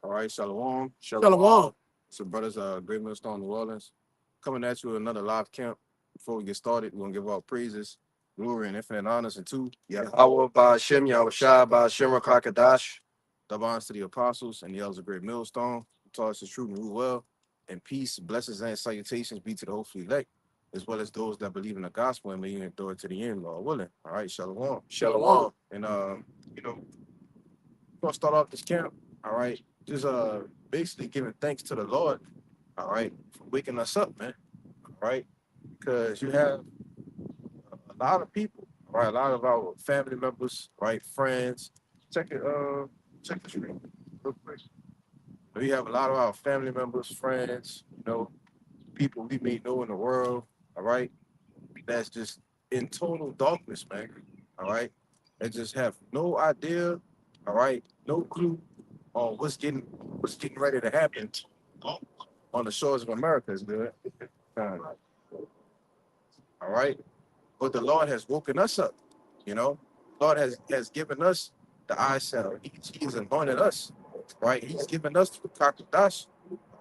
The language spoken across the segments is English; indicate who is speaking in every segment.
Speaker 1: All right, Shalom.
Speaker 2: Shalom.
Speaker 1: So, brothers, Great Millstone, New Orleans, coming at you with another live camp. Before we get started, we're gonna give our praises, glory, and infinite honors unto Yahweh Ba'Shem, Yahweh Shai, Ba'Shem, Rakakadash. The bonds to the apostles and the elders of Great Millstone, who taught us the truth and rule well. And peace, blessings, and salutations be to the hopefully elect, as well as those that believe in the gospel and may endure it to the end, Lord willing. All right, Shalom.
Speaker 2: Shalom.
Speaker 1: And we're gonna start off this camp. All right, just basically giving thanks to the Lord. All right, for waking us up, man. All right, because you have a lot of people, all right, a lot of our family members, right, friends. Check it, check the screen real quick. We have a lot of our family members, friends, people we may know in the world. All right, that's just in total darkness, man. All right, they just have no idea. All right, no clue on what's getting ready to happen on the shores of America. Is good. All right, but the Lord has woken us up. You know, Lord has given us the eyesight. He's anointed us. Right, He's given us the Kakadash,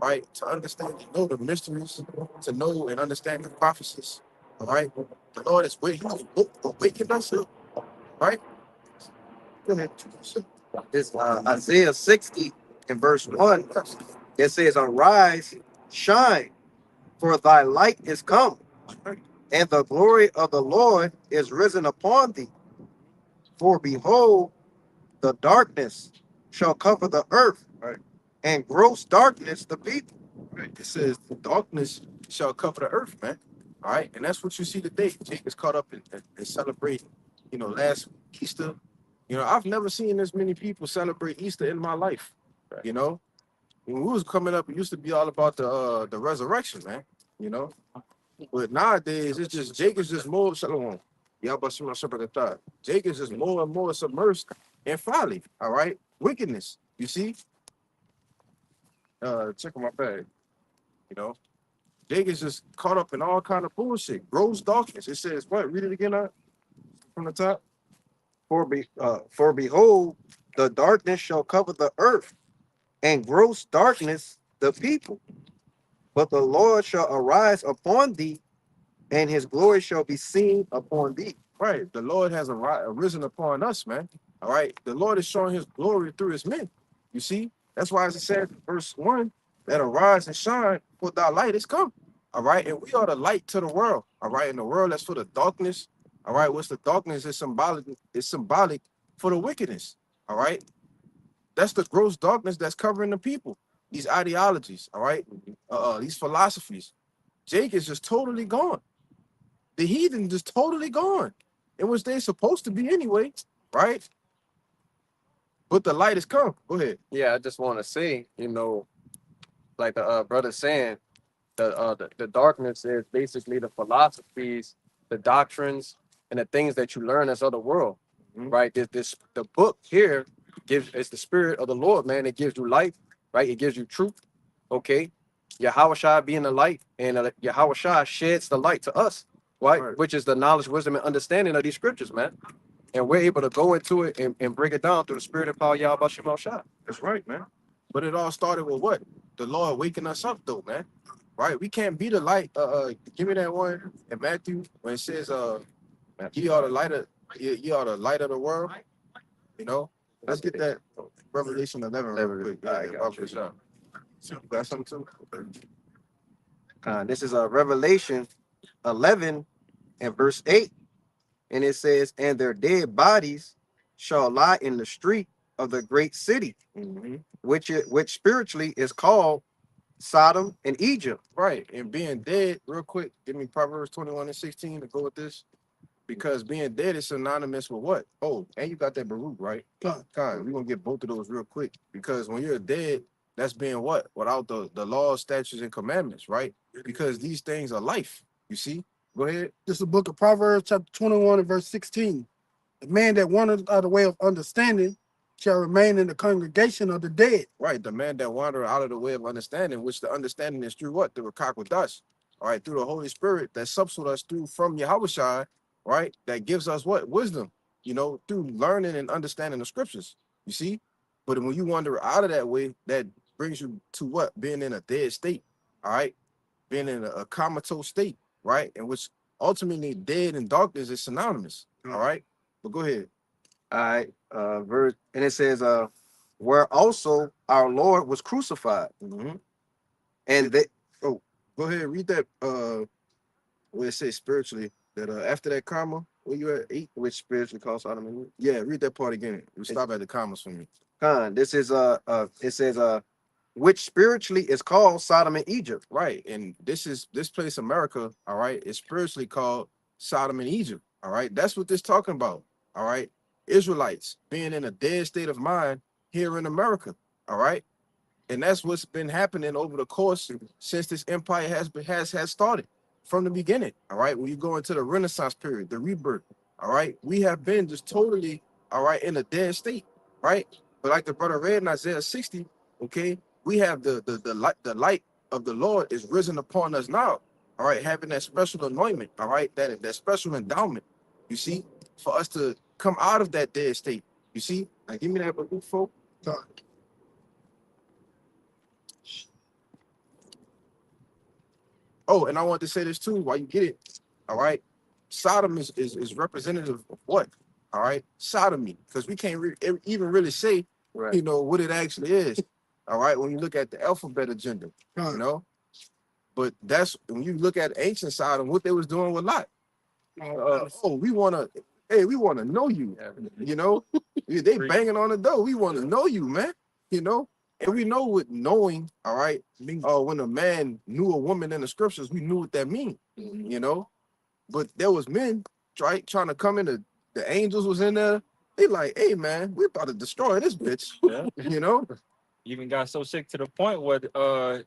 Speaker 1: right, to understand and know the mysteries, to know and understand the prophecies. All right, the Lord is waking us up. Right. Go ahead.
Speaker 2: This Isaiah 60 in verse 1. It says, Arise, shine, for thy light is come, and the glory of the Lord is risen upon thee. For behold, the darkness shall cover the earth,
Speaker 1: Right.
Speaker 2: and gross darkness the people.
Speaker 1: Right. It says the darkness shall cover the earth, man. All right, and that's what you see today. Jake is caught up in celebrating, last Easter. I've never seen this many people celebrate Easter in my life.
Speaker 2: Right.
Speaker 1: You know, when we was coming up, it used to be all about the resurrection, man. You know, but nowadays it's just Jake is just more shalom. Y'all but Jake is just more and more submersed in folly. All right, wickedness. You see, check my bag. You know, Jake is just caught up in all kind of bullshit, gross darkness. It says what? Read it again, from the top.
Speaker 2: For behold, the darkness shall cover the earth, and gross darkness the people. But the Lord shall arise upon thee, and his glory shall be seen upon thee.
Speaker 1: Right, the Lord has arisen upon us, man. All right, the Lord is showing His glory through His men. You see, that's why it said, verse 1, that arise and shine, for thy light is come. All right, and we are the light to the world. All right, in the world that's for the darkness. All right, what's the darkness is symbolic. It's symbolic for the wickedness. All right, that's the gross darkness that's covering the people. These ideologies. All right, these philosophies. Jake is just totally gone. The heathen just totally gone, in which they're supposed to be anyway, right? But the light has come. Go ahead.
Speaker 2: Yeah, I just want to say, like the brother saying, the darkness is basically the philosophies, the doctrines, and the things that you learn as of the world, right? This the book here gives it's the spirit of the Lord, man. It gives you life, right? It gives you truth. Okay, Yahweh Shai being the light, and Yahweh Shai sheds the light to us, right? Which is the knowledge, wisdom, and understanding of these scriptures, man. And we're able to go into it and break it down through the spirit of power, Yahweh Shai Shai.
Speaker 1: That's right, man. But it all started with what? The Lord waking us up, though, man. Right? We can't be the light. Give me that one in Matthew when it says, ye are the light of ye are the light of the world. You know, let's get that Revelation 11 real quick.
Speaker 2: I got you.
Speaker 1: You got something too?
Speaker 2: This is a Revelation 11 and verse 8. And it says, and their dead bodies shall lie in the street of the great city, which spiritually is called Sodom and Egypt.
Speaker 1: Right. And being dead, real quick, give me Proverbs 21 and 16 to go with this. Because being dead is synonymous with what? Oh, and you got that Baruch, right? Con. We're going to get both of those real quick. Because when you're dead, that's being what? Without the laws, statutes, and commandments, right? Because these things are life. You see? Go ahead.
Speaker 3: This is the book of Proverbs, chapter 21 and verse 16. The man that wandereth out of the way of understanding shall remain in the congregation of the dead.
Speaker 1: Right. The man that wandered out of the way of understanding, which the understanding is through what? Through a Kakadash. All right. Through the Holy Spirit that subs with us through from Yahweh Shai, right? That gives us what? Wisdom, through learning and understanding the scriptures. You see? But when you wander out of that way, that brings you to what? Being in a dead state, all right? Being in a comatose state, right? And which ultimately dead and darkness is synonymous, all right? But go ahead.
Speaker 2: All right, verse, and it says, where also our Lord was crucified,
Speaker 1: Mhm.
Speaker 2: and they,
Speaker 1: Go ahead, read that. Where it says spiritually that after that comma, where you at 8?
Speaker 2: which spiritually calls Sodom and Egypt.
Speaker 1: Yeah, read that part again. You stop at the commas for me.
Speaker 2: This is it says which spiritually is called Sodom and Egypt.
Speaker 1: Right, and this place, America. All right, is spiritually called Sodom and Egypt. All right, that's what this talking about. All right, Israelites being in a dead state of mind here in America. All right, and that's what's been happening over the course since this empire has started from the beginning. All right, when you go into the Renaissance period, the rebirth. All right, we have been just totally all right in a dead state, right? But like the brother read in Isaiah 60, okay, we have the light of the Lord is risen upon us now. All right, having that special anointment. All right, that special endowment. You see, for us to come out of that dead state. You see, now give me that book, folk. Oh, and I want to say this too while you get it. All right. Sodom is representative of what? All right. Sodomy. Because we can't even really say,
Speaker 2: Right.
Speaker 1: you know, what it actually is. All right. When you look at the alphabet agenda, you know. But that's when you look at ancient Sodom, what they was doing with Lot. We want to, hey, we want to know you. You know, they banging on the door. We want to know you, man. You know, and we know what knowing, all right. When a man knew a woman in the scriptures, we knew what that mean. You know, but there was men trying to come in. The angels was in there. They like, hey man, we about to destroy this bitch.
Speaker 4: Yeah.
Speaker 1: You know,
Speaker 4: Even got so sick to the point where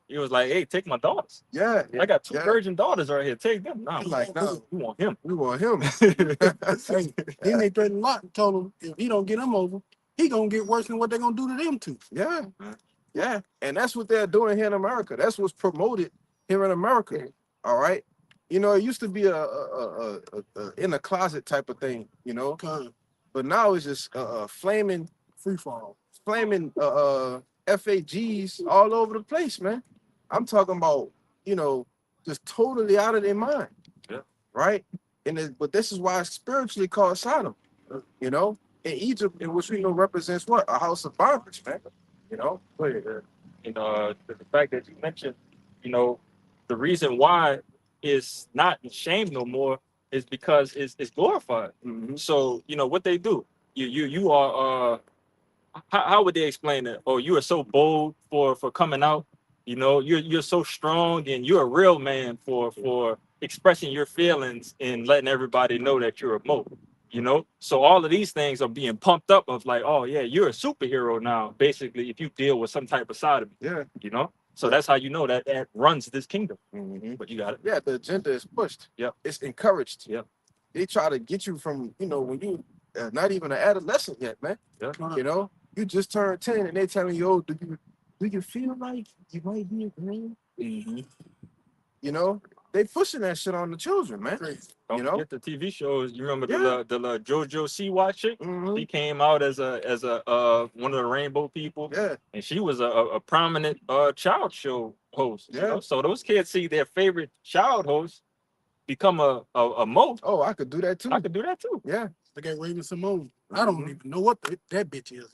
Speaker 4: he was like, "Hey, take my daughters.
Speaker 1: yeah.
Speaker 4: I got 2
Speaker 1: yeah.
Speaker 4: virgin daughters right here. Take them." Nah,
Speaker 1: Like, no,
Speaker 4: we want him.
Speaker 1: we want him.
Speaker 3: Hey, then they threatened Lot and told him if he don't get them over, he gonna get worse than what they gonna do to them too.
Speaker 1: Yeah, yeah, and that's what they're doing here in America. That's what's promoted here in America. All right, you know, it used to be a in a closet type of thing, you know, but now it's just flaming
Speaker 3: Free fall.
Speaker 1: flaming FAGs all over the place, man. I'm talking about, you know, just totally out of their mind.
Speaker 4: Yeah.
Speaker 1: Right, but this is why it's spiritually called Sodom. You know, in Egypt, in which we know represents what? A house of bondage, man. You know.
Speaker 4: And the fact that you mentioned, you know, the reason why it's not shamed no more is because it's glorified.
Speaker 1: Mhm.
Speaker 4: So you know what they do. You are how would they explain it? Oh, you are so bold for coming out. You know, you're so strong and you're a real man for expressing your feelings and letting everybody know that you're a Mo. You know, so all of these things are being pumped up of like, oh yeah, you're a superhero now. Basically, if you deal with some type of side of it,
Speaker 1: Yeah.
Speaker 4: you know. So that's how you know that runs this kingdom.
Speaker 1: Mhm.
Speaker 4: But you got it.
Speaker 1: Yeah, the agenda is pushed.
Speaker 4: Yep.
Speaker 1: It's encouraged.
Speaker 4: Yep.
Speaker 1: They try to get you from, you know, when you not even an adolescent yet, man.
Speaker 4: Yeah.
Speaker 1: You know, you just turned 10 and they telling you, oh, do you feel like you might be a man? You know, they pushing that shit on the children, man.
Speaker 4: Don't
Speaker 1: You know?
Speaker 4: forget the TV shows. You remember
Speaker 1: Yeah.
Speaker 4: the JoJo Siwa chick?
Speaker 1: Mhm.
Speaker 4: She came out as a one of the rainbow people,
Speaker 1: Yeah.
Speaker 4: and she was a prominent child show host. You
Speaker 1: Yeah.
Speaker 4: know? So those kids see their favorite child host become a Mo.
Speaker 1: Oh, I could do that too.
Speaker 4: I could do that too.
Speaker 1: Yeah.
Speaker 3: Look at Raven Simone. I don't
Speaker 1: Mhm.
Speaker 3: even know what that bitch is.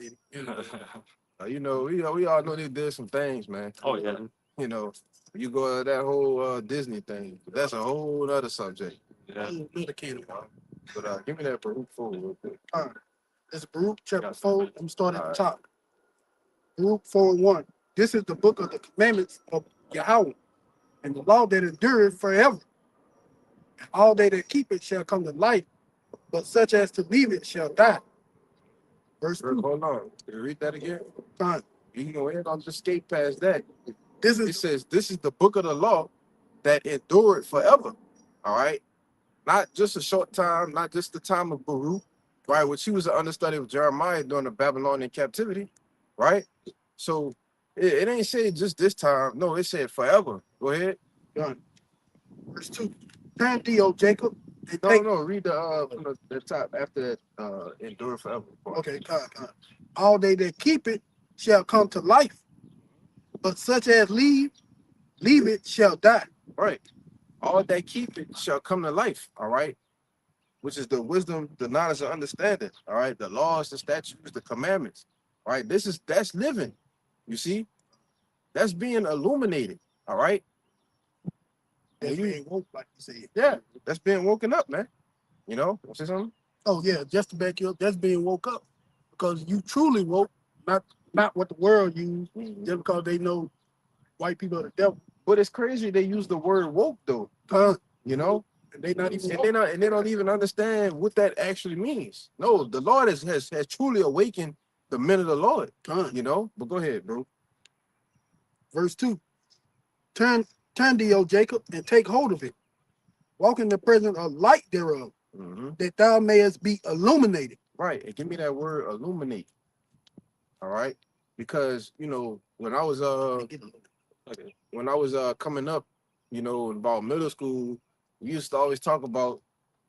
Speaker 1: You know, we all know they did some things, man.
Speaker 4: Oh yeah.
Speaker 1: You know, you go to that whole Disney thing. That's a whole other subject.
Speaker 4: Yeah.
Speaker 3: Another can of worms.
Speaker 1: But give me that Baruch 4 real quick.
Speaker 3: This is Baruch chapter 4. I'm starting at the top. Baruch 4:1. This is the book of the commandments of Yahweh, and the law that endureth forever. And all they that keep it shall come to life, but such as to leave it shall die. Verse 2.
Speaker 1: Hold on. Can you read that again?
Speaker 3: Fine.
Speaker 1: You can go ahead and just skate past that.
Speaker 3: This
Speaker 1: It
Speaker 3: is
Speaker 1: says, this is the book of the law that endured forever. All right. Not just a short time, not just the time of Baruch, right? Which he was an understudy of Jeremiah during the Babylonian captivity, right? So it ain't said just this time. No, it said forever. Go ahead.
Speaker 3: done. Verse 2. Turn thee, O Jacob, and
Speaker 1: No,
Speaker 3: take.
Speaker 1: no, read the from the top after that endure forever.
Speaker 3: Okay, all they that keep it shall come to life, but such as leave it shall die.
Speaker 1: Right. All that keep it shall come to life. All right. Which is the wisdom, the knowledge, and understanding. All right. The laws, the statutes, the commandments. All right. That's living. You see, that's being illuminated. All right.
Speaker 3: That's
Speaker 1: You-
Speaker 3: being woke, like you said.
Speaker 1: Yeah, that's being woken up, man. You know, want to say something?
Speaker 3: Oh yeah, just to back you up, that's being woke up because you truly woke, not what the world use, just because they know white people are the devil.
Speaker 1: But it's crazy they use the word woke though. You know,
Speaker 3: And they not even
Speaker 1: and they don't even understand what that actually means. No, the Lord has truly awakened the men of the Lord. You know, but go ahead, bro.
Speaker 3: Verse 2. Turn thee, O Jacob, and take hold of it. Walk in the presence of light thereof, that thou mayest be illuminated.
Speaker 1: Right, and give me that word illuminate. All right, because you know when I was coming up, you know, about middle school, we used to always talk about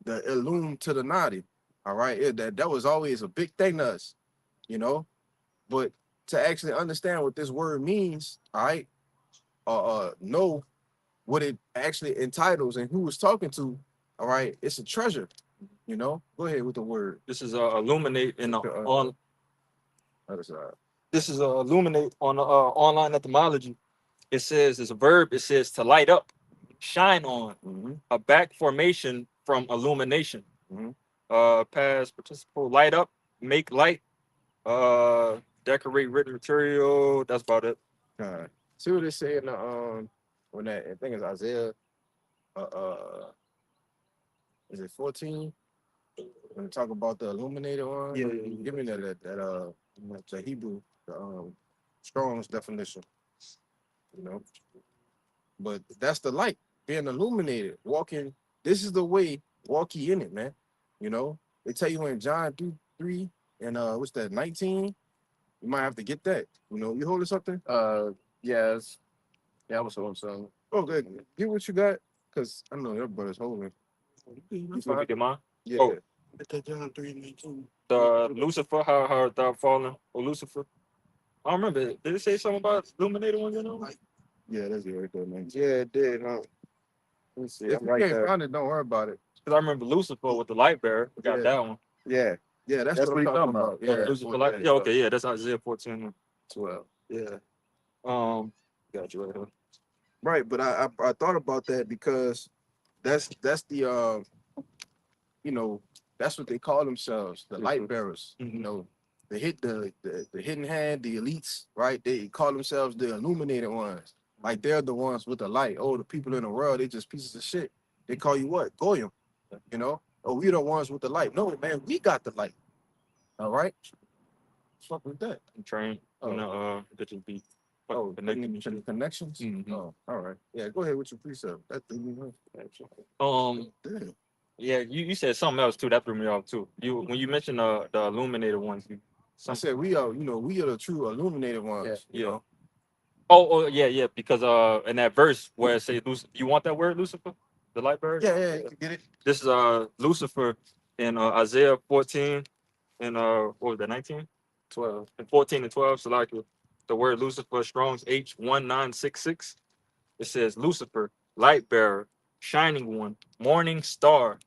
Speaker 1: the illum to the naughty. All right, that was always a big thing to us, you know. But to actually understand what this word means, all right, know what it actually entitles and who it's talking to, all right, it's a treasure, you know. Go ahead with the word.
Speaker 4: This is illuminate in the on.
Speaker 1: Other side.
Speaker 4: This is illuminate on the online etymology. It says it's a verb. It says to light up, shine on, a back formation from illumination. Past participle, light up, make light, decorate written material. That's about it.
Speaker 1: See what they say in the when that I think it's Isaiah is it 14? When they talk about the illuminated one,
Speaker 4: Yeah.
Speaker 1: give me that the Hebrew, the Strong's definition, you know. But that's the light, being illuminated, walking. This is the way, walk ye in it, man. You know, they tell you in John 3 and what's that, 19? You might have to get that. You know, you holding something?
Speaker 2: Yes. Yeah, I was holding something.
Speaker 1: Oh, good. Get what you got, because I know everybody's holding.
Speaker 4: You look at mine.
Speaker 1: Yeah.
Speaker 4: Oh.
Speaker 3: John 3:19.
Speaker 4: The Lucifer, how thou fallen, or Lucifer. I don't remember. Did it say something about illuminated one? You know.
Speaker 1: Yeah, that's it right there, man.
Speaker 2: Yeah, it did. Let me see.
Speaker 1: If
Speaker 2: I'm
Speaker 1: you
Speaker 2: right
Speaker 1: can't
Speaker 2: there.
Speaker 1: find it, don't worry about it.
Speaker 4: Because I remember Lucifer with the light bearer. We got
Speaker 1: Yeah.
Speaker 4: that one.
Speaker 2: Yeah,
Speaker 1: Yeah, that's
Speaker 2: That's
Speaker 1: what
Speaker 2: what
Speaker 1: I'm
Speaker 2: he's
Speaker 1: talking
Speaker 2: talking
Speaker 1: about.
Speaker 2: about.
Speaker 1: Yeah,
Speaker 4: Lucifer light. Yeah, okay, yeah, that's Isaiah 14.
Speaker 2: 12.
Speaker 4: Yeah. Got you right here.
Speaker 1: right. But I thought about that because that's the you know, that's what they call themselves, the light bearers. You know, the hidden hand, the elites, right? They call themselves the illuminated ones. Like they're the ones with the light. Oh, the people in the world, they just pieces of shit. They call you what? Goyim. You know? Oh, we're the ones with the light. No, man, we got the light. All right. Fuck with that.
Speaker 4: I'm trained. That just be.
Speaker 1: Oh,
Speaker 4: connected.
Speaker 1: connections. Oh, all right. Yeah, go ahead with your precept. That threw me off. Damn.
Speaker 4: Yeah, you said something else too. That threw me off too. When you mentioned the illuminated ones,
Speaker 1: I said we are the true illuminated ones.
Speaker 4: Yeah.
Speaker 1: You know?
Speaker 4: Oh yeah. Because in that verse where it says you want that word Lucifer, the light bird.
Speaker 1: Yeah, you can get it.
Speaker 4: This is Lucifer in Isaiah 14 and what was that 19?
Speaker 2: 12.
Speaker 4: And 14 and 12. So like the word Lucifer, Strong's H1966. It says Lucifer, light bearer, shining one, morning star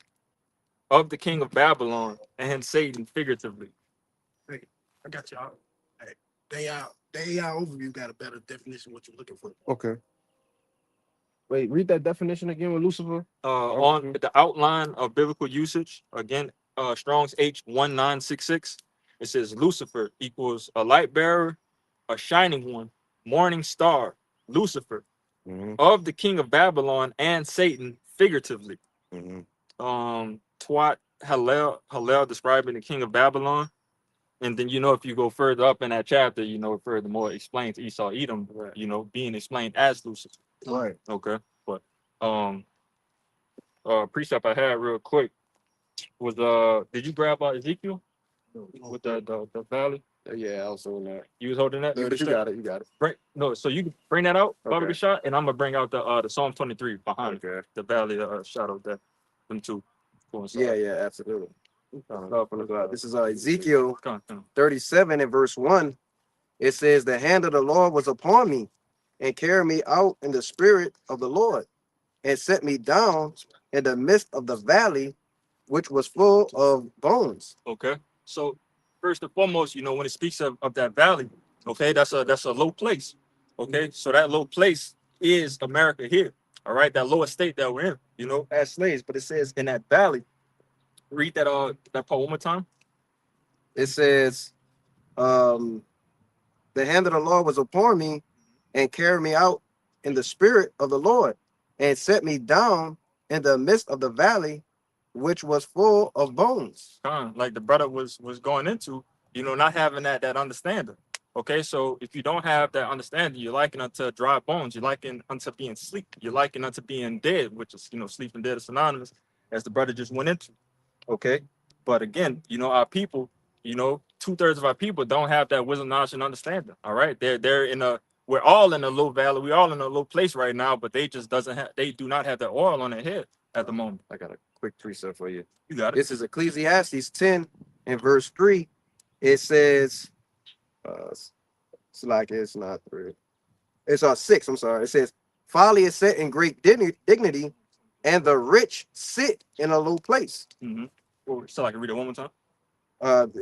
Speaker 4: of the king of Babylon, and Satan figuratively.
Speaker 3: Hey, I got y'all. Hey, the AI overview got a better definition of what you're looking for.
Speaker 1: Okay. Wait, read that definition again with Lucifer.
Speaker 4: On the outline of biblical usage, again, Strong's H1966, it says Lucifer equals a light bearer, a shining one, morning star, Lucifer, of the king of Babylon and Satan figuratively. Twat Hallel describing the king of Babylon. And then, if you go further up in that chapter, furthermore explains Esau, Edom, being explained as Lucifer.
Speaker 1: Right.
Speaker 4: Okay. But precept I had real quick was did you grab Ezekiel with the valley?
Speaker 2: Yeah, I was holding that.
Speaker 4: You was holding that?
Speaker 2: But you got it. You got it.
Speaker 4: No, so you can bring that out, Baba
Speaker 2: Okay.
Speaker 4: Shot, and I'm gonna bring out the Psalm 23 behind
Speaker 2: Okay.
Speaker 4: the valley shadow that them two.
Speaker 2: Yeah, absolutely.
Speaker 4: This
Speaker 2: This is Ezekiel
Speaker 4: Come on.
Speaker 2: 37 and verse 1. It says, the hand of the Lord was upon me and carried me out in the spirit of the Lord and set me down in the midst of the valley, which was full of bones.
Speaker 4: Okay. So first and foremost, you know, when it speaks of that valley, okay, that's a low place. Okay. So that low place is America here. All right. That lower state that we're in, you know, as slaves. But it says in that valley, read that part one more time.
Speaker 2: It says, the hand of the Lord was upon me and carried me out in the spirit of the Lord and set me down in the midst of the valley, which was full of bones.
Speaker 4: Like the brother was going into, you know, not having that understanding. Okay, so if you don't have that understanding, you're likened unto dry bones. You're likened unto being sleep. You're likened unto being dead, which is, you know, sleep and dead is synonymous, as the brother just went into. Okay, but again, you know, our people, you know, 2/3 of our people don't have that wisdom, knowledge, and understanding. All right, they're in a, we're all in a low valley. We're all in a low place right now, but they just doesn't have, they do not have that oil on their head at the moment.
Speaker 2: I got a quick precept for you.
Speaker 4: You got it.
Speaker 2: This is Ecclesiastes 10 and verse 3. It says, it's like it's not 3. It's 6. I'm sorry. It says, folly is set in great dignity, and the rich sit in a low place.
Speaker 4: So I can read it one more time.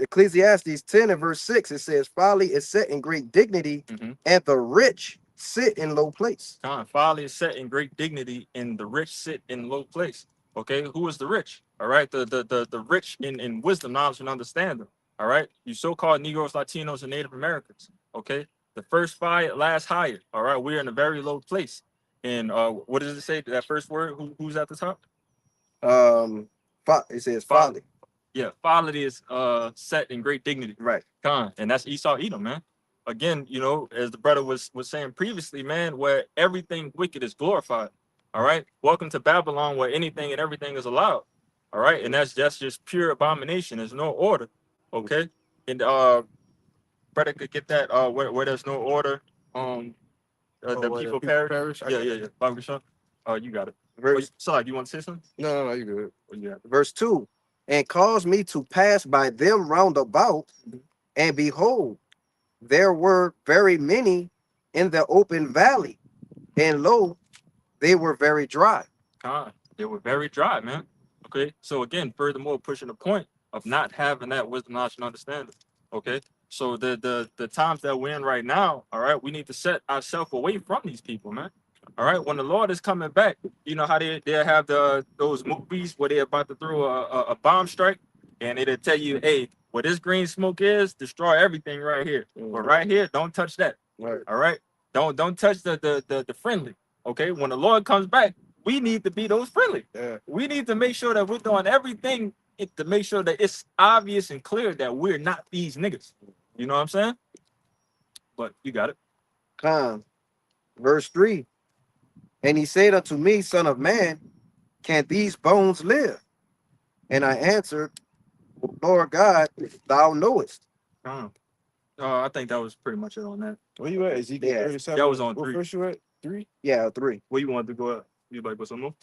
Speaker 2: Ecclesiastes 10 and verse 6. It says, folly is set in great dignity, and the rich sit in low place.
Speaker 4: Folly is set in great dignity, and the rich sit in low place. Okay, who is the rich? All right, the rich in wisdom, knowledge, and understanding. All right, you so-called Negroes, Latinos, and Native Americans. Okay, the first fire, last higher. All right, we're in a very low place. And what does it say? That first word, who's at the top?
Speaker 2: It says folly.
Speaker 4: Yeah, folly is set in great dignity.
Speaker 2: Right.
Speaker 4: And that's Esau Edom, man. Again, you know, as the brother was saying previously, man, where everything wicked is glorified. All right. Welcome to Babylon, where anything and everything is allowed. All right. And that's just pure abomination. There's no order. Okay. And brother could get that where there's no order. The people perish. Yeah. Bible Sean. You got it. So you want to say something?
Speaker 2: No, you good.
Speaker 4: What you got?
Speaker 2: Verse 2. And caused me to pass by them round about, and behold, there were very many in the open valley, and lo, they were very dry.
Speaker 4: They were very dry, man. Okay, so again, furthermore, pushing the point of not having that wisdom, knowledge, and understanding. Okay, so the times that we're in right now, all right, we need to set ourselves away from these people, man. All right, when the Lord is coming back, you know how they have those movies where they're about to throw a bomb strike, and it'll tell you, hey, where this green smoke is, destroy everything right here. But right here, don't touch that.
Speaker 2: Right.
Speaker 4: All right, don't touch the friendly. Okay, when the Lord comes back, we need to be those friendly.
Speaker 1: Yeah.
Speaker 4: We need to make sure that we're doing everything to make sure that it's obvious and clear that we're not these niggas. You know what I'm saying? But you got it.
Speaker 2: Verse 3. And he said unto me, Son of man, can these bones live? And I answered, Lord God, thou knowest.
Speaker 4: I think that was pretty much it on that.
Speaker 1: Where you at? Ezekiel
Speaker 2: Yeah,
Speaker 1: 37?
Speaker 4: that was on
Speaker 1: What
Speaker 4: 3.
Speaker 1: verse you at? 3?
Speaker 2: Yeah, 3.
Speaker 4: Where you wanted to go at? You like put some more?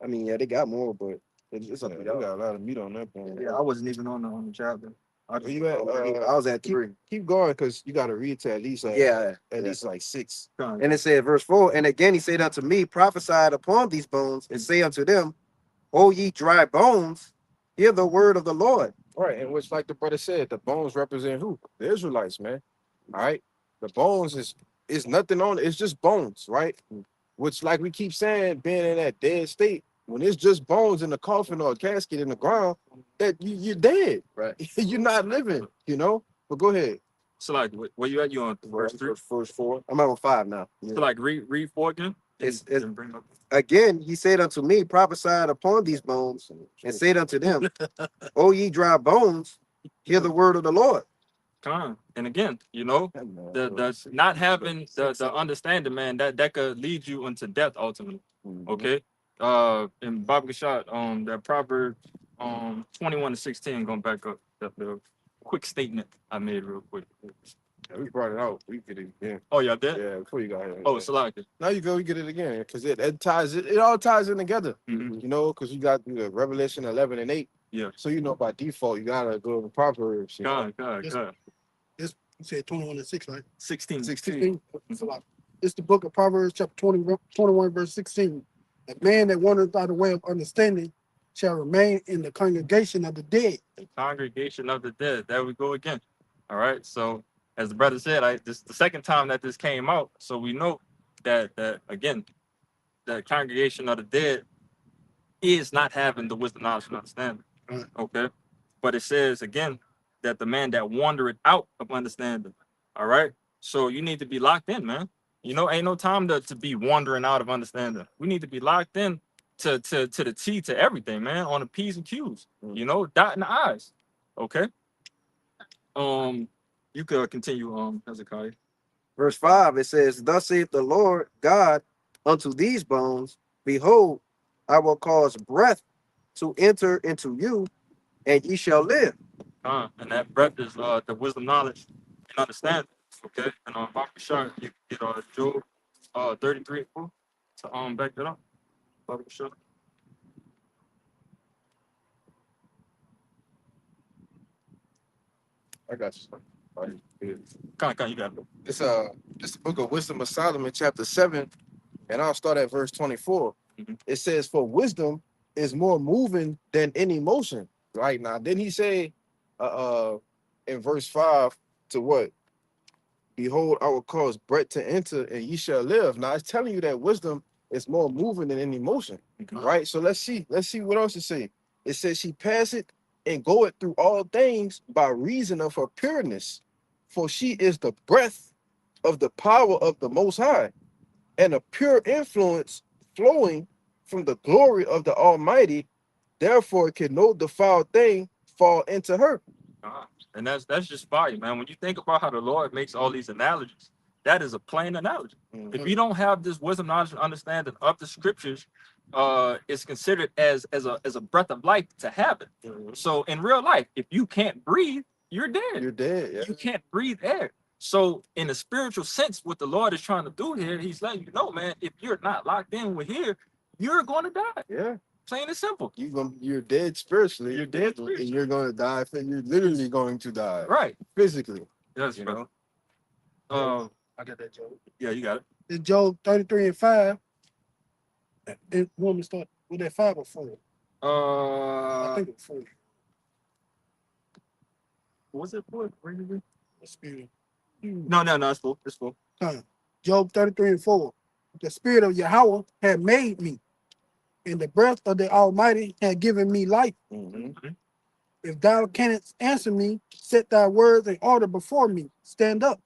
Speaker 2: I mean, yeah, they got more, but
Speaker 1: It's up to y'all. Got a lot of meat on that point.
Speaker 4: Yeah, I wasn't even on the chapter.
Speaker 1: Where you at?
Speaker 2: I was at 3.
Speaker 1: Keep going, because you got to read to at least at least like 6.
Speaker 2: And it said, verse 4, and again he said unto me, prophesied upon these bones, and say unto them, O ye dry bones, hear the word of the Lord.
Speaker 1: Right, and which, like the brother said, the bones represent who? The Israelites, man. All right, the bones is nothing on it. It's just bones, right? Which, like we keep saying, being in that dead state, when it's just bones in a coffin or a casket in the ground, that you're dead,
Speaker 2: Right.
Speaker 1: You're not living, you know. But go ahead.
Speaker 4: So like, where you at? You on verse 3?
Speaker 1: Verse 4.
Speaker 2: I'm on 5 now.
Speaker 4: So like, read 4 again.
Speaker 2: It's
Speaker 4: And bring up.
Speaker 2: again, he said unto me, prophesied upon these bones, and said unto them, O ye dry bones, hear the word of the Lord.
Speaker 4: And again, you know, the not having the understanding, man, that could lead you into death ultimately. Okay. In Bob Gashot, that Proverbs 21-16, going back up the quick statement I made real quick.
Speaker 1: Yeah, we brought it out. We get it again.
Speaker 4: Oh, y'all did?
Speaker 1: Yeah, before you got here.
Speaker 4: Oh, Salaka.
Speaker 1: Now you go, we get it again, because it ties it all ties in together.
Speaker 4: Mhm.
Speaker 1: You know, because you got Revelation 11 and 8.
Speaker 4: Yeah.
Speaker 1: So you know by default you gotta go to Proverbs. You know?
Speaker 4: God.
Speaker 3: You said 21 and 6, right?
Speaker 4: 16.
Speaker 3: 16. It's a lot. It's the book of Proverbs, chapter 21, verse 16. A man that wandereth by the way of understanding shall remain in the congregation of the dead.
Speaker 4: The congregation of the dead. There we go again. All right. So as the brother said, this is the second time that this came out. So we know that again, the congregation of the dead is not having the wisdom, knowledge, and understanding.
Speaker 3: Right.
Speaker 4: Okay. But it says again that the man that wandereth out of understanding. All right. So you need to be locked in, man. You know, ain't no time to be wandering out of understanding. We need to be locked in to the T to everything, man, on the P's and Q's. You know, dotting the I's. Okay. You could continue, Hezekiah.
Speaker 2: Verse 5, it says, Thus saith the Lord God unto these bones, Behold, I will cause breath to enter into you, and ye shall live.
Speaker 4: And that breath is the wisdom, knowledge, and understanding. Okay. And Baba Shah, you get Job 33 and 4 to back that up. Baba Shah.
Speaker 1: I got you. All right.
Speaker 4: You got it.
Speaker 1: It's the book of Wisdom of Solomon, chapter 7, and I'll start at verse 24.
Speaker 4: Mhm.
Speaker 1: It says, "For wisdom is more moving than any motion." Right now, didn't he say, in verse 5 to what? Behold, I will cause breath to enter, and ye shall live. Now it's telling you that wisdom is more moving than any motion, right? So let's see what else it say. It says she passeth and goeth through all things by reason of her pureness, for she is the breath of the power of the Most High, and a pure influence flowing from the glory of the Almighty. Therefore, can no defiled thing fall into her.
Speaker 4: And that's just fire, man. When you think about how the Lord makes all these analogies, that is a plain analogy. If you don't have this wisdom, knowledge, and understanding of the scriptures, it's considered as a breath of life to have it. So in real life, if you can't breathe, you're dead.
Speaker 1: You're dead. Yeah.
Speaker 4: You can't breathe air. So in a spiritual sense, what the Lord is trying to do here, he's letting you know, man, if you're not locked in with here, you're going to die.
Speaker 1: Yeah.
Speaker 4: Plain and simple.
Speaker 1: You're dead spiritually.
Speaker 4: You're dead
Speaker 1: and
Speaker 4: spiritually.
Speaker 1: you're going to die. You're literally going to die.
Speaker 4: Right.
Speaker 1: Physically.
Speaker 4: Yes,
Speaker 1: You
Speaker 4: bro.
Speaker 3: I got that, Job.
Speaker 4: Yeah, you got it.
Speaker 3: It's Job 33 and 5. And woman start with that 5 or 4. I think it's 4.
Speaker 4: Was it for?
Speaker 3: The spirit.
Speaker 4: No, it's full. It's full.
Speaker 3: Job 33 and 4. The spirit of Yahweh had made me, and the breath of the Almighty had given me life. If thou canst answer me, set thy words in order before me. Stand up.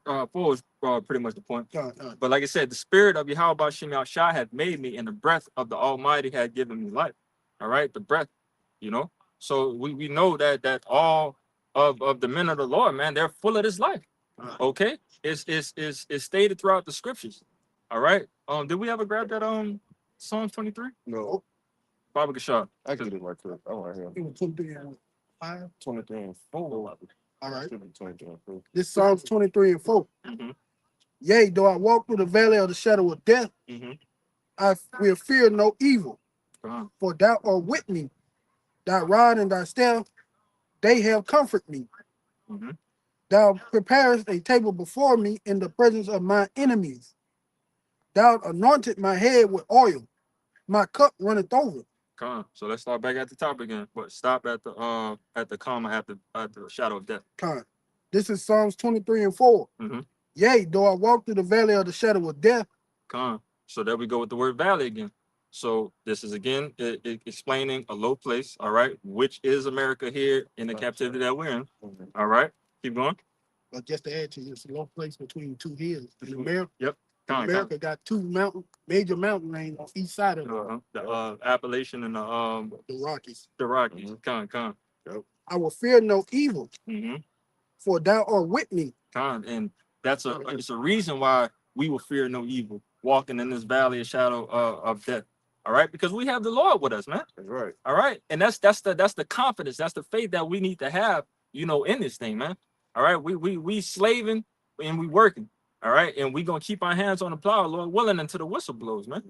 Speaker 4: 4 is pretty much the point.
Speaker 3: God.
Speaker 4: But like I said, the spirit of Yahweh Bashim Shai had made me, and the breath of the Almighty had given me life. All right, the breath, you know. So we know that all of the men of the Lord, man, they're full of this life. Okay, it's stated throughout the scriptures. All right. Did we ever grab that Psalms 23?
Speaker 1: No.
Speaker 4: Baba Gashar.
Speaker 1: I can get it right quick. I'm right here.
Speaker 3: It was 23 and 5.
Speaker 1: 23 and 4.
Speaker 3: All right.
Speaker 1: Should be 23 and 4.
Speaker 3: This Psalms 23 and 4. Yea, though I walk through the valley of the shadow of death, I will fear no evil, for thou art with me. Thy rod and thy staff, they have comforted me. Thou preparest a table before me in the presence of my enemies. Thou anointed my head with oil. My cup runneth over.
Speaker 4: So let's start back at the top again, but stop at the comma at the shadow of death.
Speaker 3: This is Psalms 23 and 4. Yea, though I walk through the valley of the shadow of death.
Speaker 4: So there we go with the word valley again. So this is again explaining a low place, all right, which is America here in the captivity that we're in. All right, keep going.
Speaker 3: But just to add to you, it's a low place between two hills. In America,
Speaker 4: Yep.
Speaker 3: America got two major mountain ranges on each side of it.
Speaker 4: The Appalachian and
Speaker 3: The Rockies.
Speaker 4: The Rockies.
Speaker 3: I will fear no evil, for thou art with me.
Speaker 4: And that's it's a reason why we will fear no evil, walking in this valley of shadow of death. All right, because we have the Lord with us, man.
Speaker 1: That's right.
Speaker 4: All right, and that's the confidence, that's the faith that we need to have, you know, in this thing, man. All right, we slaving and we working. All right, and we gonna keep our hands on the plow, Lord willing, until the whistle blows, man.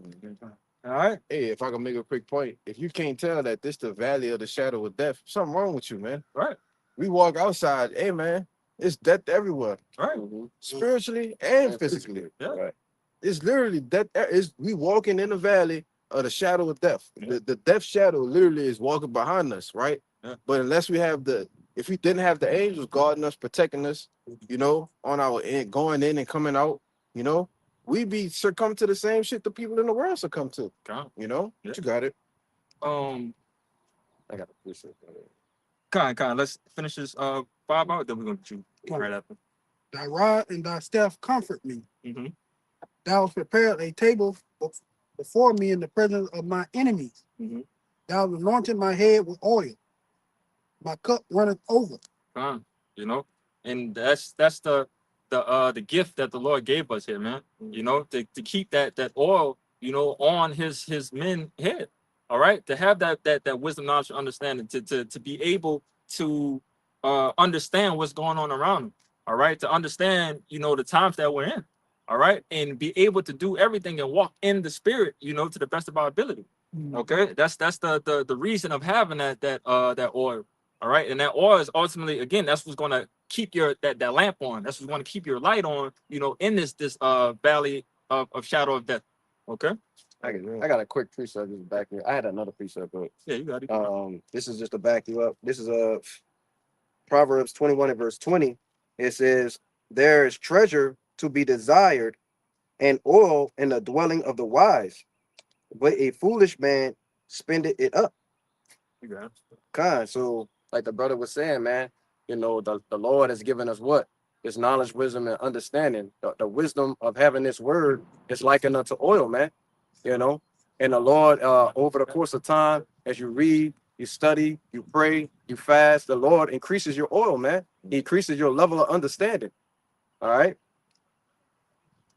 Speaker 4: All right.
Speaker 1: Hey, if I can make a quick point, if you can't tell that this the valley of the shadow of death, something wrong with you, man.
Speaker 4: Right.
Speaker 1: We walk outside, hey man, It's death everywhere,
Speaker 4: Right.
Speaker 1: spiritually and physically.
Speaker 4: Yeah.
Speaker 2: Right.
Speaker 1: It's literally death. Is we walking in the valley of the shadow of death.
Speaker 4: Yeah.
Speaker 1: The death shadow literally is walking behind us, right?
Speaker 4: Yeah.
Speaker 1: But unless we have if we didn't have the angels guarding us, protecting us, you know, on our end, going in and coming out, you know, we be succumb to the same shit the people in the world succumb to.
Speaker 4: Con.
Speaker 1: You know,
Speaker 4: Yeah.
Speaker 1: you got it.
Speaker 2: I got a precept.
Speaker 4: Con. Let's finish this 5 out. Then we're gonna shoot right after.
Speaker 3: Thy rod and thy staff comfort me.
Speaker 4: Mm-hmm.
Speaker 3: Thou hast prepared a table before me in the presence of my enemies.
Speaker 4: Mhm.
Speaker 3: Thou hast anointed my head with oil. My cup runneth over.
Speaker 4: Con. You know, and that's the gift that the Lord gave us here, man. You know, to keep that oil, you know, on his men head. All right, to have that wisdom, knowledge, understanding, to be able to understand what's going on around them. All right, to understand, you know, the times that we're in. All right, and be able to do everything and walk in the spirit, you know, to the best of our ability. Okay, that's the reason of having that oil. All right, and that oil is ultimately, again, that's what's going to keep your that lamp on. That's what's going to keep your light on, you know, in this valley of shadow of death. Okay.
Speaker 2: I got a quick precept just back here. I had another precept, but
Speaker 4: Yeah, you got it.
Speaker 2: this is just to back you up. This is Proverbs 21 and verse 20. It says, "There is treasure to be desired, and oil in the dwelling of the wise, but a foolish man spendeth it up."
Speaker 4: You got it.
Speaker 2: Kind. So, like the brother was saying, man, you know, the Lord has given us what? This knowledge, wisdom, and understanding. The wisdom of having this word is likened unto oil, man. You know, and the Lord, over the course of time, as you read, you study, you pray, you fast, the Lord increases your oil, man. He increases your level of understanding. All right.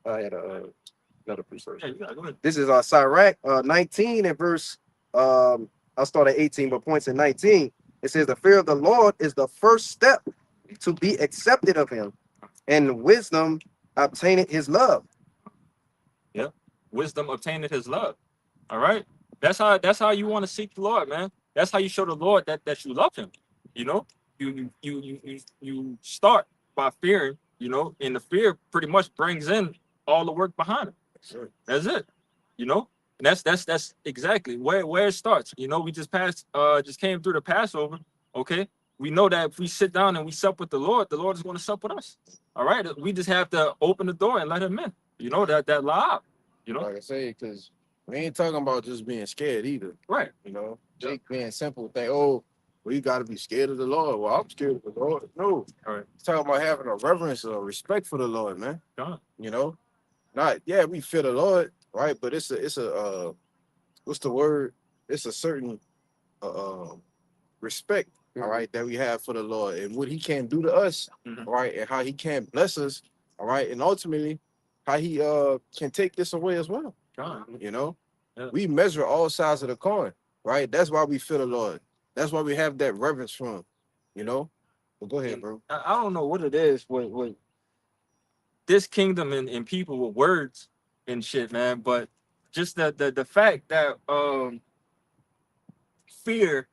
Speaker 2: I had another precept.
Speaker 4: Yeah, you got it. Go ahead.
Speaker 2: This is Sirach 19 and verse, I'll start at 18, but points in 19. It says, "The fear of the Lord is the first step to be accepted of him, and wisdom obtaineth his love."
Speaker 4: Wisdom obtaineth his love. All right. That's how you want to seek the Lord, man. That's how you show the Lord that you love him. You know, you start by fearing, you know, and the fear pretty much brings in all the work behind it.
Speaker 1: Sure.
Speaker 4: That's it. You know, and that's exactly where it starts. You know, we just came through the Passover. Okay. We know that if we sit down and we sup with the Lord is going to sup with us. All right. We just have to open the door and let him in. You know, that loud. You know,
Speaker 1: Like I say, because we ain't talking about just being scared either.
Speaker 4: right.
Speaker 1: You know, Jake being simple, think, oh, well, you got to be scared of the Lord. Well, I'm scared of the Lord. No.
Speaker 4: All right.
Speaker 1: It's talking about having a reverence or respect for the Lord, man.
Speaker 4: Done.
Speaker 1: You know, not, yeah, we fear the Lord, right? But it's a what's the word? It's a certain respect, all right, that we have for the Lord and what he can do to us,
Speaker 4: Mhm.
Speaker 1: all right, and how he can bless us, all right, and ultimately how he can take this away as well.
Speaker 4: Done.
Speaker 1: You know,
Speaker 4: Yeah.
Speaker 1: we measure all sides of the coin, right? That's why we fear the Lord. That's why we have that reverence for him, you know. But go ahead,
Speaker 4: And
Speaker 1: bro.
Speaker 4: I don't know what it is with this kingdom and people with words and shit, man. But just the fact that fear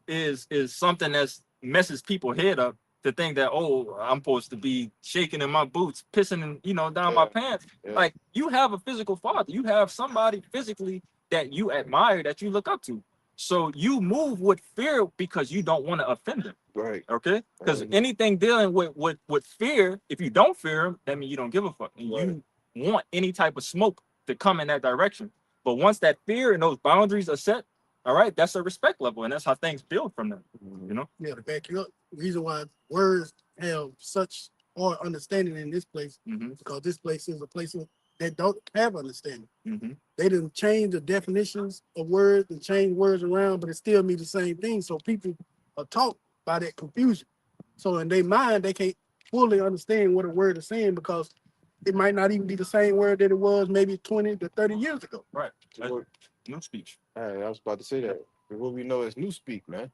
Speaker 4: is something that messes people's head up to think that, oh, I'm supposed to be shaking in my boots, pissing in, you know, down my
Speaker 1: Yeah.
Speaker 4: pants.
Speaker 1: Yeah.
Speaker 4: Like, you have a physical father, you have somebody physically that you admire, that you look up to. So you move with fear because you don't want to offend them.
Speaker 1: Right.
Speaker 4: Okay, because
Speaker 1: Right.
Speaker 4: anything dealing with fear, if you don't fear him, that means you don't give a fuck, and
Speaker 1: Right.
Speaker 4: you want any type of smoke to come in that direction. But once that fear and those boundaries are set, all right, that's a respect level, and that's how things build from there. You know,
Speaker 3: Yeah, to back you up. The reason why words have such hard understanding in this place,
Speaker 4: mm-hmm,
Speaker 3: because this place is a place that don't have understanding.
Speaker 4: mm-hmm,
Speaker 3: They didn't change the definitions of words and change words around, but it still means the same thing. So people are taught by that confusion. So in their mind, they can't fully understand what a word is saying because it might not even be the same word that it was maybe 20 to 30 years ago.
Speaker 4: right. That's
Speaker 1: What-
Speaker 4: no speech.
Speaker 1: Hey, I was about to say that. What we know is new speak, man.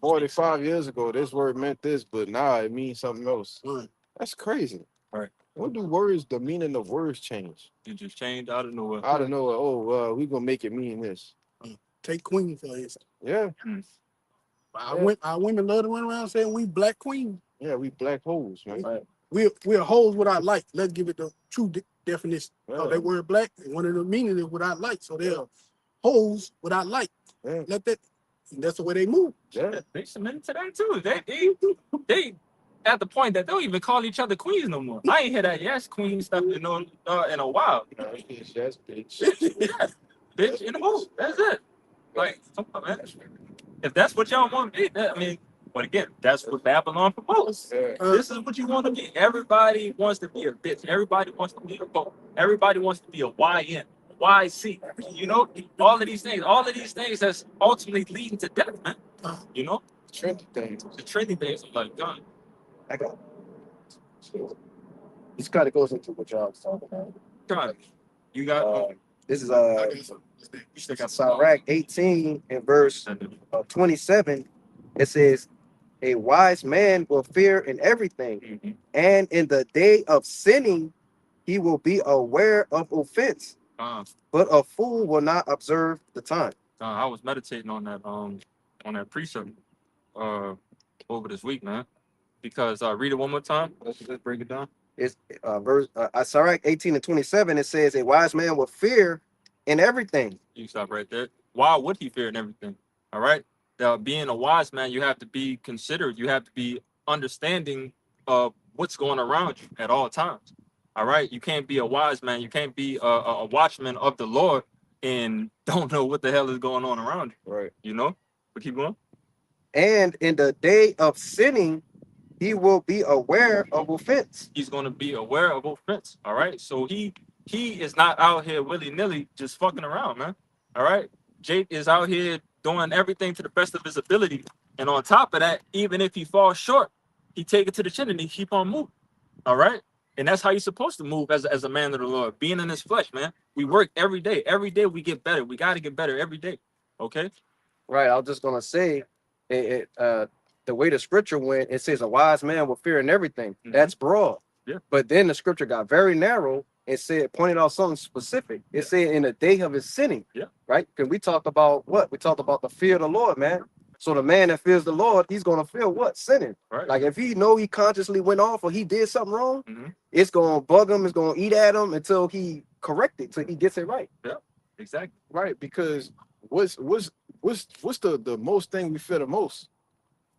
Speaker 1: 45 years ago, this word meant this, but now it means something else.
Speaker 3: Right.
Speaker 1: That's crazy.
Speaker 4: Right.
Speaker 1: What do words, the meaning of words change?
Speaker 4: It just changed out of nowhere.
Speaker 1: I don't know. Oh, we gonna make it mean this.
Speaker 3: Take Queen for instance.
Speaker 1: Yeah.
Speaker 3: Our women love to run around saying we black queen.
Speaker 1: Yeah, we black holes, man.
Speaker 2: Right.
Speaker 3: We're holes without light. Let's give it the true definition.
Speaker 1: Yeah.
Speaker 3: They were black, and one of the meaning is without light. So they're holes without light.
Speaker 1: Yeah.
Speaker 3: Let that. And that's the way they move.
Speaker 1: Yeah.
Speaker 4: They submitted to that too. They at the point that they don't even call each other queens no more. I ain't hear that yes queen stuff in a while.
Speaker 1: Yes, bitch.
Speaker 4: Yeah, bitch in the move. That's it. Like, come on, man. If that's what y'all want to be, I mean, but again, that's what Babylon promotes.
Speaker 1: Yeah.
Speaker 4: This is what you want to be. Everybody wants to be a bitch. Everybody wants to be a boat. Everybody wants to be a YN, YC. You know, all of these things that's ultimately leading to death, man. You know,
Speaker 1: Trendy things.
Speaker 4: the trendy things. I'm like, God,
Speaker 2: I got this kind of goes into what y'all was talking about.
Speaker 4: God, you got.
Speaker 2: This is
Speaker 4: you still got
Speaker 2: Sirach 18 and verse 27. It says, a wise man will fear in everything,
Speaker 4: Mhm.
Speaker 2: and in the day of sinning, he will be aware of offense, but a fool will not observe the time.
Speaker 4: I was meditating on that precept over this week, man. Because read it one more time. Let's break it down.
Speaker 2: It's verse Sirach 18 and 27. It says, a wise man will fear in everything.
Speaker 4: You stop right there. Why would he fear and everything? All right. Being a wise man, you have to be considerate. You have to be understanding of what's going around you at all times. All right. You can't be a wise man. You can't be a watchman of the Lord and don't know what the hell is going on around you.
Speaker 1: Right.
Speaker 4: You know? But keep going.
Speaker 2: And in the day of sinning, he will be aware of offense.
Speaker 4: He's going to be aware of offense. All right. So he is not out here willy-nilly just fucking around, man. All right. Jake is out here doing everything to the best of his ability. And on top of that, even if he falls short, he take it to the chin and he keep on moving. All right. And that's how you're supposed to move as a man of the Lord, being in his flesh, man. We work every day. Every day we get better. We got to get better every day. Okay.
Speaker 2: Right. I was just going to say, the way the scripture went, it says a wise man will fear in everything.
Speaker 4: Mhm.
Speaker 2: That's broad.
Speaker 4: Yeah.
Speaker 2: But then the scripture got very narrow and pointed out something specific. It said in the day of his sinning.
Speaker 4: Yeah.
Speaker 2: Right? Because we talked about what? We talked about the fear of the Lord, man. So the man that fears the Lord, he's gonna feel what? Sinning.
Speaker 4: Right.
Speaker 2: Like if he know he consciously went off or he did something wrong,
Speaker 4: Mhm.
Speaker 2: it's gonna bug him, it's gonna eat at him until he correct it, till he gets it right.
Speaker 4: Exactly.
Speaker 1: Right. Because what's the most thing we fear the most?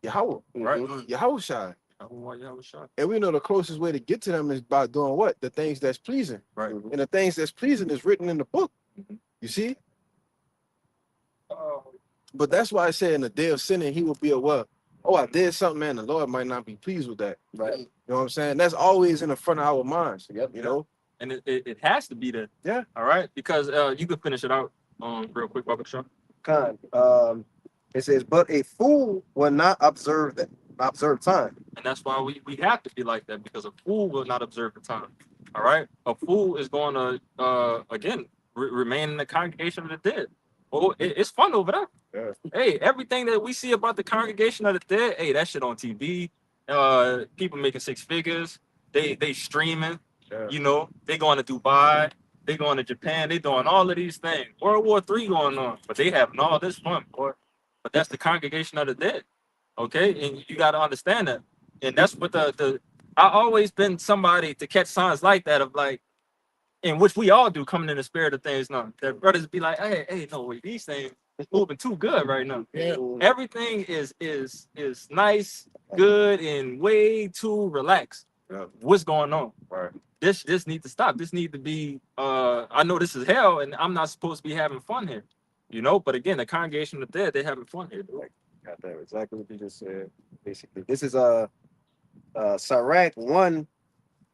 Speaker 1: Yahweh.
Speaker 4: Right.
Speaker 2: Mhm.
Speaker 1: Yahweh Shai.
Speaker 4: I was shocked.
Speaker 1: And we know the closest way to get to them is by doing what? The things that's pleasing.
Speaker 4: Right.
Speaker 1: And the things that's pleasing is written in the book.
Speaker 4: Mhm.
Speaker 1: You see?
Speaker 4: Oh,
Speaker 1: But that's why I said in the day of sinning, he will be aware. Oh, I did something, man. The Lord might not be pleased with that.
Speaker 2: Right.
Speaker 1: You know what I'm saying? That's always in the front of our minds.
Speaker 2: Yep.
Speaker 1: You know?
Speaker 4: and it has to be there.
Speaker 1: Yeah.
Speaker 4: All right. Because you can finish it out real quick, Baba Shaw.
Speaker 2: It says, but a fool will not observe time.
Speaker 4: And that's why we have to be like that, because a fool will not observe the time. All right. A fool is going to, again, remain in the congregation of the dead. Oh, it's fun over there.
Speaker 1: Yeah.
Speaker 4: Hey, everything that we see about the congregation of the dead, hey, that shit on TV. People making six figures. They streaming.
Speaker 1: Yeah.
Speaker 4: You know, they going to Dubai. They going to Japan. They doing all of these things. World War III going on. But they having all this fun, boy. But that's the congregation of the dead. Okay, and you got to understand that, and that's what I always been somebody to catch signs like that of like, in which we all do, coming in the spirit of things now. That brothers be like, hey, no, wait, these things is moving too good right now.
Speaker 3: Yeah.
Speaker 4: Everything is nice, good, and way too relaxed.
Speaker 1: Yeah.
Speaker 4: What's going on?
Speaker 1: Right.
Speaker 4: This need to stop. This need to be. I know this is hell, and I'm not supposed to be having fun here. You know, but again, the congregation of the dead, they're having fun here. Dude.
Speaker 2: Got that exactly what you just said. Basically, this is Sirach 1.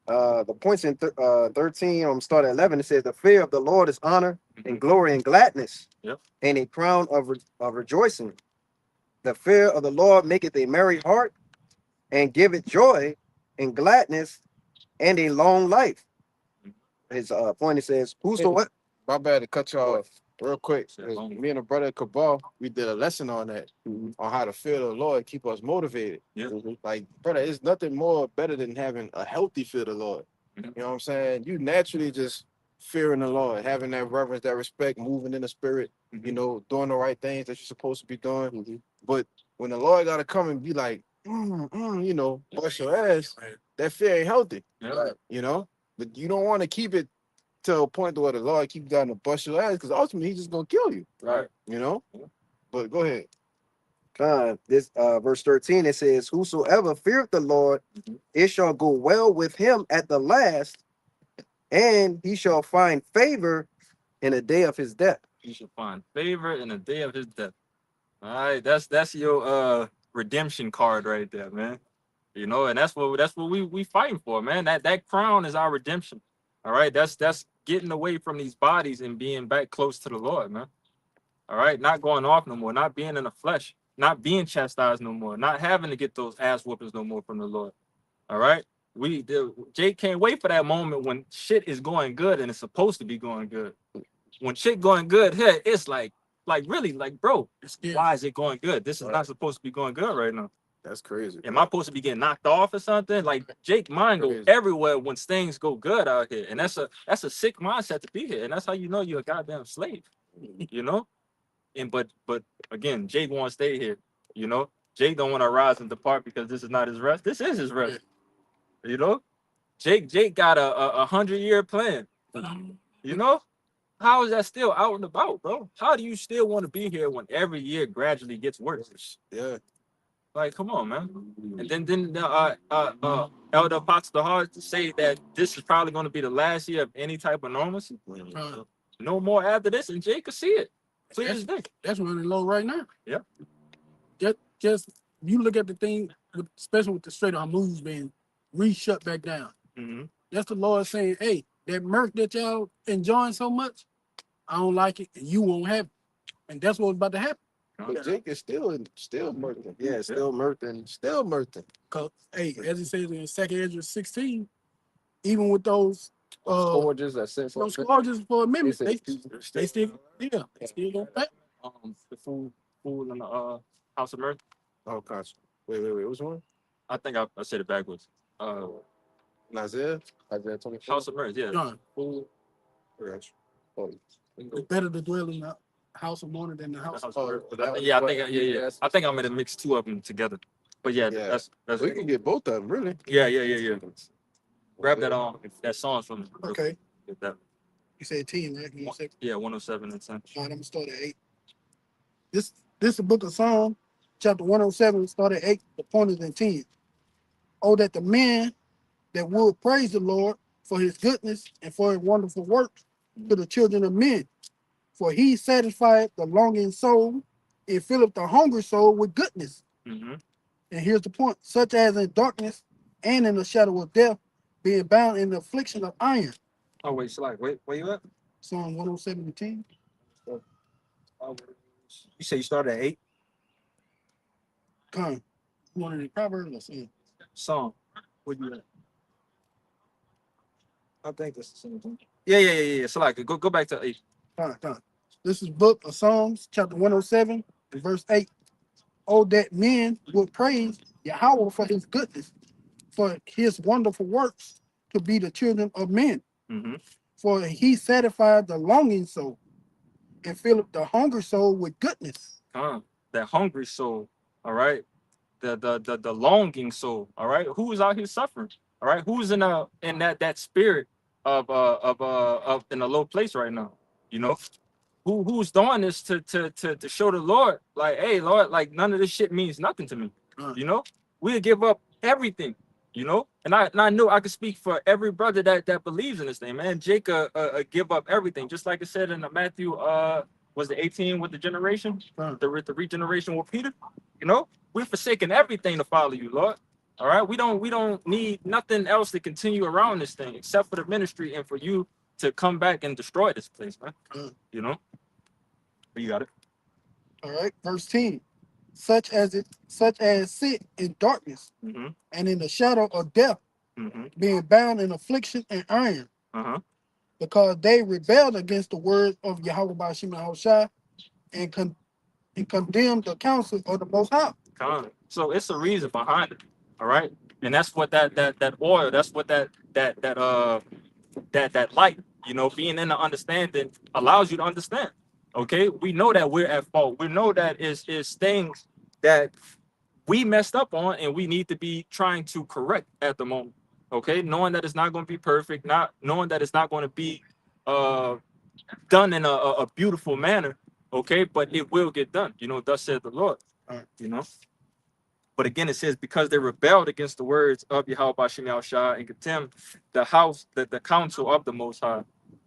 Speaker 2: The points in 13. I'm start at 11. It says, "The fear of the Lord is honor and glory and gladness,
Speaker 4: Yep.
Speaker 2: and a crown of rejoicing. The fear of the Lord maketh a merry heart, and giveth joy and gladness, and a long life." His point, it says, "Whosoever."
Speaker 1: My bad to cut you off real quick.
Speaker 4: Said
Speaker 1: 'Cause
Speaker 4: long.
Speaker 1: Me and a brother at Cabal, we did a lesson on that,
Speaker 2: Mhm.
Speaker 1: on how to fear the Lord, keep us motivated.
Speaker 4: Yeah.
Speaker 2: Mhm.
Speaker 1: Like, brother, it's nothing more better than having a healthy fear of the Lord.
Speaker 4: Mhm.
Speaker 1: You know what I'm saying? You naturally just fearing the Lord, having that reverence, that respect, moving in the spirit, you know, doing the right things that you're supposed to be doing.
Speaker 2: Mhm.
Speaker 1: But when the Lord got to come and be like, you know, bust your ass, that fear ain't healthy,
Speaker 4: Yeah.
Speaker 1: you know. But you don't want to keep it to a point where the Lord keep trying to bust your ass, because ultimately he's just gonna kill you,
Speaker 2: Right.
Speaker 1: you know. But go ahead.
Speaker 2: This verse 13, it says, whosoever feareth the Lord, it shall go well with him at the last, and he shall find favor in the day of his death.
Speaker 4: He shall find favor in the day of his death. All right, that's your redemption card right there, man. You know, and that's what we fighting for, man. That crown is our redemption. All right, that's getting away from these bodies and being back close to the Lord, man. All right, not going off no more, not being in the flesh, not being chastised no more, not having to get those ass whoopings no more from the Lord. All right, Jake can't wait for that moment when shit is going good and it's supposed to be going good. When shit going good here, it's like really, like, bro, why is it going good? This is not supposed to be going good right now.
Speaker 1: That's crazy.
Speaker 4: Am I supposed to be getting knocked off or something? Like, Jake mind go
Speaker 1: Crazy.
Speaker 4: everywhere when things go good out here, and that's a sick mindset to be here, and that's how you know you're a goddamn slave, you know. And but again, Jake won't stay here, you know. Jake don't want to rise and depart because this is not his rest. This is his rest, you know. Jake got a 100-year plan, you know. How is that still out and about, bro? How do you still want to be here when every year gradually gets worse?
Speaker 1: Yeah.
Speaker 4: Like, come on, man. And then Elder Apostle Hart to say that this is probably going to be the last year of any type of normalcy. No more after this, and Jake could see it. Clear as day.
Speaker 3: That's running low right now.
Speaker 4: Yeah.
Speaker 3: Just you look at the thing, especially with the Strait of Hormuz being re-shut back down.
Speaker 4: Mm-hmm.
Speaker 3: That's the Lord saying, hey, that murk that y'all enjoying so much, I don't like it, and you won't have it. And that's what's about to happen.
Speaker 1: But Jake is still murking.
Speaker 2: Yeah, still Merton.
Speaker 1: Still murking.
Speaker 3: Because, hey, as it says in 2 Ezra 16, even with those
Speaker 2: Scourges that sent
Speaker 3: those charges for amendments,
Speaker 2: They
Speaker 3: they still gonna pay.
Speaker 4: The fool in the House of Mirth.
Speaker 1: Oh gosh. Wait. Which one?
Speaker 4: I think I said it backwards.
Speaker 1: Isaiah?
Speaker 2: Isaiah 20.
Speaker 4: House of Mirth, yeah.
Speaker 3: John,
Speaker 4: Fool.
Speaker 3: it's better to dwell in the house of mourning than the house.
Speaker 4: House
Speaker 1: Oh,
Speaker 4: of Mirth.
Speaker 1: that was
Speaker 4: Yeah, I
Speaker 1: what-
Speaker 4: think yeah. I think I'm gonna mix two of them together. But yeah,
Speaker 1: Yeah.
Speaker 4: that's
Speaker 1: We can get both of them, really.
Speaker 4: yeah. Grab that song from me.
Speaker 3: Okay,
Speaker 4: Get that.
Speaker 3: you said 10, right? You said,
Speaker 4: Yeah, 107 and 10.
Speaker 3: all right, I'm gonna start at 8. This is the book of Psalm, chapter 107, start at 8. The point is in 10. Oh, that the man that would praise the Lord for his goodness and for his wonderful works to the children of men. For he satisfied the longing soul and filleth the hungry soul with goodness.
Speaker 4: Mm-hmm.
Speaker 3: And here's the point, such as in darkness and in the shadow of death, being bound in the affliction of iron.
Speaker 4: Oh wait, wait, where you at?
Speaker 3: Psalm 107 and 10.
Speaker 2: You say you started at 8?
Speaker 3: Come. You want any Proverbs or something?
Speaker 4: Song. Where you at?
Speaker 2: I think that's the same thing.
Speaker 4: Yeah. So like, go back to 8.
Speaker 3: Fine. This is book of Psalms, chapter 107, and verse 8. Oh, that men would praise Yahweh for his goodness, for his wonderful works to be the children of men.
Speaker 4: Mm-hmm.
Speaker 3: For he satisfied the longing soul and filled the hungry soul with goodness.
Speaker 4: That hungry soul, all right. The longing soul, all right. Who's out here suffering? All right. Who's in that spirit of in a low place right now? You know, who's doing this to show the Lord, like, hey, Lord, like, none of this shit means nothing to me. You know, we'll give up everything. You know, and I know I could speak for every brother that believes in this thing, man. Jacob give up everything, just like it said in the Matthew was the 18 with the generation, the regeneration with Peter. You know, we're forsaking everything to follow you, Lord. All right, we don't need nothing else to continue around this thing except for the ministry and for you to come back and destroy this place, man. You know, but you got it.
Speaker 3: All right, verse 10. Such as sit in darkness
Speaker 4: Mm-hmm.
Speaker 3: and in the shadow of death,
Speaker 4: Mm-hmm.
Speaker 3: being bound in affliction and iron,
Speaker 4: Uh-huh.
Speaker 3: because they rebelled against the word of Yahweh Bashim Yahushua and condemned the counsel of the Most High.
Speaker 4: So it's a reason behind it. All right. And that's what that oil, that's what that light, you know, being in the understanding allows you to understand. Okay. We know that we're at fault. We know that is things that we messed up on and we need to be trying to correct at the moment. Okay, knowing that it's not going to be perfect, not knowing that it's not going to be uh done in a beautiful manner. Okay, but it will get done. Thus said the Lord. You know. But again, it says because they rebelled against the words of Yahweh Bashim Yahushua and contemned the counsel of the Most High.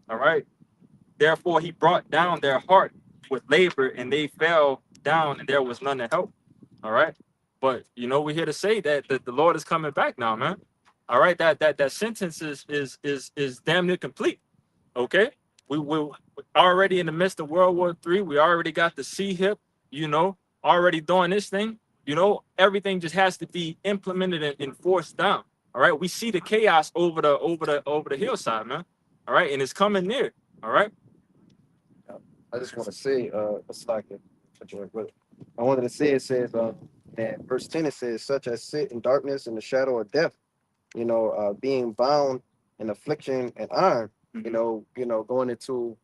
Speaker 4: All right. Therefore, he brought down their heart with labor, and they fell down, and there was none to help. All right. But we're here to say that the Lord is coming back now, man. All right. That sentence is damn near complete. Okay. We already in the midst of World War III. We already got the C-HIP, already doing this thing. Everything just has to be implemented and enforced down. All right. We see the chaos over the hillside, man. All right. And it's coming near. All right.
Speaker 2: I just want to say, it's like but I wanted to say, it says, that verse 10, it says, such as sit in darkness and the shadow of death, being bound in affliction and iron, going into,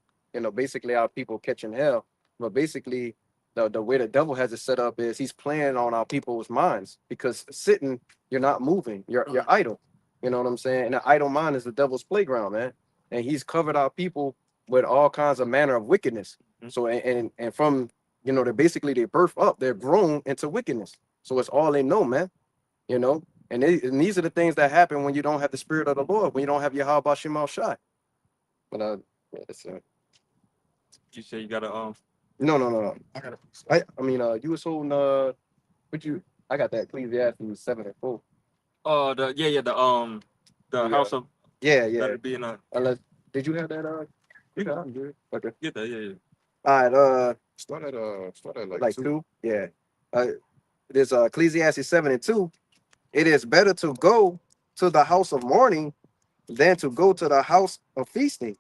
Speaker 2: basically our people catching hell. But basically, the way the devil has it set up is he's playing on our people's minds, because sitting, you're not moving, you're idle. You know what I'm saying? And the idle mind is the devil's playground, man. And he's covered our people with all kinds of manner of wickedness. So and from they're basically they birth up, they're grown into wickedness. So it's all they know, man. And these are the things that happen when you don't have the spirit of the Lord, when you don't have Yahweh Bashim Al-Shai. But
Speaker 4: You say you gotta
Speaker 2: no. I mean you was holding I got that Ecclesiastes 7 and 4.
Speaker 4: The house of
Speaker 2: Yeah.
Speaker 4: that'd be in a
Speaker 2: Unless did you have that
Speaker 4: you got
Speaker 2: I'm good. Okay.
Speaker 4: get that, yeah.
Speaker 2: All right,
Speaker 1: Start at
Speaker 2: like 2. Yeah. There's Ecclesiastes 7 and 2. It is better to go to the house of mourning than to go to the house of feasting.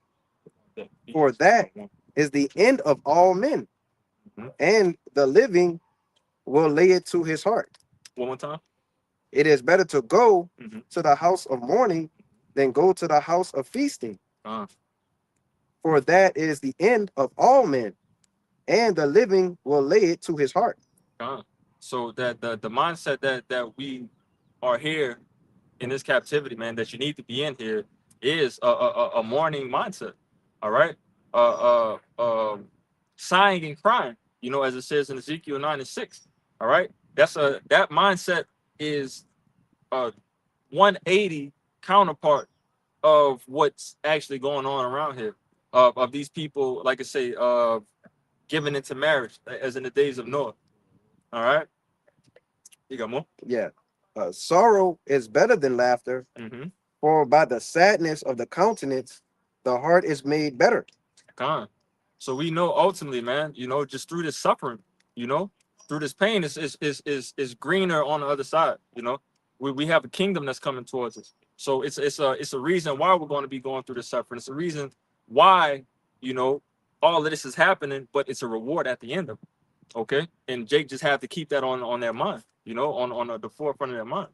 Speaker 2: For that is the end of all men, and the living will lay it to his heart.
Speaker 4: One more time.
Speaker 2: It is better to go
Speaker 4: Mhm.
Speaker 2: to the house of mourning than go to the house of feasting. For that is the end of all men, and the living will lay it to his heart.
Speaker 4: So that the mindset that we are here in this captivity, man, that you need to be in here is a mourning mindset. All right. Sighing and crying, as it says in Ezekiel 9 and 6. All right. That mindset is a 180 counterpart of what's actually going on around here. Of these people, like I say, given into marriage, as in the days of Noah. All right. You got more?
Speaker 2: Yeah. Sorrow is better than laughter, for by the sadness of the countenance, the heart is made better.
Speaker 4: So we know ultimately, man, just through this suffering, through this pain, is greener on the other side. We have a kingdom that's coming towards us. So it's a reason why we're going to be going through this suffering. It's a reason why, all of this is happening, but it's a reward at the end of it. Okay. And Jake just have to keep that on their mind, on the forefront of their mind.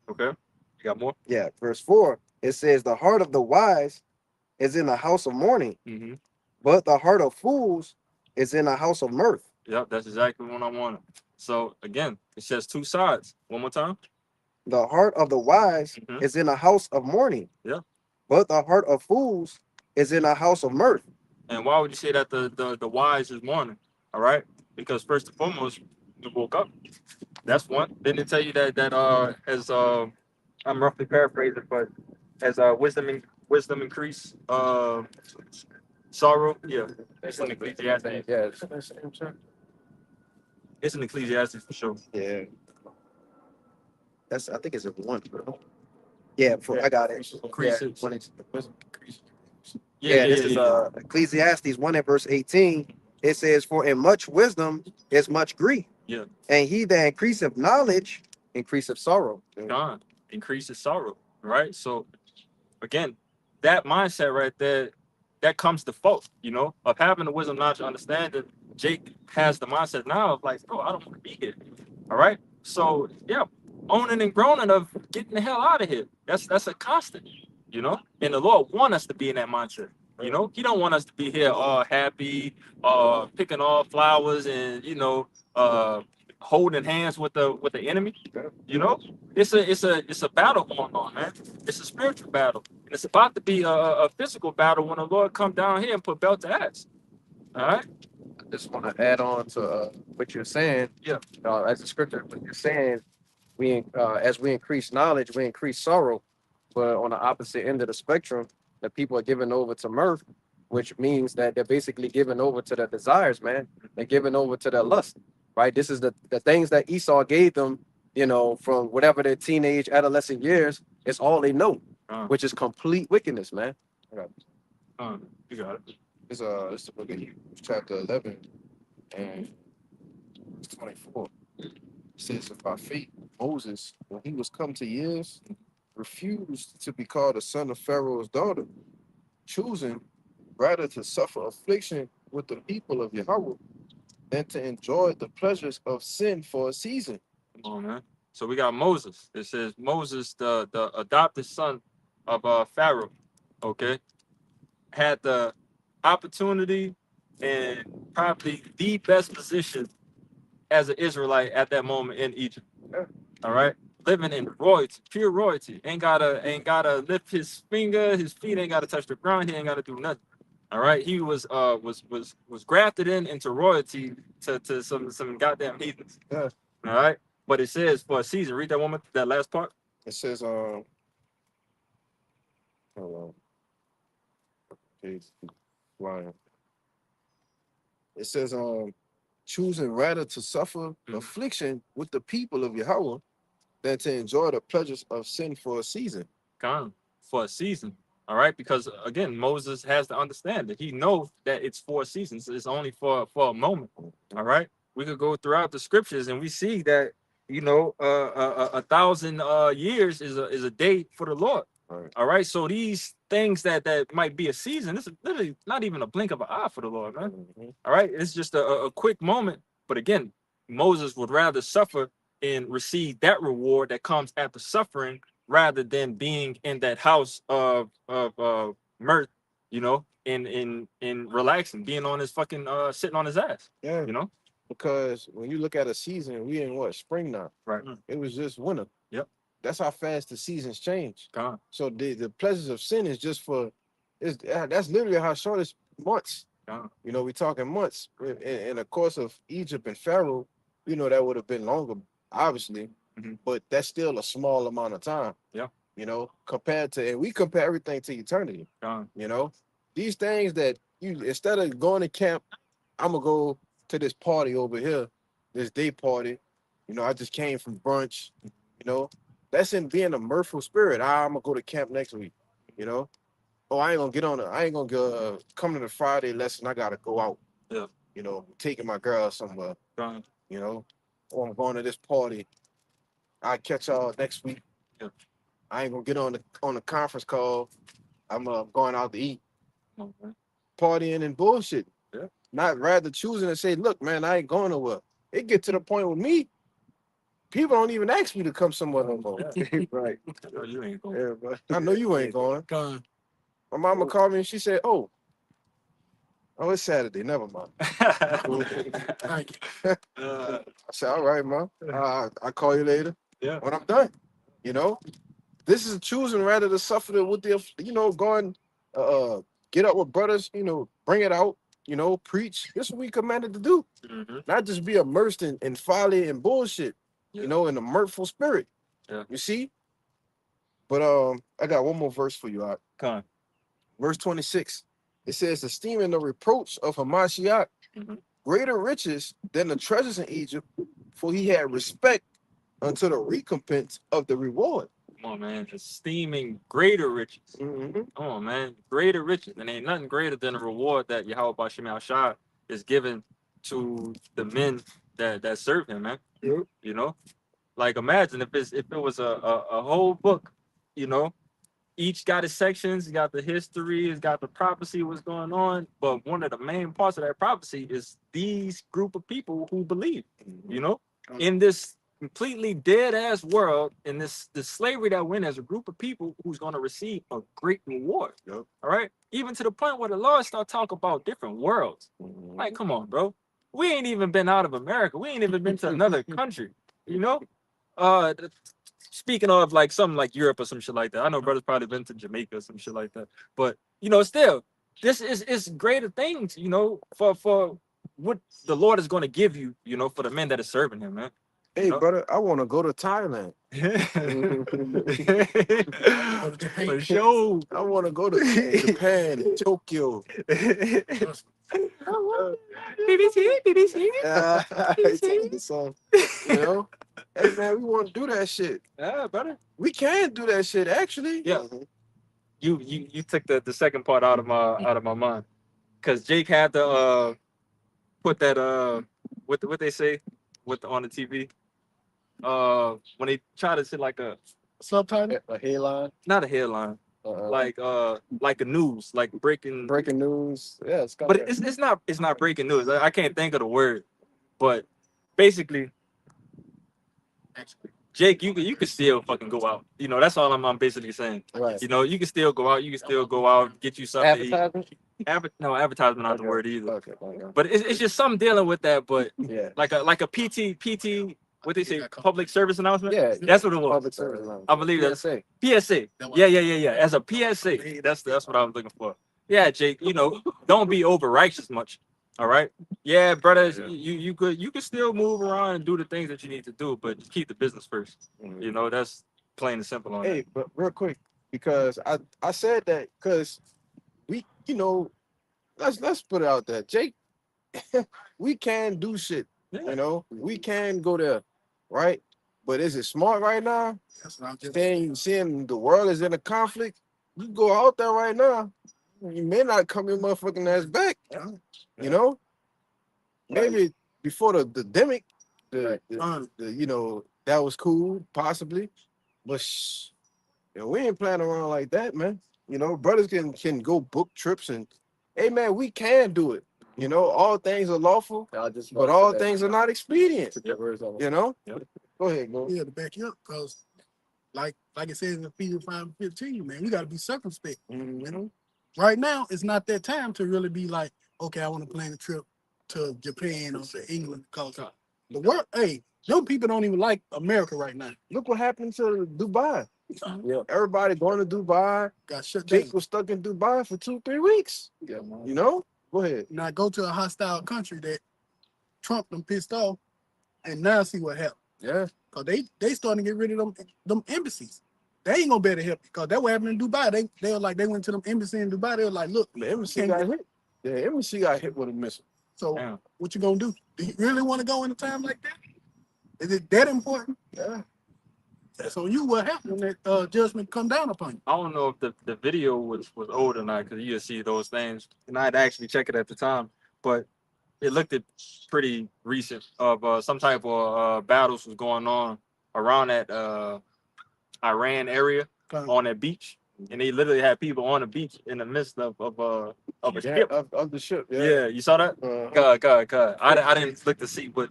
Speaker 4: Okay. You got more?
Speaker 2: Yeah. Verse 4, it says, the heart of the wise is in the house of mourning, but the heart of fools is in the house of mirth.
Speaker 4: Yep, that's exactly what I wanted. So again, it says 2 sides. One more time.
Speaker 2: The heart of the wise is in a house of mourning.
Speaker 4: Yeah.
Speaker 2: But the heart of fools is in a house of mirth.
Speaker 4: And why would you say that the wise is mourning? All right. Because first and foremost, you woke up. That's one. Then they tell you that as I'm roughly paraphrasing, but as wisdom increase, sorrow. Yeah. It's in Ecclesiastes.
Speaker 2: Yeah.
Speaker 4: It's in Ecclesiastes for sure.
Speaker 2: Yeah. I think it's a 1. Yeah, I got it.
Speaker 4: Increases.
Speaker 2: Yeah, this is Ecclesiastes 1 and verse 18. It says, for in much wisdom is much grief.
Speaker 4: Yeah.
Speaker 2: And he that increaseth knowledge increaseth sorrow.
Speaker 4: God increases sorrow. Right. So again, that mindset right there, that comes to fault, of having the wisdom, knowledge, understanding. Jake has the mindset now of like, bro, I don't want to be here. All right. So yeah, owning and groaning of getting the hell out of here. That's a constant, and the Lord want us to be in that mindset. He don't want us to be here all happy, picking all flowers and, holding hands with the enemy. You know, it's a battle going on, man. It's a spiritual battle, and it's about to be a physical battle when the Lord come down here and put belt to ass. All right.
Speaker 2: I just want to add on to what you're saying.
Speaker 4: Yeah.
Speaker 2: As the scripture, what you're saying, as we increase knowledge, we increase sorrow. But on the opposite end of the spectrum, the people are given over to mirth, which means that they're basically given over to their desires, man. They're given over to their lust, right? This is the things that Esau gave them, you know, from whatever their teenage, adolescent years. It's all they know, which is complete wickedness, man.
Speaker 4: You got it.
Speaker 1: It's the book of Hebrews, chapter 11, and verse 24. It says, by faith, Moses, when he was come to years, refused to be called a son of Pharaoh's daughter, choosing rather to suffer affliction with the people of Yahweh than to enjoy the pleasures of sin for a season.
Speaker 4: Come on, man. So we got Moses. It says Moses, the adopted son of Pharaoh, okay, had the opportunity and probably the best position as an Israelite at that moment in Egypt. All right, living in royalty, pure royalty. Ain't gotta lift his finger, his feet ain't gotta touch the ground. He ain't gotta do nothing. All right, he was grafted into royalty to some goddamn heathens.
Speaker 1: Yeah.
Speaker 4: All right, but it says for a season. Read that one, that last part.
Speaker 1: It says, hold on. Okay, flying. It says, choosing rather to suffer affliction with the people of Yahweh than to enjoy the pleasures of sin for a season.
Speaker 4: Gone for a season. All right, because again, Moses has to understand that he knows that it's 4 seasons. It's only for a moment. All right, we could go throughout the scriptures and we see that, you know, 1,000 years is a day for the Lord.
Speaker 1: Right.
Speaker 4: All right, so these things that might be a season, this is literally not even a blink of an eye for the Lord, man. All right, it's just a quick moment. But again, Moses would rather suffer and receive that reward that comes after suffering rather than being in that house of mirth, you know, in relaxing, being on his fucking sitting on his ass.
Speaker 1: Yeah.
Speaker 4: You know,
Speaker 1: Because when you look at a season, we in what, spring now.
Speaker 4: right?
Speaker 1: It was just winter.
Speaker 4: Yep.
Speaker 1: That's how fast the seasons change.
Speaker 4: Gone.
Speaker 1: So the pleasures of sin is just for, that's literally how short it's months.
Speaker 4: Gone.
Speaker 1: You know, we talking months. In the course of Egypt and Pharaoh, you know, that would have been longer, obviously, but that's still a small amount of time.
Speaker 4: Yeah.
Speaker 1: You know, compared to, and we compare everything to eternity.
Speaker 4: Gone.
Speaker 1: You know, these things that you, instead of going to camp, I'm gonna go to this party over here, this day party. You know, I just came from brunch. You know, that's in being a mirthful spirit. I'm gonna go to camp next week. You know, oh, I ain't gonna go, come to the Friday lesson. I gotta go out.
Speaker 4: Yeah.
Speaker 1: You know, taking my girl somewhere.
Speaker 4: Gone.
Speaker 1: You know, or I'm going to this party. I catch y'all next week.
Speaker 4: Yeah.
Speaker 1: I ain't gonna get on the conference call. I'm going out to eat,
Speaker 4: Come on, man.
Speaker 1: partying and bullshit.
Speaker 4: Yeah.
Speaker 1: Not rather choosing to say, look, man, I ain't going nowhere. It get to the point with me, people don't even ask me to come somewhere no more.
Speaker 4: Yeah.
Speaker 1: Right.
Speaker 4: No, you ain't going.
Speaker 1: Yeah, but I know you ain't going.
Speaker 3: Gone.
Speaker 1: My mama called me and she said, oh, it's Saturday. Never mind.
Speaker 3: Thank you.
Speaker 1: I said, all right, ma. I'll call you later.
Speaker 4: Yeah.
Speaker 1: When I'm done. You know, this is choosing rather to suffer with the, you know, going, get up with brothers, you know, bring it out, you know, preach. This is what we commanded to do. Not just be immersed in folly and bullshit,
Speaker 4: Yeah.
Speaker 1: you know, in a mirthful spirit.
Speaker 4: Yeah.
Speaker 1: You see? But I got one more verse for you.
Speaker 4: Gone.
Speaker 1: Verse 26. It says, esteeming the reproach of Hamashiach greater riches than the treasures in Egypt, for he had respect unto the recompense of the reward.
Speaker 4: Come on, man. Esteeming greater riches. Come on, man. Greater riches. And ain't nothing greater than the reward that Yahweh Bashim Shah is given to the men that serve him, man.
Speaker 3: Yep.
Speaker 4: You know? Like imagine if it was a whole book, you know, each got its sections, it's got the history, it's got the prophecy, what's going on. But one of the main parts of that prophecy is these group of people who believe, you know, in this completely dead ass world, in this slavery that went as a group of people who's going to receive a great reward.
Speaker 1: Yep.
Speaker 4: All right. Even to the point where the Lord start talking about different worlds. Like, come on, bro. we ain't even been out of America. We ain't even been to another country. You know, speaking of like something like Europe or some shit like that. I know brothers probably been to Jamaica or some shit like that. But you know, still, this is greater things. You know, for what the Lord is going to give you. You know, for the men that are serving Him, man.
Speaker 1: Hey,
Speaker 4: No.
Speaker 1: brother, I want to go to Thailand.
Speaker 4: For sure.
Speaker 1: I want to go to Japan, Tokyo.
Speaker 4: BBC, BBC.
Speaker 1: So, you know, hey man, we want to do that shit.
Speaker 4: Yeah, brother.
Speaker 1: We can do that shit, actually.
Speaker 4: Yeah. You took the second part out of my mind, because Jake had to put that what they say on the TV when they try to say like a
Speaker 3: Subtitle.
Speaker 2: A headline,
Speaker 4: not a headline like a news like breaking,
Speaker 2: breaking news. Yeah, it's
Speaker 4: but it's not breaking news. I can't think of the word, but basically Jake, you can still fucking go out. You know, that's all I'm basically saying.
Speaker 2: right.
Speaker 4: You know, you can still go out. You can still go out, get you something to eat.
Speaker 2: Advertisement.
Speaker 4: No, advertisement not the word either.
Speaker 2: Okay.
Speaker 4: But it's just something dealing with that. But
Speaker 2: Yeah.
Speaker 4: like a PT, what they say, public service announcement.
Speaker 2: Yeah.
Speaker 4: That's what it was.
Speaker 2: Public service.
Speaker 4: I believe that's
Speaker 2: PSA.
Speaker 4: PSA. Yeah. As a PSA, that's what I was looking for. Yeah, Jake. You know, don't be over righteous much. All right. Yeah, brothers, you could still move around and do the things that you need to do, but just keep the business first. You know, that's plain and simple on
Speaker 1: Hey, but real quick, because I said that because we, you know, let's put it out there, Jake. We can do shit.
Speaker 4: that.
Speaker 1: You know, we can go there, right? But is it smart right now?
Speaker 3: That's what I'm just
Speaker 1: Seeing the world is in a conflict, you go out there right now, you may not come your motherfucking ass back. You know, maybe before the demic, the you know, that was cool, possibly, but you know, we ain't playing around like that, man. You know, brothers can go book trips and, hey man, we can do it. You know, all things are lawful, but all things are not expedient. You know.
Speaker 4: Yep.
Speaker 1: Go ahead, go.
Speaker 3: yeah to back you up because like it says in Ephesians 5:15, man, we got to be circumspect.
Speaker 1: Mhm.
Speaker 3: Right now, it's not that time to really be like, okay, I want to plan a trip to Japan or to England because the world, hey, them people don't even like America right now.
Speaker 1: Look what happened to Dubai.
Speaker 2: Yeah.
Speaker 1: Everybody going to Dubai.
Speaker 3: Got shut down.
Speaker 1: Jake was stuck in Dubai for 2-3 weeks.
Speaker 2: Yeah.
Speaker 1: You know. Go ahead.
Speaker 3: Now go to a hostile country that Trump them pissed off, and now see what happened.
Speaker 1: Yeah.
Speaker 3: Cause they starting to get rid of them embassies. They ain't gonna better help because that what happened in Dubai. They were like they went to them embassy in Dubai. They were like, look,
Speaker 1: The embassy
Speaker 3: can't
Speaker 1: got
Speaker 3: get-
Speaker 1: hit. The embassy got hit with a missile.
Speaker 3: so
Speaker 4: Damn.
Speaker 3: what you gonna do? Do you really want to go in a time like that? Is it that important?
Speaker 1: Yeah.
Speaker 3: So you what happened when that judgment come down upon you?
Speaker 4: I don't know if the video was old or not, because you just see those things, and I'd actually check it at the time, but it looked pretty recent of some type of battles was going on around that Iran area on that beach, and they literally had people on the beach in the midst of a ship.
Speaker 1: Of the ship.
Speaker 4: Yeah, you saw that? God. I didn't look to see what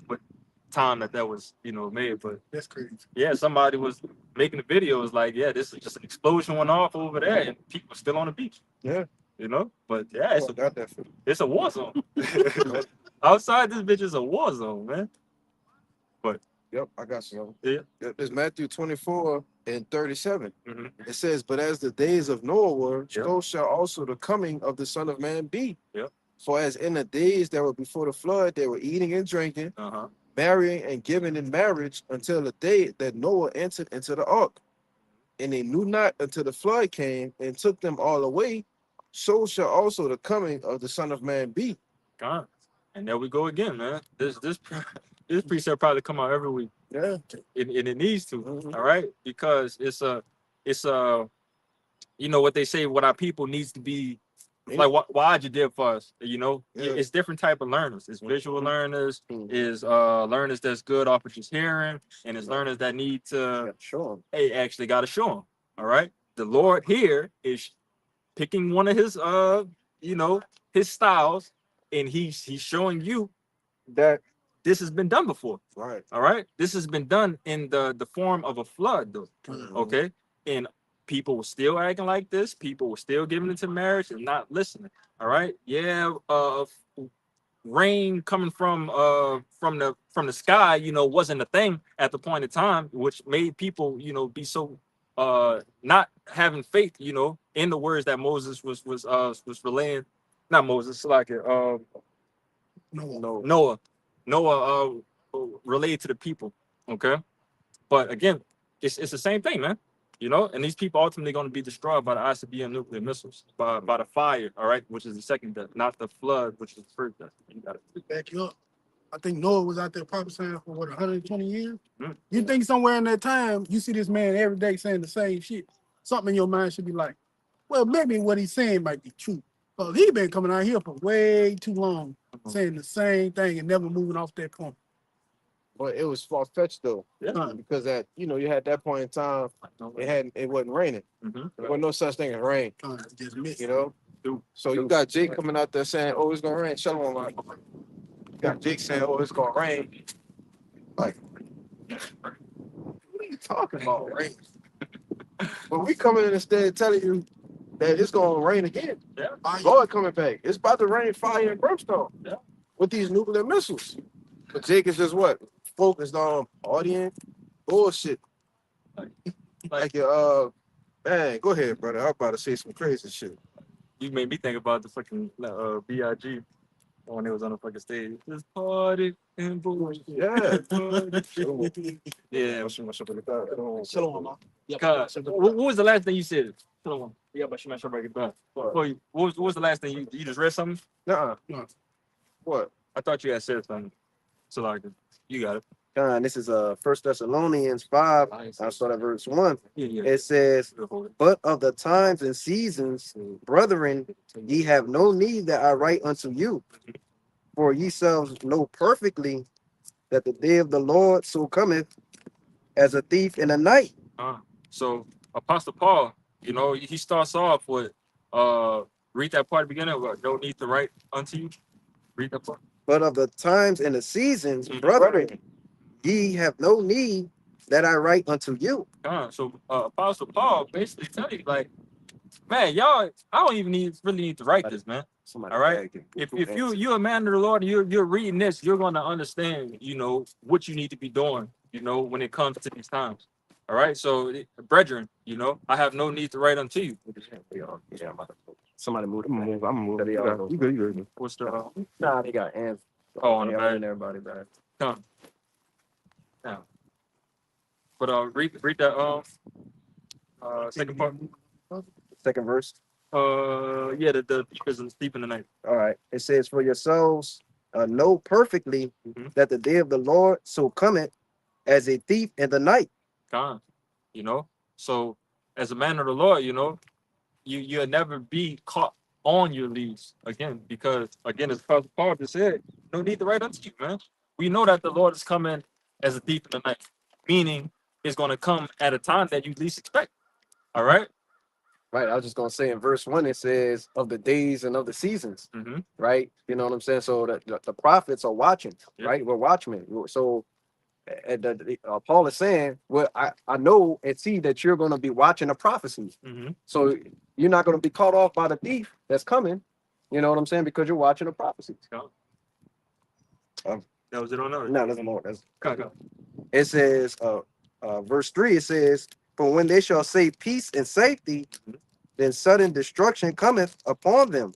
Speaker 4: time that was, you know, made, but
Speaker 3: That's crazy.
Speaker 4: yeah, somebody was making the video. It was like, yeah, this is just an explosion went off over there, and people still on the beach.
Speaker 1: Yeah.
Speaker 4: You know, but yeah,
Speaker 1: Got that.
Speaker 4: it's a war zone. Outside this bitch is a war zone, man.
Speaker 1: Yep, I got you.
Speaker 4: Yeah.
Speaker 1: Yep, it's Matthew 24:37.
Speaker 4: Mhm.
Speaker 1: It says, but as the days of Noah were,
Speaker 4: Yep.
Speaker 1: so shall also the coming of the Son of Man be.
Speaker 4: Yep.
Speaker 1: For as in the days that were before the flood, they were eating and drinking,
Speaker 4: Uh-huh.
Speaker 1: marrying and giving in marriage until the day that Noah entered into the ark. And they knew not until the flood came and took them all away. So shall also the coming of the Son of Man be.
Speaker 4: God. And there we go again, man. This precept probably come out every week.
Speaker 1: Yeah.
Speaker 4: And it needs to,
Speaker 1: Mhm.
Speaker 4: all right? Because it's you know what they say, what our people needs to be like what you did for us, you know.
Speaker 1: Yeah.
Speaker 4: It's different type of learners. It's visual learners,
Speaker 1: Mhm.
Speaker 4: is learners that's good off of just hearing, and it's learners that need to
Speaker 1: Sure.
Speaker 4: hey, actually gotta show them. All right. The Lord here is picking one of his you know, his styles, and he's showing you that this has been done before.
Speaker 1: Right.
Speaker 4: All right. This has been done in the form of a flood, though. Okay. And people were still acting like this. People were still giving into marriage and not listening. All right. Yeah. rain coming from the sky, you know, wasn't a thing at the point in time, which made people, you know, be so not having faith, you know, in the words that Moses was relaying. Not Moses, like
Speaker 3: No.
Speaker 2: No.
Speaker 4: Noah relayed to the people. Okay. But again, it's the same thing, man. You know, and these people ultimately going to be destroyed by the ICBM nuclear missiles, by the fire, all right, which is the second death, not the flood, which is the first death. You got it.
Speaker 3: Back you up. I think Noah was out there prophesying for what 120 years.
Speaker 4: Mm.
Speaker 3: You think somewhere in that time you see this man every day saying the same shit? Something in your mind should be like, well, maybe what he's saying might be true. But he been coming out here for way too long, saying the same thing and never moving off that point.
Speaker 1: But it was far fetched though,
Speaker 4: Yeah.
Speaker 1: because at you had that point in time, it wasn't raining.
Speaker 4: Mhm.
Speaker 1: There wasn't no such thing as rain.
Speaker 3: Just missed.
Speaker 1: You know. So you got Jake coming out there saying, "Oh, it's gonna rain." Shalom. You got Jake saying, "Oh, it's gonna rain." Like, what are you talking about, rain? But we coming in instead telling you that it's gonna rain again.
Speaker 4: Yeah.
Speaker 1: Lord coming back. It's about to rain fire and brimstone.
Speaker 4: Yeah.
Speaker 1: With these nuclear missiles. But Jake is just what? Focused on audience bullshit. Like your man, go ahead, brother. I'm about to say some crazy shit.
Speaker 4: You made me think about the fucking BIG when it was on the fucking stage. This party and bullshit.
Speaker 1: Yeah.
Speaker 4: Yeah.
Speaker 3: Shalom, man.
Speaker 4: God, what was the last thing you said? Yeah, but she might break it down. What was the last thing you just read something?
Speaker 1: Nuh-uh.
Speaker 3: No.
Speaker 1: What?
Speaker 4: I thought you had said something. So like, you got it.
Speaker 2: God, this is 1 Thessalonians 5. I start at verse 1.
Speaker 4: Yeah.
Speaker 2: It says, "But of the times and seasons, brethren, ye have no need that I write unto you, for ye selves know perfectly that the day of the Lord so cometh as a thief in the night."
Speaker 4: So Apostle Paul, you know, he starts off with read that part at the beginning. Don't need to write unto you. Read that part.
Speaker 2: But of the times and the seasons, brethren, ye have no need that I write unto you.
Speaker 4: So Apostle Paul basically tell you like, man, y'all, I don't even really need to write this, man.
Speaker 2: Somebody
Speaker 4: All right. If you're a man of the Lord and you're reading this, you're gonna understand, you know, what you need to be doing, you know, when it comes to these times. All right. So, brethren, you know, I have no need to write unto you.
Speaker 2: Somebody move.
Speaker 1: I'm gonna move. You good.
Speaker 4: What's the
Speaker 2: Nah, they got hands.
Speaker 4: on the back?
Speaker 2: Everybody back.
Speaker 4: Come. Now. But read that second part.
Speaker 2: Second verse.
Speaker 4: Yeah, the prison deep in the night.
Speaker 2: All right. It says, "For yourselves know perfectly that the day of the Lord so cometh as a thief in the night."
Speaker 4: God, you know. So as a man of the Lord, you know, you'll never be caught on your leads again, because again, as Pastor Paul just said, no need to write unto you, man. We know that the Lord is coming as a thief in the night, meaning it's going to come at a time that you least expect. All right.
Speaker 2: Right. I was just gonna say in verse 1, it says of the days and of the seasons.
Speaker 4: Mm-hmm.
Speaker 2: Right. You know what I'm saying? So the prophets are watching.
Speaker 4: Yep.
Speaker 2: Right. We're watchmen. So Paul is saying, well, I know and see that you're going to be watching the prophecies.
Speaker 4: Mm-hmm.
Speaker 2: So you're not going to be caught off by the thief that's coming. You know what I'm saying? Because you're watching the prophecies.
Speaker 4: That was it on that?
Speaker 2: No, there's more.
Speaker 4: Go.
Speaker 2: It says, verse 3, it says, "For when they shall say peace and safety, then sudden destruction cometh upon them."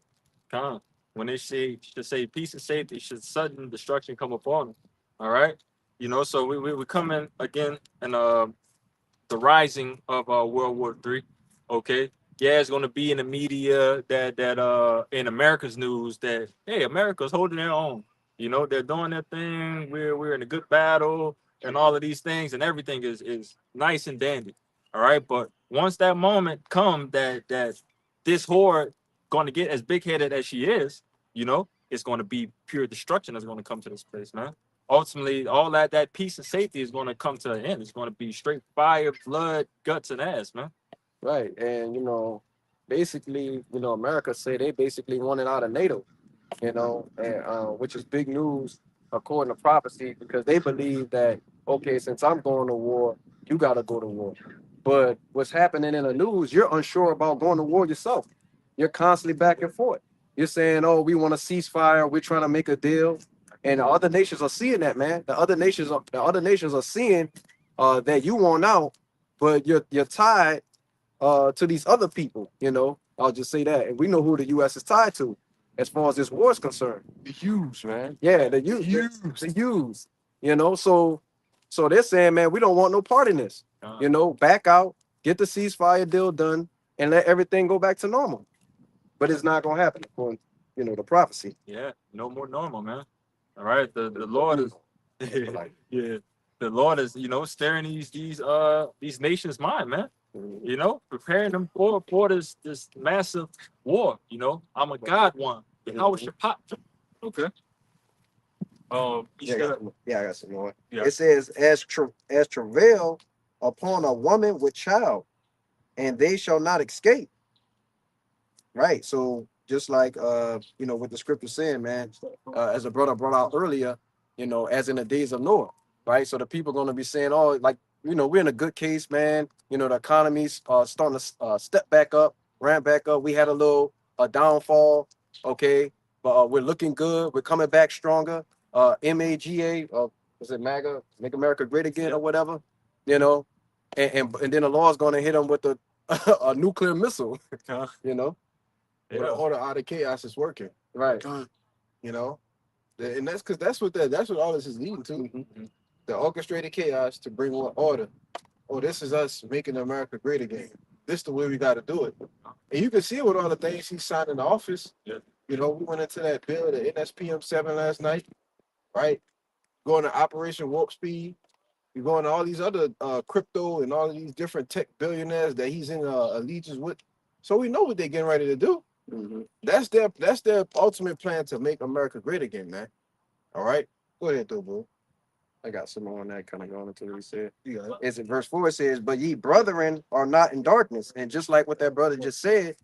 Speaker 4: When they should say peace and safety, should sudden destruction come upon them. All right. You know, so we come in again and the rising of World War III. Okay. Yeah, it's gonna be in the media that in America's news that, hey, America's holding their own. You know, they're doing their thing. We're in a good battle and all of these things, and everything is nice and dandy. All right. But once that moment comes that this horde going to get as big headed as she is, you know, it's going to be pure destruction that's going to come to this place, man. Ultimately, all that peace and safety is going to come to an end. It's going to be straight fire, blood, guts, and ass, man.
Speaker 2: Right. And, you know, basically, you know, America say they basically wanted out of NATO, you know, and which is big news according to prophecy, because they believe that, okay, since I'm going to war, you got to go to war. But what's happening in the news, you're unsure about going to war yourself. You're constantly back and forth. You're saying, oh, we want a ceasefire, we're trying to make a deal. And the other nations are seeing that, man. The other nations are seeing that you want out, but you're tied to these other people, I'll just say that. And we know who the US is tied to as far as this war is concerned.
Speaker 1: The huge, man.
Speaker 2: Yeah, the youth, the youth, so they're saying, man, we don't want no part in this. Back out, get the ceasefire deal done, and let everything go back to normal. But it's not gonna happen, according, the prophecy.
Speaker 4: Yeah, no more normal, man. All right, the Lord is, yeah, the Lord is, staring these nations' mind, man. Preparing them for this massive war. I'm a God one. How is your pop? Okay. You
Speaker 2: Yeah,
Speaker 4: still,
Speaker 2: I got some more.
Speaker 4: Yeah.
Speaker 2: It says, as travail upon a woman with child, and they shall not escape. Right. So just like what the scripture saying, man, as a brother brought out earlier, as in the days of Noah, right? So the people are gonna be saying, oh, like, we're in a good case, man. The economy's starting to step back up, ramp back up. We had a little downfall, okay, but we're looking good. We're coming back stronger. MAGA, was it MAGA, Make America Great Again, or whatever, and then the law is gonna hit them with a nuclear missile,
Speaker 1: Or the order out of chaos is working,
Speaker 2: right?
Speaker 1: you know? And that's because that's what all this is leading to.
Speaker 2: Mhm.
Speaker 1: The orchestrated chaos to bring on order. Oh, this is us making America great again. This is the way we got to do it. And you can see with all the things he signed in the office.
Speaker 4: Yeah.
Speaker 1: We went into that bill, the NSPM 7 last night, right? Going to Operation Warp Speed. You're going to all these other crypto and all of these different tech billionaires that he's in allegiance with. So we know what they're getting ready to do.
Speaker 2: Mhm.
Speaker 1: That's their ultimate plan to make America great again, man. All right, go ahead, though, bro.
Speaker 2: I got some more on that kind of going into what he said.
Speaker 1: You got it.
Speaker 2: It's in verse 4, it says, but ye brethren are not in darkness. And just like what that brother just said,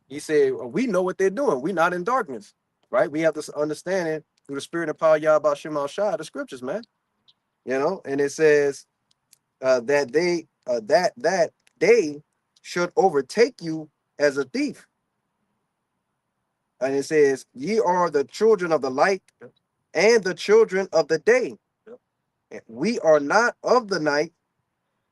Speaker 2: he said, well, we know what they're doing. We're not in darkness, right? We have this understanding through the spirit of power, Yahweh Shema Shah, the scriptures, man. And it says that they should overtake you as a thief. And it says, ye are the children of the light and the children of the day. We are not of the night,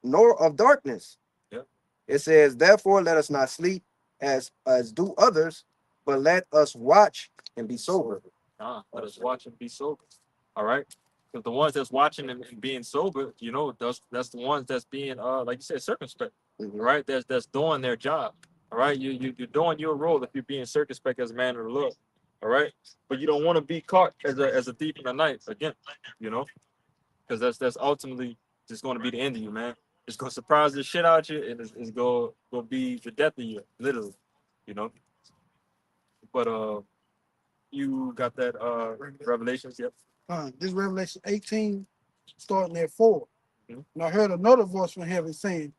Speaker 2: nor of darkness.
Speaker 4: Yep.
Speaker 2: It says, therefore, let us not sleep as do others, but let us watch and be sober.
Speaker 4: Let us watch and be sober. All right. Because the ones that's watching and being sober, that's the ones that's being like you said, circumspect.
Speaker 2: Mhm.
Speaker 4: Right? That's doing their job. All right. You're doing your role if you're being circumspect as a man of the Lord. All right. But you don't want to be caught as a thief in the night again, because that's ultimately just going to be the end of you, man. It's going to surprise the shit out you, and it's going to be the death of you, literally, But you got that Revelations, yep.
Speaker 3: This Revelation 18, starting at 4.
Speaker 4: Mhm.
Speaker 3: And I heard another voice from heaven saying,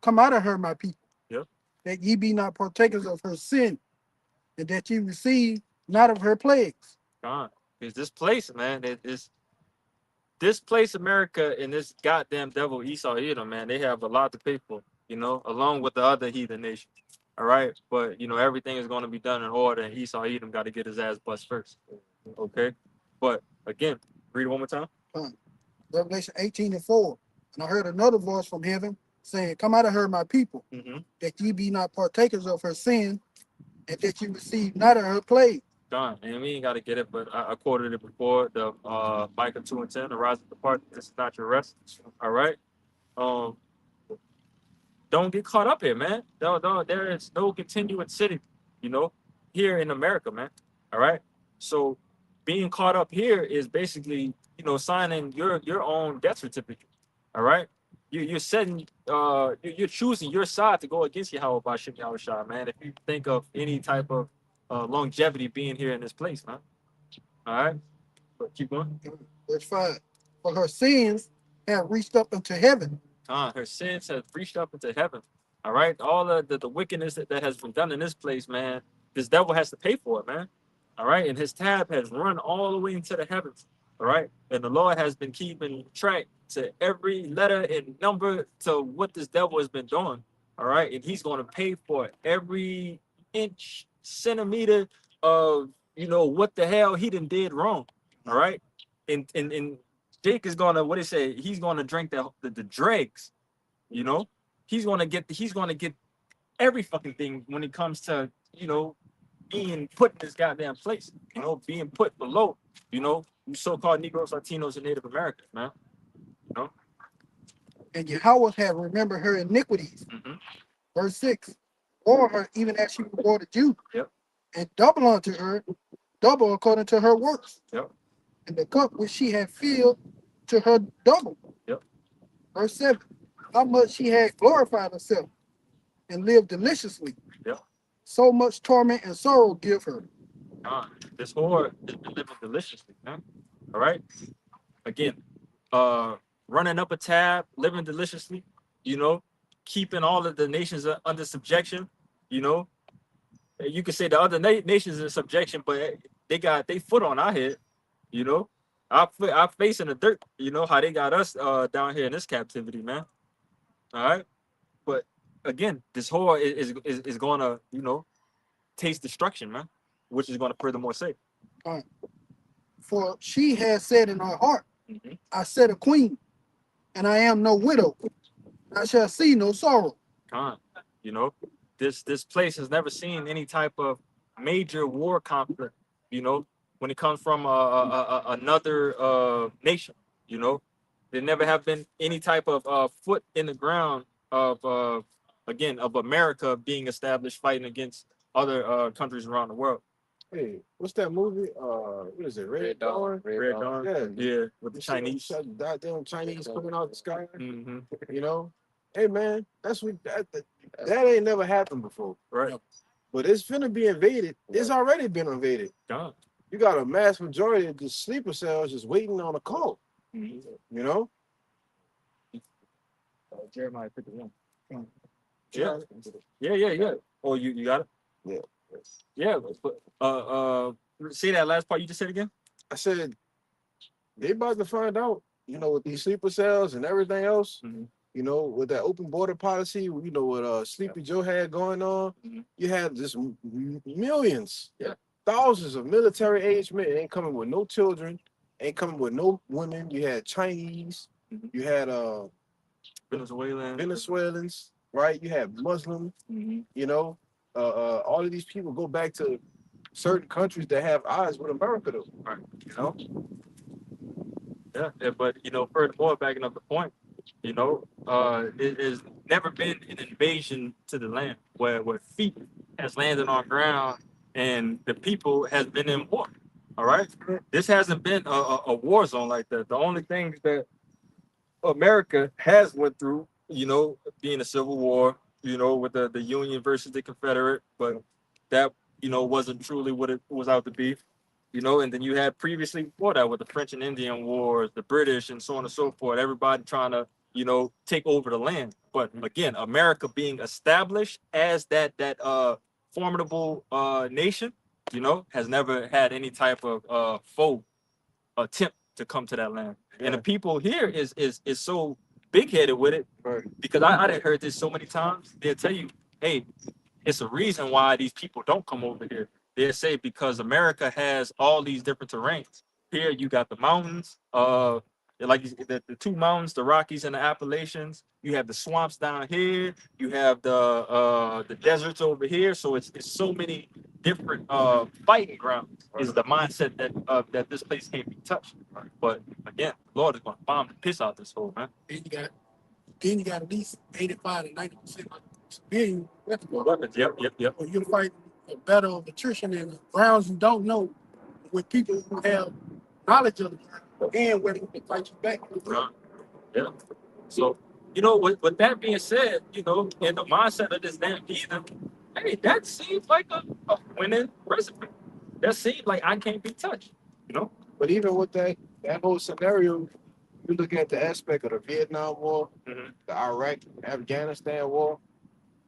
Speaker 3: come out of her, my people,
Speaker 4: Yep.
Speaker 3: that ye be not partakers of her sin, and that ye receive not of her plagues.
Speaker 4: God, because this place, man, this place, America, and this goddamn devil Esau Edom, man, they have a lot to pay for, along with the other heathen nations. All right, but everything is going to be done in order, and Esau Edom got to get his ass bust first. Okay, but again, read it one more time.
Speaker 3: Revelation 18 and 4. And I heard another voice from heaven saying, come out of her, my people,
Speaker 4: Mm-hmm.
Speaker 3: that ye be not partakers of her sin, and that ye receive not of her plague.
Speaker 4: Done. And we ain't got to get it, but I quoted it before. The Micah 2:10, arise and depart. This is not your rest. All right. Don't get caught up here, man. No, there is no continuing city, here in America, man. All right. So being caught up here is basically, signing your own death certificate. All right. You're setting, you're choosing your side to go against Yahweh Bashim Yahushua, man. If you think of any type of longevity being here in this place, man. All right. But keep going.
Speaker 3: Verse 5. For her sins have reached up into heaven.
Speaker 4: Her sins have reached up into heaven. All right. All of the wickedness that has been done in this place, man. This devil has to pay for it, man. All right. And his tab has run all the way into the heavens. All right. And the Lord has been keeping track to every letter and number to what this devil has been doing. All right. And he's going to pay for every inch, centimeter of, you know, what the hell he done did wrong. All right. And Jake is gonna, what he say, he's gonna drink the dregs, you know. He's gonna get every fucking thing when it comes to, you know, being put in this goddamn place, you know, being put below, you know, you so-called Negroes, Latinos, and Native Americans, man. You know?
Speaker 3: And Yahweh have remembered her iniquities.
Speaker 4: Mhm.
Speaker 3: Verse 6. Or her even as she rewarded you.
Speaker 4: Yep.
Speaker 3: And double unto her, double according to her works.
Speaker 4: Yep.
Speaker 3: And the cup which she had filled to her double.
Speaker 4: Yep.
Speaker 3: Verse 7. How much she had glorified herself and lived deliciously.
Speaker 4: Yep.
Speaker 3: So much torment and sorrow give her.
Speaker 4: This whore has been living deliciously, man. All right. Again, running up a tab, living deliciously, you know, keeping all of the nations under subjection, you know. You could say the other nations in subjection, but they got their foot on our head, you know. Our face in the dirt, you know, how they got us down here in this captivity, man. All right. But again, this whore is gonna, you know, taste destruction, man, which is gonna furthermore say.
Speaker 3: For she has said in her heart,
Speaker 4: Mhm.
Speaker 3: I set a queen, and I am no widow. I shall see no sorrow.
Speaker 4: You know, this place has never seen any type of major war conflict, you know, when it comes from another nation, you know. There never have been any type of foot in the ground of again of America being established fighting against other countries around the world.
Speaker 1: Hey, what's that movie? What is it? Red Dawn?
Speaker 4: Red Dawn.
Speaker 1: Yeah.
Speaker 4: Yeah, with the
Speaker 1: You see them
Speaker 4: Chinese.
Speaker 1: goddamn Chinese coming out the sky.
Speaker 4: Hmm.
Speaker 1: You know? Hey man, that's what that ain't never happened before.
Speaker 4: Right.
Speaker 1: But it's finna be invaded. It's already been invaded.
Speaker 4: God.
Speaker 1: You got a mass majority of the sleeper cells just waiting on a call.
Speaker 4: Mhm.
Speaker 1: You know?
Speaker 4: Jeremiah 51. Yeah. Yeah. Oh, you got it?
Speaker 1: Yeah.
Speaker 4: Yeah, but say that last part you just said again.
Speaker 1: I said they about to find out, you know, with these sleeper cells and everything else,
Speaker 4: Mhm.
Speaker 1: you know, with that open border policy, you know, what Sleepy Joe had going on,
Speaker 4: Mhm.
Speaker 1: you had just millions,
Speaker 4: Yeah.
Speaker 1: thousands of military age men ain't coming with no children, ain't coming with no women. You had Chinese,
Speaker 4: Mhm.
Speaker 1: you had
Speaker 4: Venezuelans.
Speaker 1: right? You had Muslim,
Speaker 4: Mhm.
Speaker 1: you know, all of these people go back to certain countries that have eyes with America, though.
Speaker 4: Right.
Speaker 1: You know,
Speaker 4: Yeah, but you know, furthermore, backing up the point, you know, it has never been an invasion to the land where feet has landed on ground and the people has been in war. All right, this hasn't been a war zone like that. The only thing that America has went through, you know, being a civil war, you know, with the Union versus the Confederate, but that, you know, wasn't truly what it was out to be, you know. And then you had previously before that with the French and Indian Wars, the British, and so on and so forth. Everybody trying to, you know, take over the land. But again, America being established as that formidable nation, you know, has never had any type of foe attempt to come to that land. And the people here is so big headed with it,
Speaker 1: right?
Speaker 4: because I done heard this so many times. They'll tell you, hey, it's a reason why these people don't come over here. They'll say because America has all these different terrains. Here you got the mountains, like the two mountains, the Rockies and the Appalachians. You have the swamps down here. You have the deserts over here. So it's so many different fighting grounds. Is the mindset that this place can't be touched. But again, the Lord is going to bomb the piss out this hole, man.
Speaker 3: Then you got at least 85 to 90% of civilian weapons.
Speaker 4: Weapons. Yep.
Speaker 3: Or you're fighting a battle of attrition in grounds you don't know with people who have knowledge of the ground and where they can fight you back.
Speaker 4: Yeah. So, you know, with that being said, you know, in the mindset of this damn heathen, hey, that seems like a winning recipe. That seems like I can't be touched, you know?
Speaker 1: But even with that whole scenario, you look at the aspect of the Vietnam War,
Speaker 4: Mhm.
Speaker 1: the Iraq, Afghanistan War,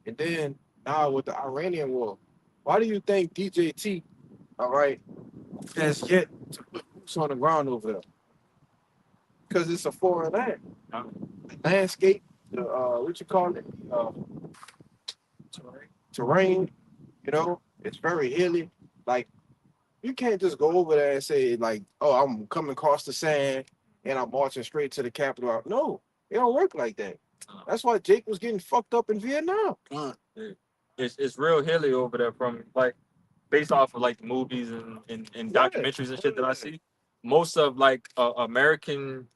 Speaker 1: and then now with the Iranian War. Why do you think DJT, all right, has yet to put boots on the ground over there? Because it's a foreign land. The landscape, the what you call it, terrain. You know, it's very hilly. Like You can't just go over there and say like, "Oh, I'm coming across the sand and I'm marching straight to the capital." No, it don't work like that. That's why Jake was getting fucked up in Vietnam.
Speaker 4: It's real hilly over there from like based off of like movies and
Speaker 1: Yeah.
Speaker 4: documentaries and shit that I see. Most of like American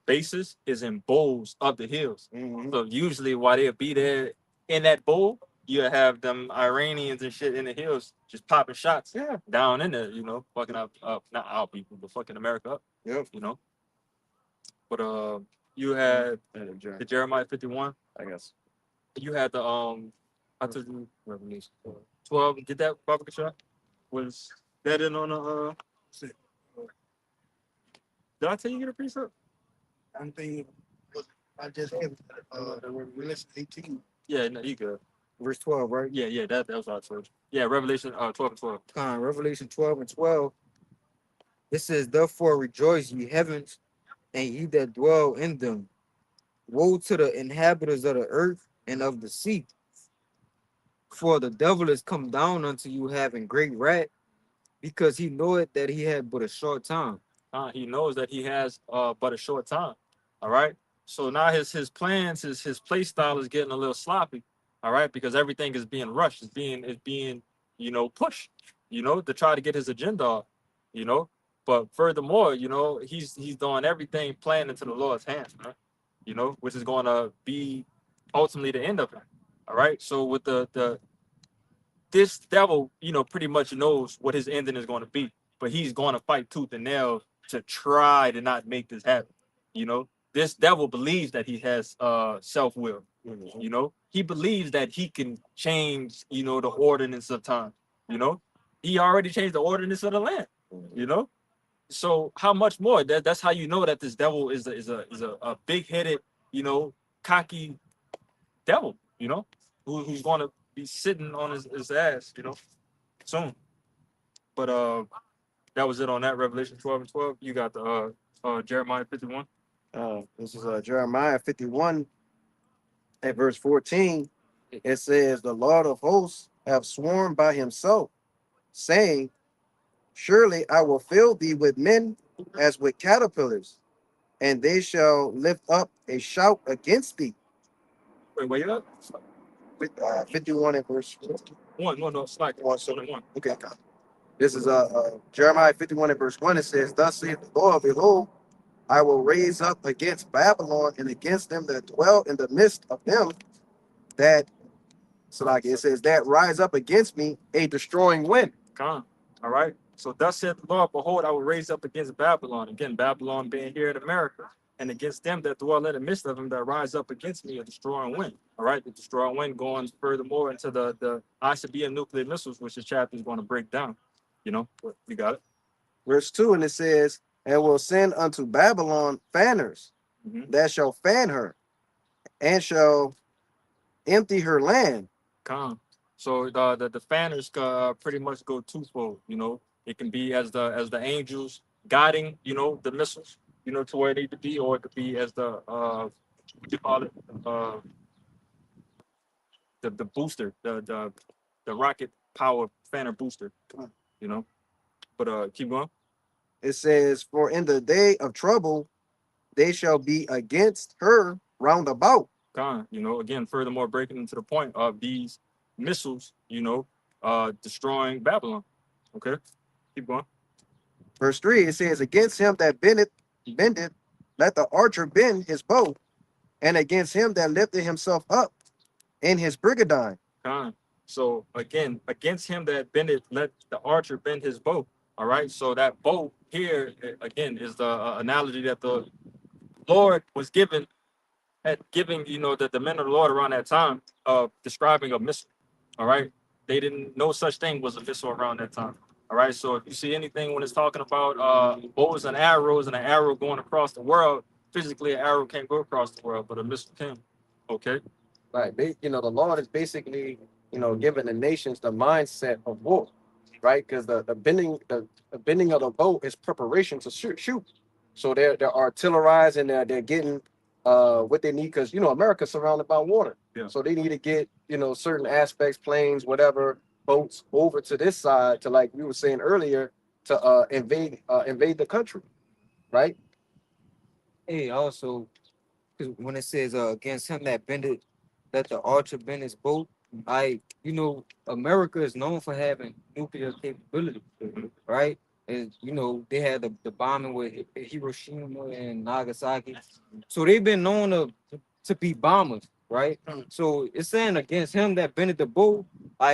Speaker 4: bases is in bowls up the hills.
Speaker 1: Mhm.
Speaker 4: So usually while they'll be there in that bowl, you'll have them Iranians and shit in the hills just popping shots
Speaker 1: Yeah.
Speaker 4: down in there, fucking up not our people, but fucking America up,
Speaker 1: Yep.
Speaker 4: But you had
Speaker 2: And
Speaker 4: the Jeremiah 51.
Speaker 2: I guess.
Speaker 4: You had the I told you Revelation 12. Did that Baba shot? Was that in on the did I tell you to get a precept?
Speaker 3: I'm thinking, I just had the Revelation 18.
Speaker 4: Yeah, no, you good.
Speaker 5: Verse 12, right?
Speaker 4: Yeah, that was what I told you. Yeah, Revelation 12 and 12.
Speaker 5: Revelation 12 and 12. It says, therefore rejoice, ye heavens, and ye that dwell in them. Woe to the inhabitants of the earth and of the sea. For the devil is come down unto you having great wrath, because he knoweth that he had but a short time.
Speaker 4: He knows that he has but a short time. All right. So now his plans, his play style is getting a little sloppy. All right, because everything is being rushed, it's being pushed, to try to get his agenda off, you know. But furthermore, he's doing everything playing into the Lord's hands, man. Which is going to be ultimately the end of it. All right. So with this devil, pretty much knows what his ending is going to be, but he's going to fight tooth and nail to try to not make this happen. This devil believes that he has self-will. He believes that he can change, the ordinance of time. He already changed the ordinance of the land. So how much more? That's how you know that this devil is a big-headed, cocky devil. Who's going to be sitting on his ass, soon. But that was it on that Revelation 12 and 12. You got the Jeremiah 51.
Speaker 2: This is Jeremiah 51 at verse 14. It says, the Lord of hosts have sworn by himself, saying, surely I will fill thee with men as with caterpillars, and they shall lift up a shout against thee.
Speaker 4: Wait, wait up.
Speaker 2: 51 and verse
Speaker 4: 1, no, slack. 1.
Speaker 2: Okay. This is Jeremiah 51 and verse 1. It says, thus saith the Lord, behold, I will raise up against Babylon and against them that dwell in the midst of them that, so like it says, that rise up against me a destroying wind.
Speaker 4: Come. All right. So thus saith the Lord, behold, I will raise up against Babylon. Again, Babylon being here in America, and against them that dwell in the midst of them that rise up against me a destroying wind. All right. The destroying wind going furthermore into the ICBM nuclear missiles, which the chapter is going to break down. But you got it.
Speaker 2: Verse 2, and it says, and will send unto Babylon fanners that shall fan her and shall empty her land.
Speaker 4: Come. So the fanners pretty much go twofold. It can be as the angels guiding, the missiles, to where they need to be, or it could be as the what you call it, the booster, the rocket power fanner booster, But keep going.
Speaker 2: It says, for in the day of trouble they shall be against her round about.
Speaker 4: Again, furthermore, breaking into the point of these missiles, destroying Babylon. Okay, keep going.
Speaker 2: Verse 3, it says, against him that bendeth, let the archer bend his bow, and against him that lifted himself up in his brigandine.
Speaker 4: So again, against him that bendeth, let the archer bend his bow. All right. So that bow here again is the analogy that the Lord was giving, that the men of the Lord around that time of describing a missile. All right. They didn't know such thing was a missile around that time. All right. So if you see anything when it's talking about bows and an arrow going across the world, physically an arrow can't go across the world, but a missile can. Okay.
Speaker 2: Right. The Lord is basically, giving the nations the mindset of war, right? Because the bending of the bow is preparation to shoot. So they're artillerized and they're getting what they need, because America's surrounded by water.
Speaker 4: Yeah.
Speaker 2: So they need to get certain aspects, planes, whatever, boats over to this side to, like we were saying earlier, to invade the country, right?
Speaker 5: Hey, also, 'cause when it says against him that bended, that the archer bend his bow, America is known for having nuclear capability, right? And they had the bombing with Hiroshima and Nagasaki, so they've been known to be bombers, right? So it's saying against him that bended the bow,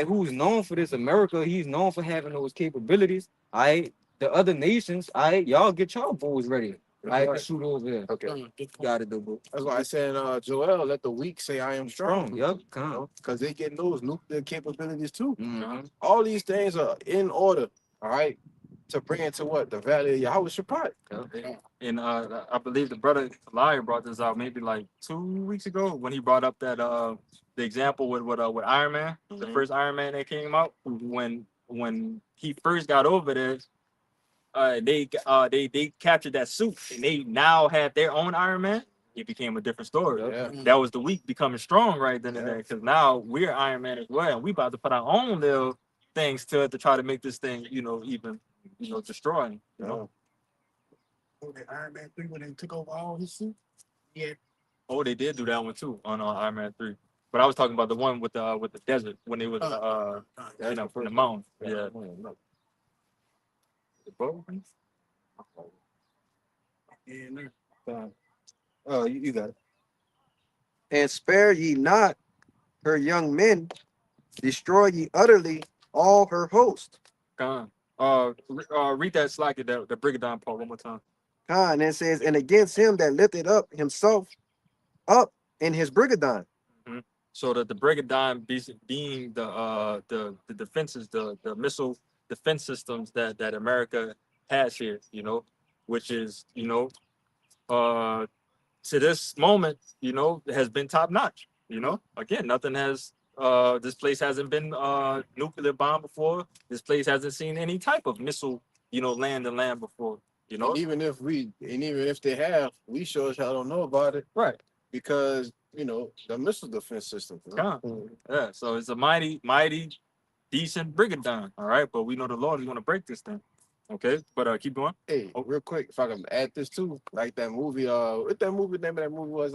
Speaker 5: who's known for this. America, he's known for having those capabilities. The other nations, y'all get y'all bows ready. To shoot over there.
Speaker 2: Okay.
Speaker 5: Got it, though, bro.
Speaker 1: That's why I said, Joel, let the weak say I am strong.
Speaker 5: Yep, come.
Speaker 1: Because they getting those nuclear capabilities too.
Speaker 5: Mhm.
Speaker 1: All these things are in order, all right, to bring it to what? The valley of Yahweh Shabbat.
Speaker 4: And I believe the brother Liar brought this out maybe like 2 weeks ago when he brought up that the example with Iron Man, the first Iron Man that came out, when he first got over there, they captured that suit and they now have their own Iron Man. It became a different story.
Speaker 1: Yeah.
Speaker 4: That was the weak becoming strong right then and there, because now we're Iron Man as well, and we about to put our own little things to it to try to make this thing, even destroying.
Speaker 3: Oh, the Iron Man 3 when they took over all his suit. Yeah.
Speaker 4: Oh, they did do that one too on Iron Man 3. But I was talking about the one with the desert when it was in the mountain. Yeah. The boat?
Speaker 3: Yeah,
Speaker 5: Oh, you got it.
Speaker 2: And spare ye not her young men, destroy ye utterly all her host.
Speaker 4: Read that slide, the Brigadon part one more time.
Speaker 2: And it says, and against him that lifted up himself up in his brigadon.
Speaker 4: So that the Brigadon being the defenses, the missile defense systems that America has here, which is, to this moment, has been top notch. Again, nothing has this place hasn't been nuclear bombed before. This place hasn't seen any type of missile, land before.
Speaker 1: And even if they have, we sure as hell don't know about it.
Speaker 4: Right.
Speaker 1: Because, the missile defense system.
Speaker 4: Yeah. So it's a mighty, mighty, decent Brigadon. All right. But we know the Lord is going to break this thing. Okay. But keep going.
Speaker 1: Hey, real quick, if I can add this too, like that movie, what that movie name of that movie was,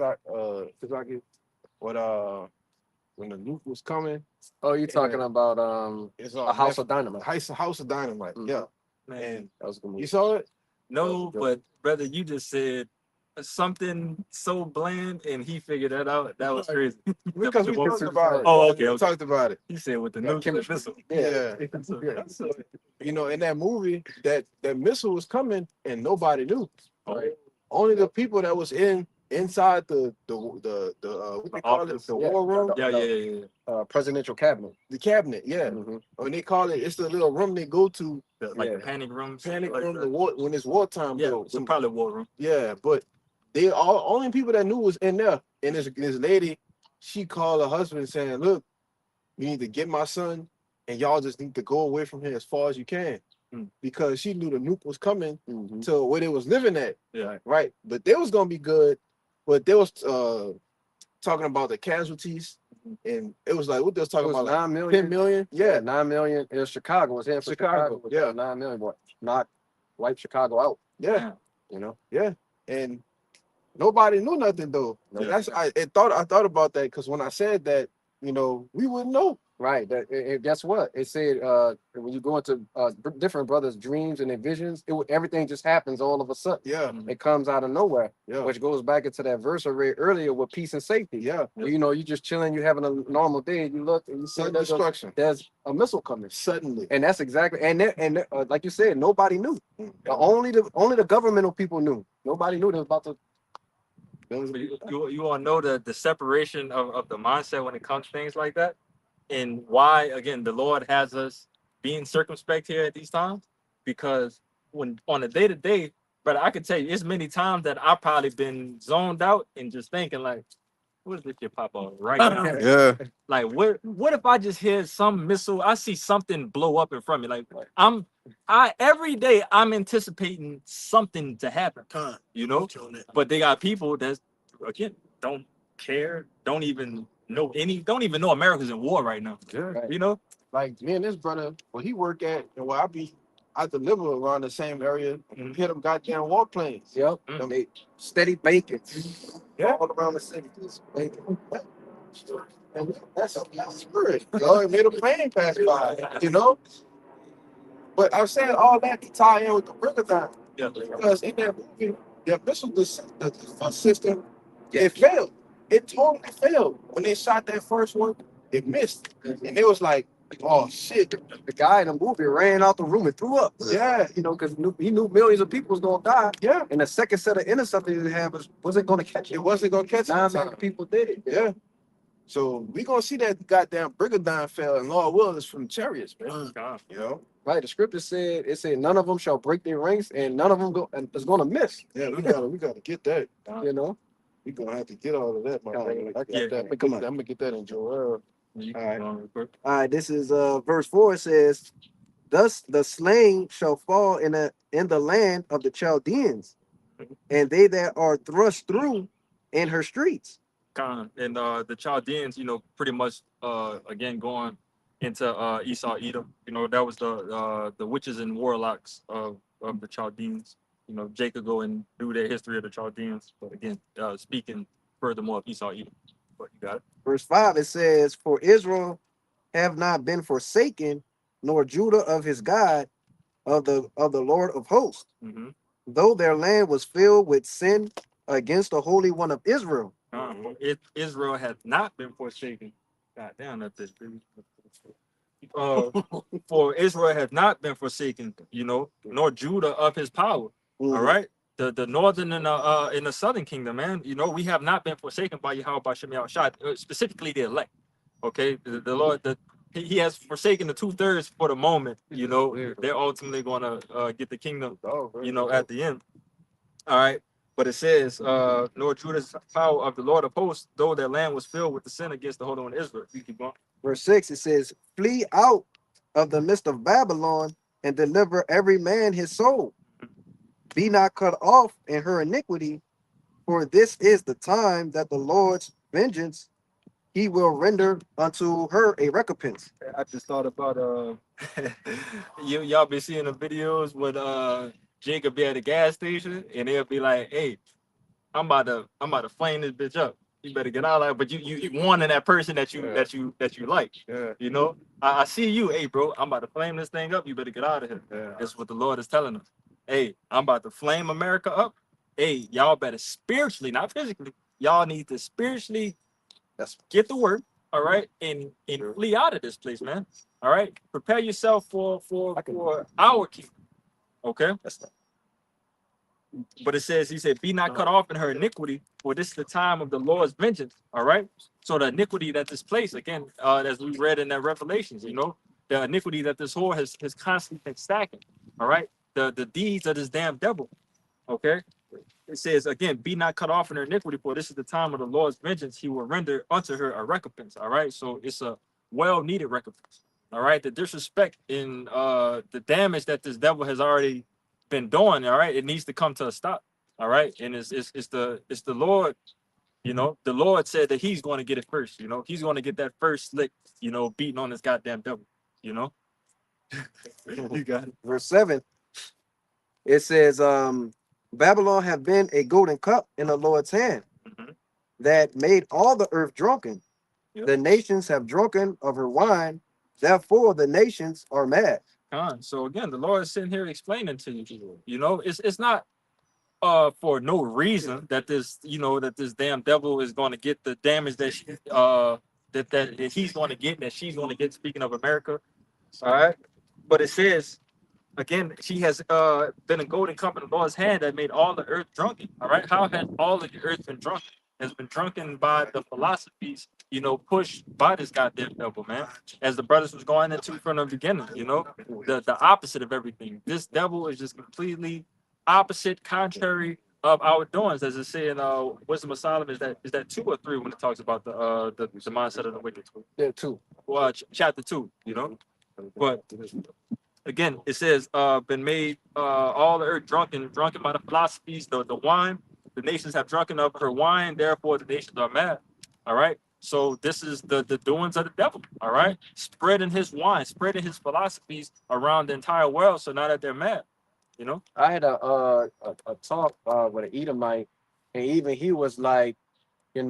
Speaker 1: when the nuke was coming.
Speaker 2: Oh, you're talking about
Speaker 1: It's
Speaker 2: A House of Dynamite.
Speaker 1: House of Dynamite. Yeah.
Speaker 4: Man,
Speaker 1: And
Speaker 2: That was a good movie.
Speaker 1: you saw it?
Speaker 4: no, but brother, you just said something so bland, and he figured that out. That was crazy.
Speaker 1: Because we talked about it.
Speaker 4: Oh, okay,
Speaker 1: We
Speaker 4: okay.
Speaker 1: talked about it.
Speaker 4: He said with the
Speaker 1: Yeah,
Speaker 4: nuclear
Speaker 2: chemistry.
Speaker 4: missile.
Speaker 1: Yeah. In that movie, that missile was coming and nobody knew.
Speaker 4: Oh.
Speaker 1: Only the people that was inside the what they call it,
Speaker 4: Office.
Speaker 1: the war room,
Speaker 4: Yeah.
Speaker 2: Presidential cabinet.
Speaker 1: the cabinet. Yeah.
Speaker 2: Mhm.
Speaker 1: When they call it, it's the little room they go to,
Speaker 4: The
Speaker 2: Yeah.
Speaker 4: panic rooms.
Speaker 1: panic
Speaker 4: like
Speaker 1: room,
Speaker 4: that.
Speaker 1: the war when it's wartime.
Speaker 4: Yeah,
Speaker 1: though.
Speaker 4: so probably war room.
Speaker 1: Yeah, but they only people that knew was in there. And this lady, she called her husband saying, "Look, you need to get my son, and y'all just need to go away from here as far as you can," because she knew the nuke was coming
Speaker 2: Mhm.
Speaker 1: to where they was living at.
Speaker 4: Yeah.
Speaker 1: Right, but they was gonna be good, but they was talking about the casualties, and it was like what they was
Speaker 2: It
Speaker 1: talking
Speaker 2: was
Speaker 1: about, like
Speaker 2: 9 million.
Speaker 1: 10 million. Yeah,
Speaker 2: 9 million. It was Chicago. It was here for
Speaker 1: Chicago,
Speaker 2: Chicago.
Speaker 1: yeah.
Speaker 2: 9 million. Boy, wipe Chicago out.
Speaker 1: yeah,
Speaker 2: You know.
Speaker 1: and nobody knew nothing though.
Speaker 2: No.
Speaker 1: I thought about that because when I said that, we wouldn't know.
Speaker 2: Right. Guess what? It said when you go into different brothers' dreams and their visions, everything just happens all of a sudden.
Speaker 1: Yeah,
Speaker 2: It comes out of nowhere,
Speaker 1: yeah,
Speaker 2: which goes back into that verse I read earlier with peace and safety.
Speaker 1: yeah.
Speaker 2: You just chilling, you having a normal day, and you look and you see
Speaker 1: Sudden destruction.
Speaker 2: there's a missile coming.
Speaker 1: Suddenly.
Speaker 2: And that's exactly like you said, nobody knew. Only the governmental people knew. Nobody knew they was about to.
Speaker 4: But you all know the separation of the mindset when it comes to things like that, and why again the Lord has us being circumspect here at these times, because when on a day-to-day, but I can tell you it's many times that I've probably been zoned out and just thinking like, what is this shit pop up right now?
Speaker 1: Yeah,
Speaker 4: Like what if I just hear some missile, I see something blow up in front of me. Like every day I'm anticipating something to happen, but they got people that again don't care, don't even know America's in war right now.
Speaker 1: yeah.
Speaker 2: Right.
Speaker 1: Like me and this brother, where he work at, and where I be I deliver around the same area. Hit them goddamn warplanes.
Speaker 2: Yep.
Speaker 4: Mm.
Speaker 2: They steady baking.
Speaker 1: Yeah.
Speaker 2: All around the city. Just baking.
Speaker 1: And that's spirit. You know, it made a plane pass by. You know. But I'm saying all that to tie in with the Brigadon.
Speaker 4: Yeah.
Speaker 1: Because in that movie, the missile the defense system, it failed. It totally failed. When they shot that first one, it missed. And it was like, oh shit.
Speaker 2: The guy in the movie ran out the room and threw up.
Speaker 1: Yeah,
Speaker 2: You know, because he knew millions of people was gonna die.
Speaker 1: yeah.
Speaker 2: And the second set of interceptors they had wasn't gonna catch
Speaker 1: It
Speaker 2: it.
Speaker 1: wasn't gonna catch
Speaker 2: 9
Speaker 1: it.
Speaker 2: million people did it.
Speaker 1: Yeah. So we gonna see that goddamn Brigadon fell and Lord Willis from the Chariots, man.
Speaker 4: God.
Speaker 1: You know?
Speaker 2: Right. The scripture said none of them shall break their ranks and none of them is gonna miss.
Speaker 1: Yeah, we gotta get that.
Speaker 2: You know.
Speaker 1: We gonna have to get all of that, my
Speaker 2: Yeah,
Speaker 1: brother. I got
Speaker 4: yeah.
Speaker 1: that. I'm gonna get that in Joel.
Speaker 4: You
Speaker 1: All right.
Speaker 4: go on real quick.
Speaker 2: All right, this is verse 4. It says, "Thus the slain shall fall in the land of the Chaldeans, and they that are thrust through in her streets."
Speaker 4: Con. And the Chaldeans, you know, pretty much again going into Esau Edom. You know, that was the witches and warlocks of the Chaldeans. You know, Jacob go and do their history of the Chaldeans. But again, speaking furthermore of Esau Edom. But you got it.
Speaker 2: Verse 5, it says, "For Israel have not been forsaken, nor Judah of his God, of the Lord of hosts,
Speaker 4: Mm-hmm.
Speaker 2: though their land was filled with sin against the Holy One of Israel."
Speaker 4: Israel has not been forsaken. God damn, that's it. For Israel has not been forsaken, you know, nor Judah of his power. All right. The northern and the southern kingdom, man. You know, we have not been forsaken by Yahweh by Shem Shai, specifically the elect. Okay, the Lord, he has forsaken the 2/3 for the moment. You know, they're ultimately going to get the kingdom. You know, at the end. All right. But it says, nor Judah's power of the Lord of hosts, though their land was filled with the sin against the Holy One of Israel. You keep going.
Speaker 2: Verse 6, it says, "Flee out of the midst of Babylon and deliver every man his soul. Be not cut off in her iniquity, for this is the time that the Lord's vengeance he will render unto her a recompense."
Speaker 4: I just thought about y'all been seeing the videos with Jacob be at the gas station and they'll be like, "Hey, I'm about to flame this bitch up. You better get out of there." But you warning that person that you like.
Speaker 1: Yeah.
Speaker 4: You know, I see you, hey bro, I'm about to flame this thing up. You better get out of here.
Speaker 1: Yeah.
Speaker 4: That's what the Lord is telling us. Hey, I'm about to flame America up. Hey, y'all better spiritually, not physically. Y'all need to spiritually get the word, all right, and flee out of this place, man. All right, prepare yourself for our kingdom. Okay. But it says, he said, "Be not cut off in her iniquity, for this is the time of the Lord's vengeance." All right. So the iniquity that this place, again, as we read in that Revelations, you know, the iniquity that this whore has constantly been stacking. All right. The deeds of this damn devil. Okay. It says again, "Be not cut off in her iniquity, for this is the time of the Lord's vengeance. He will render unto her a recompense." All right. So it's a well-needed recompense. All right. The disrespect and the damage that this devil has already been doing, all right, it needs to come to a stop. All right. And it's the Lord, you know, the Lord said that he's going to get it first, you know, he's going to get that first lick, you know, beating on this goddamn devil, you know. You got it.
Speaker 2: Verse 7, it says, "Babylon have been a golden cup in the Lord's hand,
Speaker 4: Mhm.
Speaker 2: that made all the earth drunken.
Speaker 4: Yep.
Speaker 2: The nations have drunken of her wine, therefore the nations are mad."
Speaker 4: So again, the Lord is sitting here explaining to you, you know, it's not for no reason that this, you know, that this damn devil is going to get the damage that she, that he's going to get, that she's going to get, speaking of America. All right. But it says again, she has been a golden cup in the Lord's hand that made all the earth drunken. All right. How has all of the earth been drunken? Has been drunken by the philosophies, you know, pushed by this goddamn devil, man. As the brothers was going into from the beginning, you know, the opposite of everything. This devil is just completely opposite, contrary of our doings, as it say in Wisdom of Solomon. Is that 2 or 3 when it talks about the mindset of the wicked?
Speaker 2: There too.
Speaker 4: Well, chapter 2, you know. But again, it says, "Been made all the earth drunken by the philosophies, the wine. The nations have drunken of her wine, therefore the nations are mad." All right. So this is the doings of the devil. All right, spreading his wine, spreading his philosophies around the entire world. So now that they're mad, you know.
Speaker 2: I had a talk with an Edomite, and even he was like, when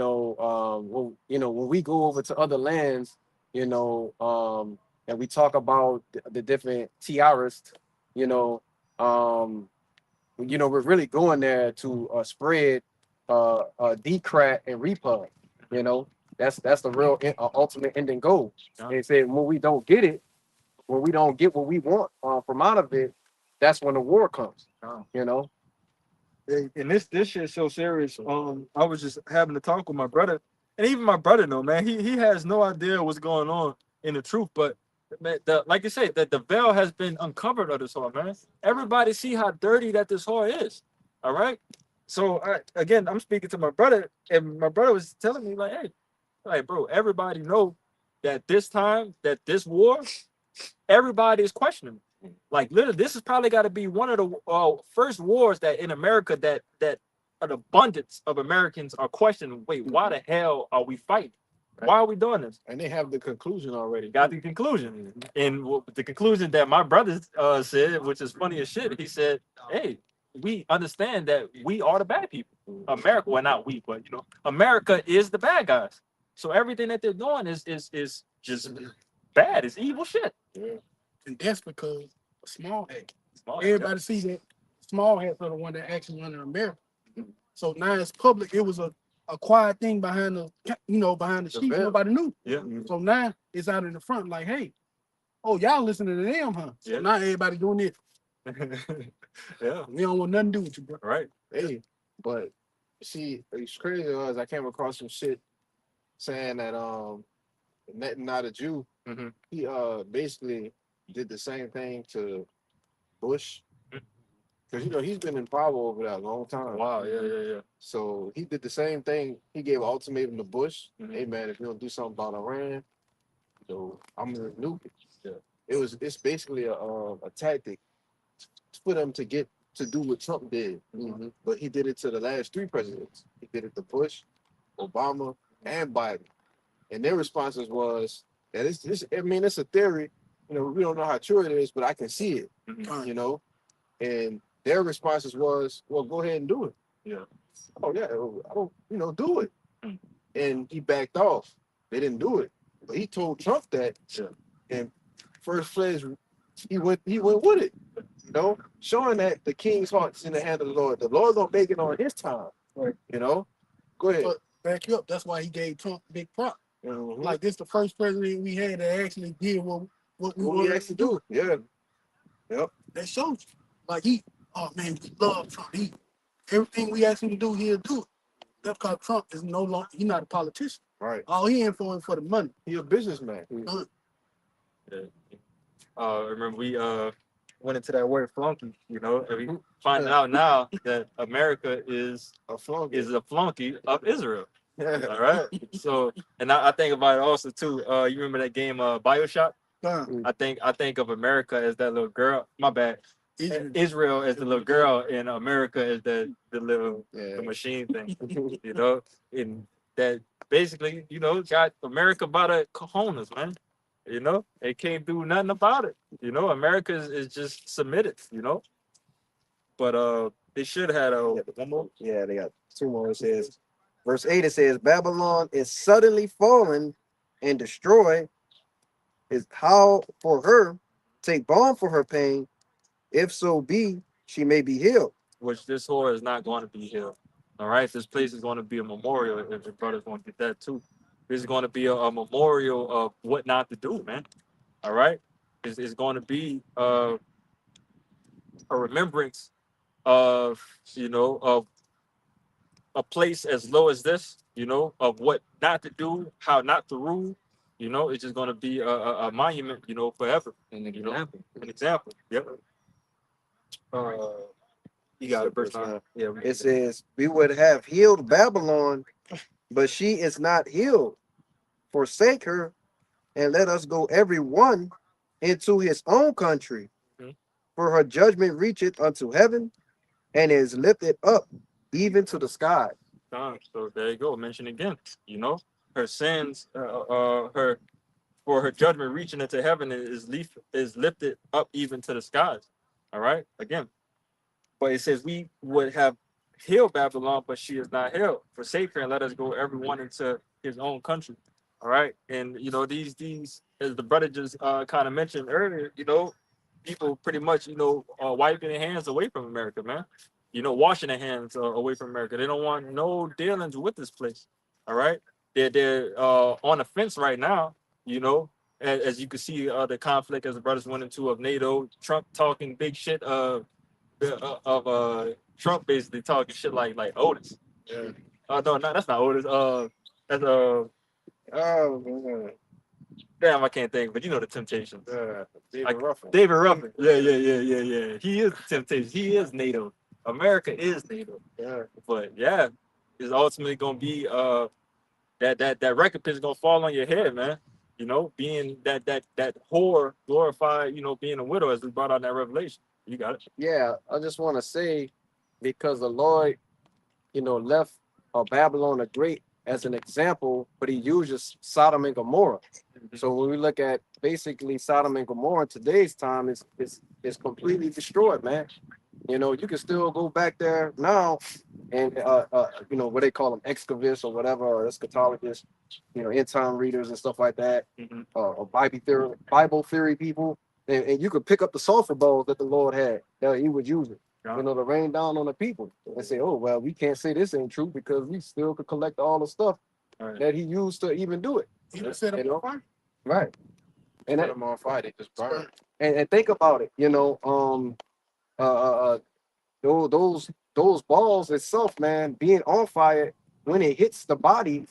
Speaker 2: we go over to other lands, and we talk about the different tiaras, you know, um, we're really going there to spread decrat and repub. You know, that's the real ultimate ending goal.
Speaker 4: Yeah.
Speaker 2: They said when we don't get it, when we don't get what we want from out of it, that's when the war comes.
Speaker 4: Yeah.
Speaker 2: You know,
Speaker 4: And this shit's so serious. I was just having a talk with my brother, and even my brother, no man, he has no idea what's going on in the truth. But man, like you say, that the veil has been uncovered of this whore, man. Everybody see how dirty that this whore is. All right. So I'm speaking to my brother, and my brother was telling me like, hey, like bro, everybody know that this time that this war, everybody is questioning. Like literally, this has probably got to be one of the first wars that in America that an abundance of Americans are questioning. Wait, why the hell are we fighting? Why are we doing this?
Speaker 1: And they have the conclusion already.
Speaker 4: Got the conclusion, and the conclusion that my brother said, which is funny as shit. He said, "Hey, we understand that we are the bad people. America, well, not we, but America is the bad guys. So everything that they're doing is just bad. It's evil shit."
Speaker 3: And that's because a small hat.
Speaker 4: Small,
Speaker 3: Everybody sees that small hats are the one that actually run in America. So now it's public. It was a quiet thing behind behind the sheep.
Speaker 1: veil.
Speaker 3: Nobody knew.
Speaker 4: Yeah.
Speaker 3: So now it's out in the front, like, hey, oh, y'all listening to them, huh? So
Speaker 4: Yeah.
Speaker 3: now everybody doing this.
Speaker 4: Yeah.
Speaker 3: We don't want nothing to do with you, bro.
Speaker 4: Right.
Speaker 1: Hey, but see, it's crazy was I came across some shit saying that Netanyahu Jew,
Speaker 4: Mhm.
Speaker 1: he basically did the same thing to Bush. Because he's been in power over that a long time.
Speaker 4: Wow. Yeah.
Speaker 1: So he did the same thing. He gave an ultimatum to Bush.
Speaker 4: Mhm.
Speaker 1: Hey man, if you don't do something about Iran, I'm gonna nuke it.
Speaker 4: Yeah.
Speaker 1: It's basically a tactic for them to get to do what Trump did. But he did it to the last three presidents. He did it to Bush, Obama, and Biden. And their responses was that it's a theory. We don't know how true it is, but I can see it.
Speaker 4: Mhm.
Speaker 1: And their responses was, well, go ahead and do it.
Speaker 4: Yeah.
Speaker 1: Oh yeah, I don't, do it.
Speaker 4: Mm.
Speaker 1: And he backed off. They didn't do it. But he told Trump that.
Speaker 4: Yeah.
Speaker 1: And first pledge, he went with it. Showing that the king's heart's in the hand of the Lord. The Lord gonna make it on his time.
Speaker 3: Right.
Speaker 1: Go ahead.
Speaker 3: But back you up. That's why he gave Trump big prop.
Speaker 1: Mhm.
Speaker 3: Like this, the first president we had that actually did what we
Speaker 1: what
Speaker 3: wanted
Speaker 1: we actually do. Yeah.
Speaker 3: That shows you. Like oh man, we love Trump. Everything we ask him to do, he'll do it. That's because Trump is no longer, he's not a politician.
Speaker 1: Right.
Speaker 3: All he in for is for the money.
Speaker 1: He a businessman.
Speaker 4: Yeah. Remember we went into that word flunky, and we find out now that America is
Speaker 1: A flunky.
Speaker 4: a flunky of Israel.
Speaker 1: Yeah.
Speaker 4: All right. So, and I think about it also too. You remember that game BioShock? I think of America as that little girl. My bad. Israel as the little girl, and America as the little the machine thing. And that basically, got America by the cojones, man. They can't do nothing about it. America is just submitted. But they should have one more.
Speaker 2: yeah, they got two more. It says, verse 8. It says, Babylon is suddenly fallen and destroyed. Is how for her take balm for her pain, if so be she may be healed.
Speaker 4: Which this whore is not going to be healed. All right, this place is going to be a memorial. If your brother's going to get that too, this is going to be a memorial of what not to do, man. All right, it's going to be a remembrance of of a place as low as this, of what not to do, how not to rule. It's just going to be a monument, forever.
Speaker 2: An example.
Speaker 4: An example. Yep. You got it, first time. Yeah.
Speaker 2: It says, we would have healed Babylon, but she is not healed. Forsake her, and let us go every one into his own country.
Speaker 4: Mhm.
Speaker 2: For her judgment reacheth unto heaven, and is lifted up even to the sky.
Speaker 4: So there you go. Mention again. her sins, her for her judgment reaching into heaven is lifted up even to the skies. All right, again, but it says we would have healed Babylon, but she is not healed. Forsake her and let us go everyone into his own country. All right, and you know these as the brother just kind of mentioned earlier, you know, people pretty much wiping their hands away from America, man. You know, washing their hands away from America. They don't want no dealings with this place. All right, they're on the fence right now. You know, as you can see, the conflict as the brothers went into of NATO, Trump talking big shit of Trump basically talking shit like Otis.
Speaker 1: Yeah.
Speaker 4: No, that's not Otis. That's
Speaker 1: Oh man.
Speaker 4: damn, I can't think, but you know the Temptations.
Speaker 1: David
Speaker 4: Like
Speaker 1: Ruffin.
Speaker 4: David Ruffin. Yeah. He is the Temptations. He is NATO. America is NATO.
Speaker 1: Yeah.
Speaker 4: But yeah, it's ultimately gonna be that recompense is gonna fall on your head, man. You know, being that whore glorified, you know, being a widow as we brought out in that revelation. You got it.
Speaker 2: Yeah, I just want to say, because the Lord, left Babylon the Great as an example, but he uses Sodom and Gomorrah. So when we look at basically Sodom and Gomorrah in today's time, it's completely destroyed, man. You can still go back there now and what they call them, excavists or whatever, or eschatologists, end time readers and stuff like that,
Speaker 4: Mhm.
Speaker 2: or Bible theory people, and you could pick up the sulfur balls that the Lord had that he was using,
Speaker 4: Yeah.
Speaker 2: to rain down on the people and say, oh well, we can't say this ain't true because we still could collect all the stuff
Speaker 4: All right.
Speaker 2: that he used to even do it.
Speaker 3: He done set up
Speaker 2: You know?
Speaker 3: a fire.
Speaker 2: Right. And
Speaker 1: Put
Speaker 2: that,
Speaker 1: them on fire, they just burn.
Speaker 2: and think about it, uh, uh, uh, those balls itself, man, being on fire when it hits the body,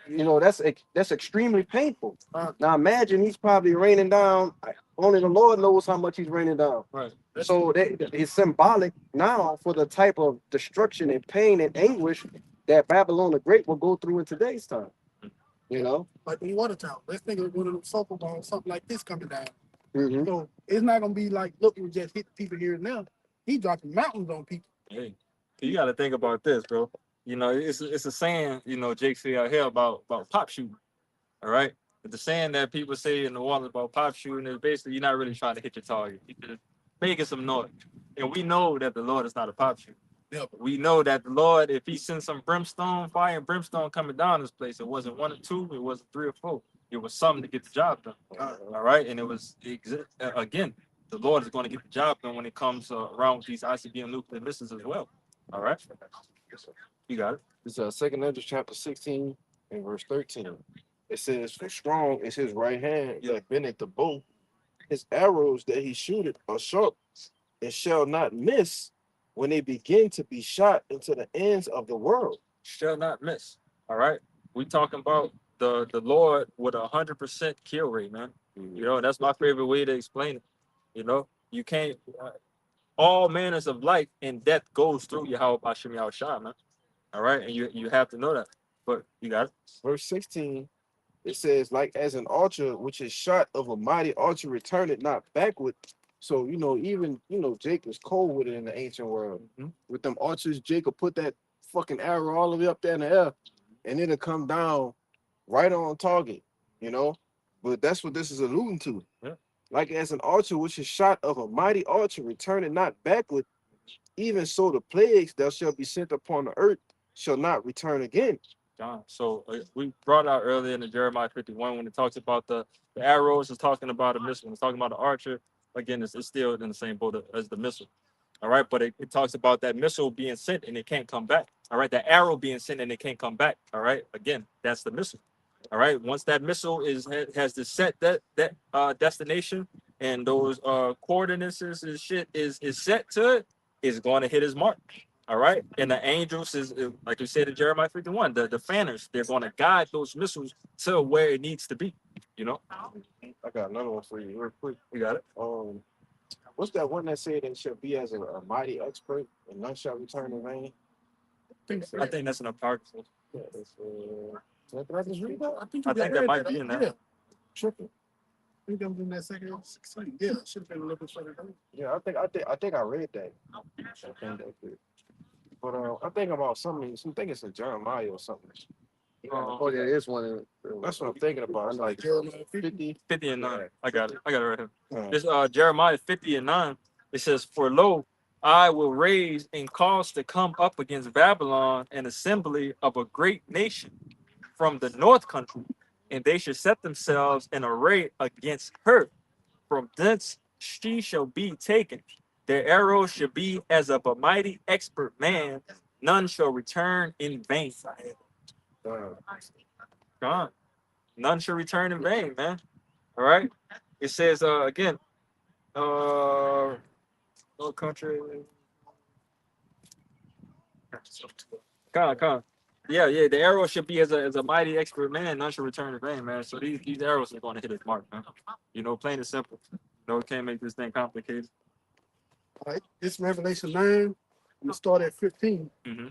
Speaker 2: that's extremely painful. Now imagine he's probably raining down. Only the Lord knows how much he's raining down.
Speaker 4: Right.
Speaker 2: So that it's symbolic now for the type of destruction and pain and anguish that Babylon the Great will go through in today's time.
Speaker 3: Like in water tower. Let's think of one of them soccer balls, something like this coming down.
Speaker 2: Mhm.
Speaker 3: So it's not gonna be like, look, we just hit people here and now. He dropping mountains on people.
Speaker 4: Hey, you got to think about this, bro. You know, it's a saying, Jake say out here about pop shooting. All right. But the saying that people say in the water about pop shooting is basically you're not really trying to hit your target. You're just making some noise. And we know that the Lord is not a pop shooter.
Speaker 3: Never.
Speaker 4: We know that the Lord, if he sends some brimstone, fire and brimstone coming down this place, it wasn't one or two, it wasn't three or four. It was something to get the job done. All right. And it was, again, the Lord is going to get the job done when it comes around with these ICBM nuclear missiles as well. All right. You got it.
Speaker 1: It's 2nd Ezra chapter 16 and verse 13. It says, for strong is his right hand that bendeth the bow. His arrows that he shooteth are sharp and shall not miss when they begin to be shot into the ends of the world.
Speaker 4: Shall not miss. All right. We talking about the Lord with 100% kill rate, man. You know, that's my favorite way to explain it. You know, you can't. All manners of life and death goes through Yahweh Bashim Yahushua, man. All right, and you have to know that. But you got it.
Speaker 1: Verse 16, it says, like as an archer which is shot of a mighty archer returned it not backward. So, even, Jake was cold with it in the ancient world.
Speaker 4: Mhm.
Speaker 1: With them archers, Jacob put that fucking arrow all the way up there in the air and it'll come down right on target, But that's what this is alluding to.
Speaker 4: Yeah.
Speaker 1: Like as an archer which is shot of a mighty archer returned it not backward, even so the plagues that shall be sent upon the earth shall not return again.
Speaker 4: John. So we brought out earlier in the Jeremiah 51 when it talks about the arrows, it's talking about a missile. When it's talking about the archer, again, it's still in the same boat as the missile. All right, but it talks about that missile being sent and it can't come back. All right, the arrow being sent and it can't come back. All right, again, that's the missile. All right, once that missile has the set destination and those coordinates and shit is set to it, it's going to hit his mark. All right. And the angels is like you said in Jeremiah 51, the fanners, they're going to guide those missiles to where it needs to be.
Speaker 1: I got another one for you real quick.
Speaker 4: You got it.
Speaker 1: What's that one that said they shall be as a mighty expert and none shall return in vain?
Speaker 4: I think that's an apocryphal.
Speaker 1: Yeah, did I just read that?
Speaker 3: I think,
Speaker 4: I think that might be in there.
Speaker 3: Yeah,
Speaker 1: Tripping.
Speaker 3: I think that was in that second 16. Yeah, it should have been a little bit further down.
Speaker 1: Yeah, I think I read that. I think that's it. But I think about something. I think it's in Jeremiah or something.
Speaker 2: Oh yeah, it's one.
Speaker 1: That's what I'm thinking about. It's like
Speaker 3: Jeremiah 50.
Speaker 1: 50.
Speaker 4: 50 and 9.
Speaker 1: Yeah.
Speaker 4: I got it. I got it right here.
Speaker 1: Uh,
Speaker 4: This Jeremiah 50 and 9. It says, "For lo, I will raise and cause to come up against Babylon an assembly of a great nation from the north country, and they should set themselves in array against her. From thence she shall be taken. Their arrows shall be as of a mighty expert man. None shall return in vain." God, none shall return in vain, man. All right. It says again, no country. Con. Yeah, yeah. The arrow should be as a mighty expert man, none should return in vain, man. So these arrows are going to hit its mark, man. You know, plain and simple. No, can't make this thing complicated.
Speaker 3: All right. This Revelation 9. We start at 15.
Speaker 4: Mm-hmm.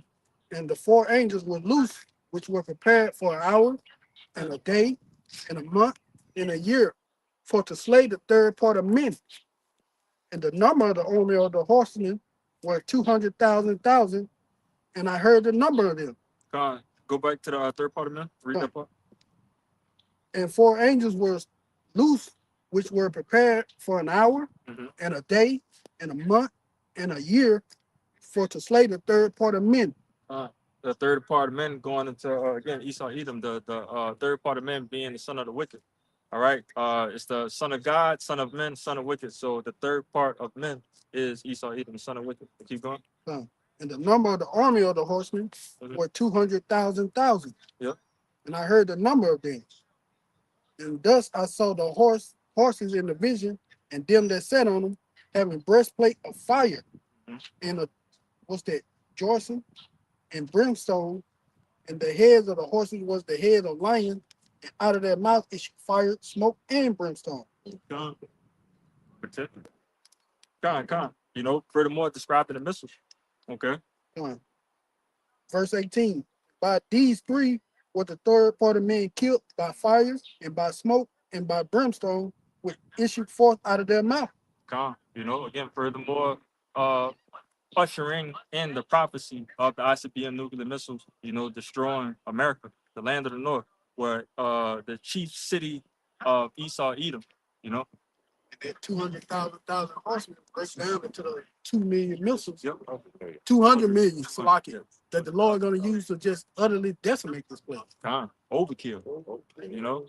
Speaker 3: And the 4 angels were loose, which were prepared for an hour, and a day, and a month, and a year, for to slay the third part of men. And the number of the army of the horsemen were 200,000. And I heard the number of them.
Speaker 4: Con, go back to the third part of man. Read that part.
Speaker 3: And 4 angels were loose, which were prepared for an hour,
Speaker 4: Mhm.
Speaker 3: and a day, and a month, and a year, for to slay the third part of men.
Speaker 4: The third part of men going into again Esau Edom. The third part of men being the son of the wicked. All right. It's the son of God, son of men, son of wicked. So the third part of men is Esau Edom, son of wicked. Keep going.
Speaker 3: And the number of the army of the horsemen were 200,000.
Speaker 4: Yep.
Speaker 3: And I heard the number of them. And thus I saw the horses in the vision, and them that sat on them, having breastplate of fire, and a what's that? Jorson and brimstone, and the heads of the horses was the head of lions, and out of their mouth issued fire, smoke, and brimstone.
Speaker 4: Con. Con. You know, furthermore described in the missiles. Okay.
Speaker 3: Verse 18. By these 3 were the third part of men killed by fire, and by smoke, and by brimstone, which issued forth out of their mouth.
Speaker 4: Con. You know, again, furthermore, ushering in the prophecy of the ICBM nuclear missiles, you know, destroying America, the land of the North, where the chief city of Esau Edom, you know.
Speaker 3: And that 200,000 horsemen breaks down into the 2 million missiles.
Speaker 4: Yep.
Speaker 3: 200 million, Slovakia, that the Lord going to use to just utterly decimate this place.
Speaker 4: Con. Overkill. You know,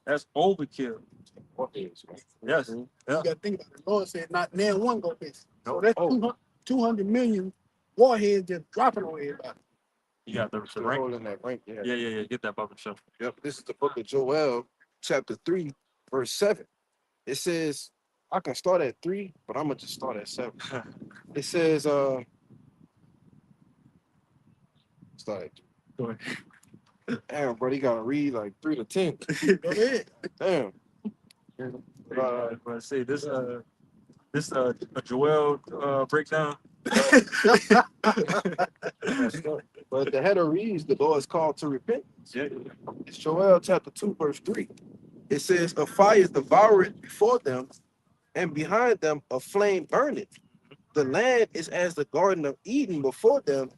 Speaker 4: that's overkill. Yes.
Speaker 3: You
Speaker 4: Yeah.
Speaker 3: got to think about it. The Lord said, not now one go miss. So
Speaker 4: No.
Speaker 3: that's
Speaker 4: Oh.
Speaker 3: 200 million warheads just dropping on everybody.
Speaker 4: You got the
Speaker 1: still
Speaker 4: rank.
Speaker 1: holding that rank. Yeah.
Speaker 4: Yeah. Get that puppet show.
Speaker 1: Yep. This is the book of Joel, chapter 3, verse 7. It says, I can start at 3, but I'm gonna just start at 7. It says, start at 3.
Speaker 4: Go ahead.
Speaker 1: Damn, bro, you gotta read like 3 to 10.
Speaker 3: Go ahead.
Speaker 1: Damn.
Speaker 4: But see this a Joel breakdown.
Speaker 1: But the header reads, the Lord is called to repentance.
Speaker 4: Yeah.
Speaker 1: It's Joel chapter 2, verse 3. It says, a fire devoureth before them, and behind them a flame burneth. The land is as the Garden of Eden before them,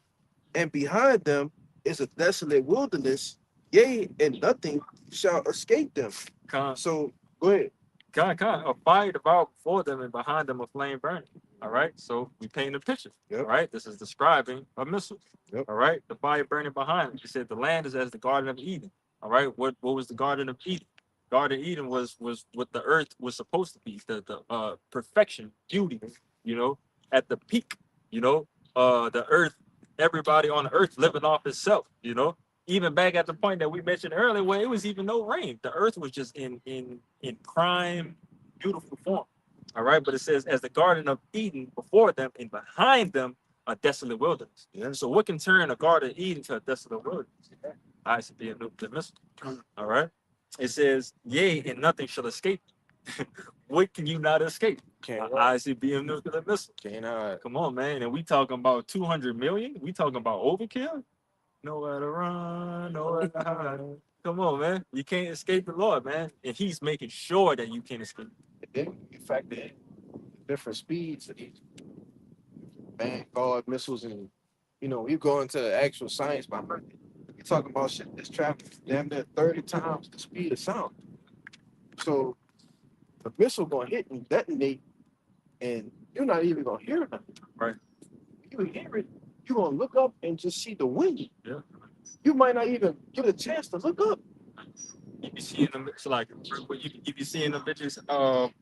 Speaker 1: and behind them is a desolate wilderness, yea, and nothing shall escape them.
Speaker 4: Con.
Speaker 1: So go ahead.
Speaker 4: A fire devoured before them, and behind them a flame burning. All right. So we paint a picture.
Speaker 1: Yep.
Speaker 4: All right. This is describing a missile.
Speaker 1: Yep.
Speaker 4: All right. The fire burning behind them. He said the land is as the Garden of Eden. All right. What was the Garden of Eden? Garden of Eden was what the earth was supposed to be. The perfection, beauty, you know, at the peak, you know, the earth, everybody on the earth living off itself, you know. Even back at the point that we mentioned earlier, where it was even no rain, the earth was just in prime, beautiful form. All right, but it says, as the Garden of Eden before them, and behind them a desolate wilderness.
Speaker 1: Yeah.
Speaker 4: So what can turn a Garden of Eden to a desolate wilderness? I should be a nuclear missile. All right. It says, yea, and nothing shall escape. What can you not escape?
Speaker 1: Can't
Speaker 4: ICBM nuclear missile.
Speaker 1: Cannot.
Speaker 4: Come on, man. And we talking about 200 million? We talking about overkill? Nowhere to run, nowhere to hide. Come on, man. You can't escape the Lord, man. And he's making sure that you can't escape.
Speaker 1: Then you factor in different speeds of these Vanguard missiles, and you know, you go into the actual science behind it. You're talking about shit that's traveling damn near 30 times the speed of sound. So the missile gonna hit and detonate, and you're not even gonna hear nothing.
Speaker 4: Right.
Speaker 1: You hear it, you're gonna look up and just see the wind.
Speaker 4: Yeah.
Speaker 1: You might not even get a chance to look up.
Speaker 4: You be seeing them, it's like you be seeing them bitches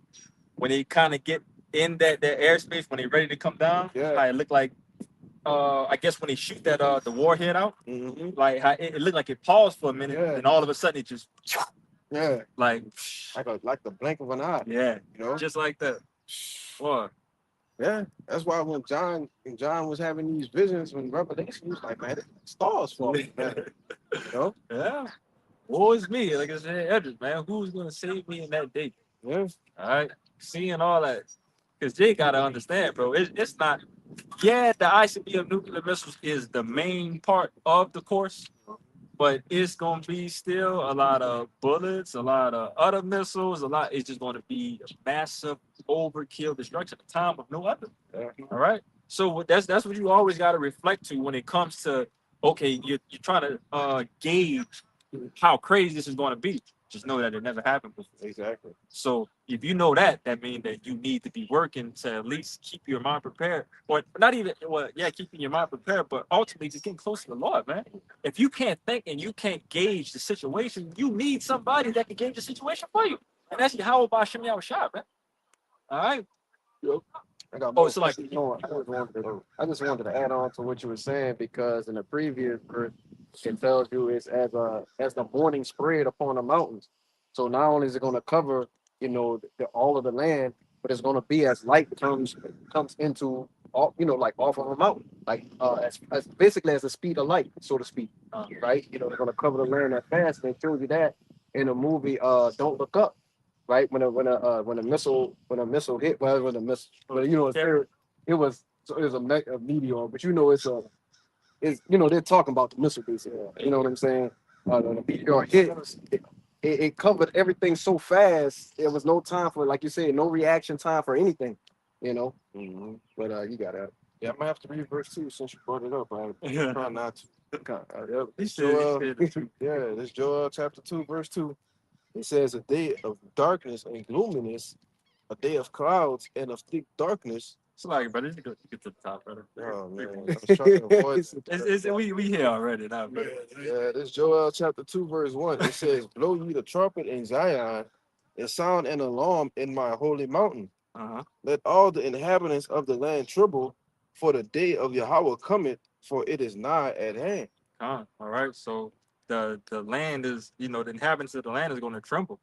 Speaker 4: when they kind of get in that airspace when they ready to come down.
Speaker 1: Yeah.
Speaker 4: How it look like I guess when they shoot that the warhead out,
Speaker 1: Mm-hmm.
Speaker 4: like how it looked like it paused for a minute,
Speaker 1: Yeah.
Speaker 4: and all of a sudden it just
Speaker 1: Yeah,
Speaker 4: like
Speaker 1: like the blink of an eye.
Speaker 4: yeah,
Speaker 1: You know.
Speaker 4: just like that. Boy,
Speaker 1: Yeah, that's why when John was having these visions when Revelation, he was like, man, it's like stars falling. Man. You know.
Speaker 4: yeah. Woe is me, like I said, Edris, man. Who's gonna save me in that day?
Speaker 1: Yeah.
Speaker 4: All right, seeing all that, because Jay gotta understand, bro. It's not. Yeah, the ICB of nuclear missiles is the main part of the course, but it's gonna be still a lot of bullets, a lot of other missiles, a lot. It's just gonna be a massive overkill destruction, a time of no other.
Speaker 1: Yeah.
Speaker 4: All right. So that's what you always got to reflect to when it comes to okay, you're trying to gauge how crazy this is going to be. Just know that it never happened before.
Speaker 1: Exactly.
Speaker 4: So if you know that, that means that you need to be working to at least keep your mind prepared, or not even well, yeah, keeping your mind prepared, but ultimately just getting close to the Lord, man. If you can't think and you can't gauge the situation, you need somebody that can gauge the situation for you, and that's Yahweh Bashem Yahushua, man. All right.
Speaker 1: I got
Speaker 2: Oh,
Speaker 1: more
Speaker 2: so like,
Speaker 1: questions.
Speaker 2: no, I just wanted to add on to what you were saying because in the previous verse, it tells you it's as the morning spread upon the mountains. So not only is it going to cover, all of the land, but it's going to be as light comes into all, like off of a mountain, like as basically as the speed of light, so to speak, right? They're going to cover the land that fast. And they show you that in the movie Don't Look Up. Right when a missile hit, well, when a missile, but it was a meteor, but they're talking about the missile basically. You know what I'm saying? When the meteor hit, it covered everything so fast. There was no time for, like you said, no reaction time for anything.
Speaker 1: Mm-hmm.
Speaker 2: But you got that.
Speaker 1: Yeah, I'm gonna have to read verse 2 since you brought it up. I'm trying not to.
Speaker 2: Yeah.
Speaker 1: This this Joel chapter 2, verse 2. It says, a day of darkness and gloominess, a day of clouds and of thick darkness.
Speaker 4: It's like, brother, you get to the top, brother.
Speaker 1: Oh man, I was trying to avoid
Speaker 4: We here already now, brother.
Speaker 1: Yeah, this Joel chapter 2, verse 1. It says, blow ye the trumpet in Zion, and sound an alarm in my holy mountain.
Speaker 4: Uh-huh.
Speaker 1: Let all the inhabitants of the land tremble, for the day of Yahweh cometh, for it is nigh at hand.
Speaker 4: All right. So the land is, the inhabitants of the land is going to tremble.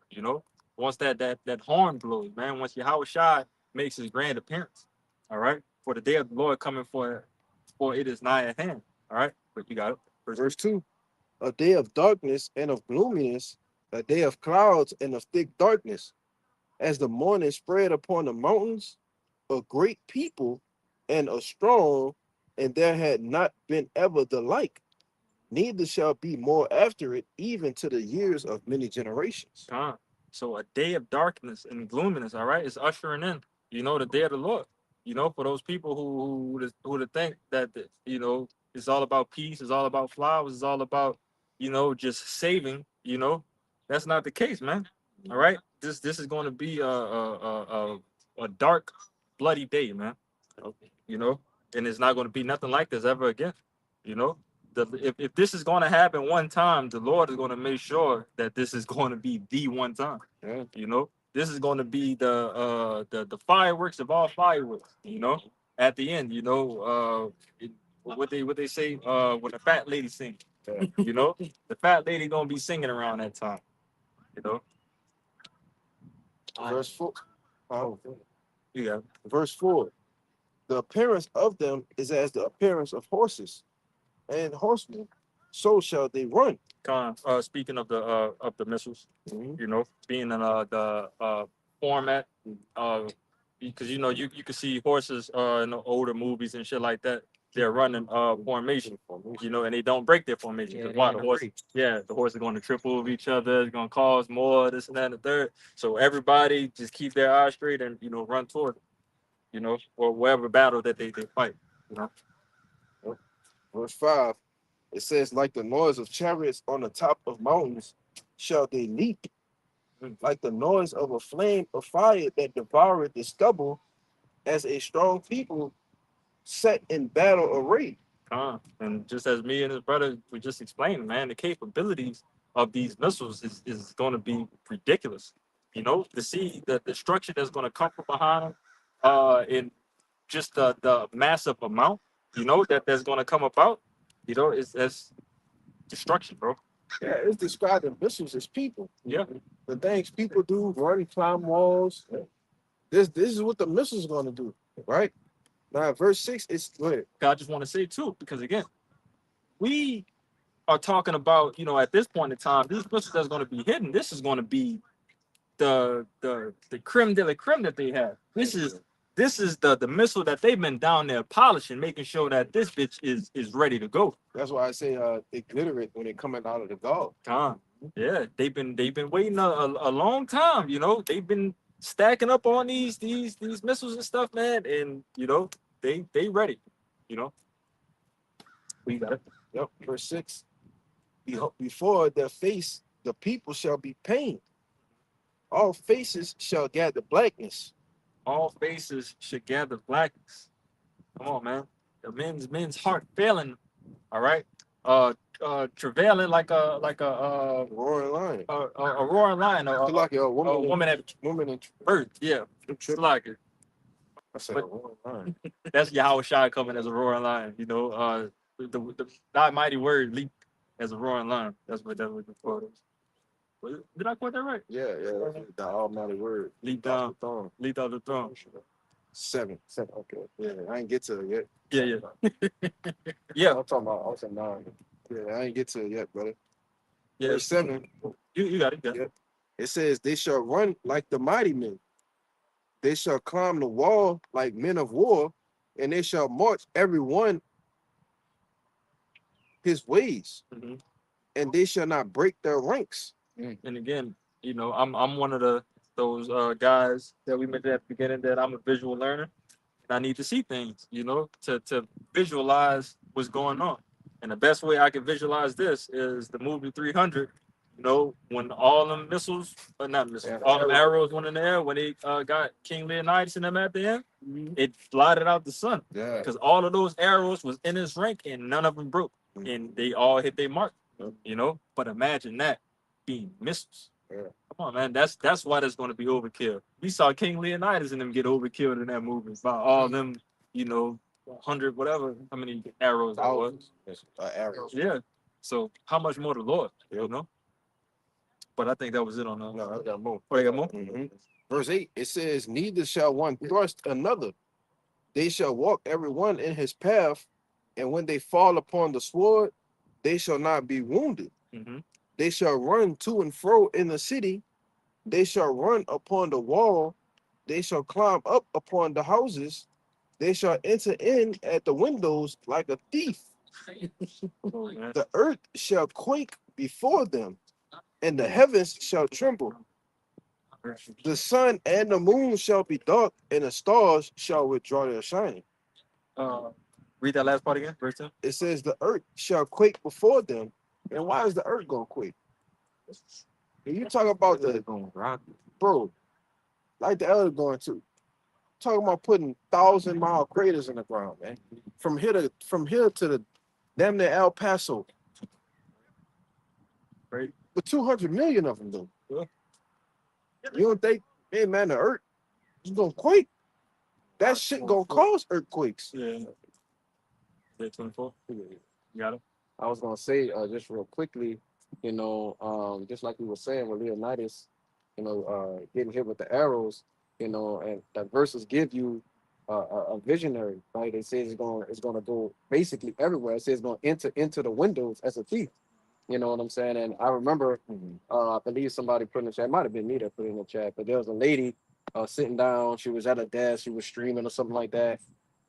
Speaker 4: Once that horn blows, man. Once Yahweh Shai makes his grand appearance. All right. For the day of the Lord coming for it is nigh at hand. All right. But you got it.
Speaker 1: Verse 2. A day of darkness and of gloominess, a day of clouds and of thick darkness. As the morning spread upon the mountains, a great people and a strong, and there had not been ever the like. Neither shall be more after it, even to the years of many generations.
Speaker 4: So a day of darkness and gloominess, all right, is ushering in, the day of the Lord. For those people who think that it's all about peace, it's all about flowers, it's all about just saving. That's not the case, man. All right, this is going to be a dark, bloody day, man. And it's not going to be nothing like this ever again. If this is going to happen one time, the Lord is going to make sure that this is going to be the one time.
Speaker 1: Yeah.
Speaker 4: This is going to be the fireworks of all fireworks. At the end, what they say when the fat lady sings.
Speaker 1: Yeah.
Speaker 4: The fat lady gonna be singing around that time.
Speaker 1: Verse 4.
Speaker 4: Yeah.
Speaker 1: Verse 4. The appearance of them is as the appearance of horses, and horsemen, so shall they run.
Speaker 4: Speaking of the missiles,
Speaker 1: Mhm.
Speaker 4: being in the format, because you can see horses in the older movies and shit like that. They're running formation, and they don't break their formation.
Speaker 2: Yeah,
Speaker 4: Why
Speaker 2: they
Speaker 4: the
Speaker 2: ain't
Speaker 4: horse?
Speaker 2: afraid.
Speaker 4: Yeah, the horse is going to trip over each other. It's going to cause more this and that and the third. So everybody just keep their eyes straight and run toward it, or whatever battle that they fight.
Speaker 1: Verse 5. It says, like the noise of chariots on the top of mountains, shall they leap, like the noise of a flame of fire that devoureth the stubble, as a strong people set in battle array.
Speaker 4: And just as me and his brother were just explaining, man, the capabilities of these missiles is going to be ridiculous. You know, to see the destruction that's going to come from behind them, in just the massive amount, you know, that's going to come about, you know, that's destruction, bro.
Speaker 1: Yeah, it's describing missiles as people.
Speaker 4: Yeah.
Speaker 1: The things people do, run, climb walls. This is what the missiles going to do, right? Now, verse 6, it's go ahead.
Speaker 4: I just want to say too, because again, we are talking about, you know, at this point in time, these missiles that's going to be hidden, this is going to be the creme de la creme that they have. This is the missile that they've been down there polishing, making sure that this bitch is ready to go.
Speaker 1: That's why I say they glitter it when they're coming out of the gulf.
Speaker 4: Yeah, they've been waiting a long time. You know, they've been stacking up on these missiles and stuff, man. And you know, they ready. You know, we got it.
Speaker 1: Yep, verse 6. Before their face, the people shall be pained. All faces shall gather blackness.
Speaker 4: All faces should gather blackness. Come on, man. The men's heart failing. All right. Travailing like a
Speaker 1: Roaring lion.
Speaker 4: a roaring lion.
Speaker 1: It's like a woman
Speaker 4: at
Speaker 1: in
Speaker 4: birth. Yeah. It's like it.
Speaker 1: I said
Speaker 4: But-
Speaker 1: a roaring lion.
Speaker 4: That's Yahweh Shai coming as a roaring lion. You know, the that mighty word leap as a roaring lion. That's what the quote is. Did I quote that right?
Speaker 1: Yeah, that's the almighty word.
Speaker 4: Leap
Speaker 1: Off
Speaker 4: down,
Speaker 1: the throne.
Speaker 4: leap off the throne.
Speaker 1: 7. Okay. Yeah, I ain't get to it yet.
Speaker 4: Yeah. Yeah.
Speaker 1: I'm talking about also 9. Yeah, I ain't get to it yet, brother.
Speaker 4: Yeah.
Speaker 1: Verse 7.
Speaker 4: You got it. Yeah.
Speaker 1: Yeah. It says, they shall run like the mighty men. They shall climb the wall like men of war, and they shall march every one his ways,
Speaker 4: Mhm.
Speaker 1: and they shall not break their ranks.
Speaker 4: And again, you know, I'm one of those guys that we mentioned at the beginning that I'm a visual learner, and I need to see things, you know, to visualize what's going on. And the best way I can visualize this is the movie 300. You know, when all them missiles, not missiles,
Speaker 1: Yeah,
Speaker 4: all them arrows went in the air, when they got King Leonidas and them at the end, it blotted out the sun
Speaker 1: Yeah.
Speaker 4: because all of those arrows was in his rank and none of them broke, and they all hit their mark. You know, but imagine that being missiles.
Speaker 1: Yeah.
Speaker 4: Come on, man. That's why there's going to be overkill. We saw King Leonidas and them get overkilled in that movie by all them, you know, 100 whatever, how many arrows that was.
Speaker 1: Arrows.
Speaker 4: Yeah. So how much more the Lord? You
Speaker 1: Yep.
Speaker 4: know. But I think that was it on
Speaker 1: No, I got more.
Speaker 4: Oh, they got more.
Speaker 1: Mhm. Verse 8, it says, neither shall one thrust another. They shall walk every one in his path, and when they fall upon the sword, they shall not be wounded.
Speaker 4: Mm-hmm.
Speaker 1: They shall run to and fro in the city. They shall run upon the wall. They shall climb up upon the houses. They shall enter in at the windows like a thief. The earth shall quake before them, and the heavens shall tremble. The sun and the moon shall be dark, and the stars shall withdraw their shining.
Speaker 4: Read that last part again, verse 10.
Speaker 1: It says the earth shall quake before them. And why is the earth gonna quake? And you talk about the
Speaker 2: going rock.
Speaker 1: bro, like the elder going to talking about putting 1,000-mile craters in the ground, man. From here to the damn near El Paso.
Speaker 4: Right.
Speaker 1: But 200 million of them though.
Speaker 4: Yeah.
Speaker 1: You don't think, hey man, the earth is gonna quake? That shit gonna cause earthquakes.
Speaker 4: Yeah. 24. You got it.
Speaker 2: I was gonna say just real quickly, you know, just like we were saying with Leonidas, you know, getting hit with the arrows, you know, and the verses give you a visionary, right? It says it's gonna go basically everywhere. It says it's gonna enter into the windows as a thief. You know what I'm saying? And I remember, I believe somebody put in the chat, it might have been me that put it in the chat, but there was a lady sitting down. She was at a desk. She was streaming or something like that,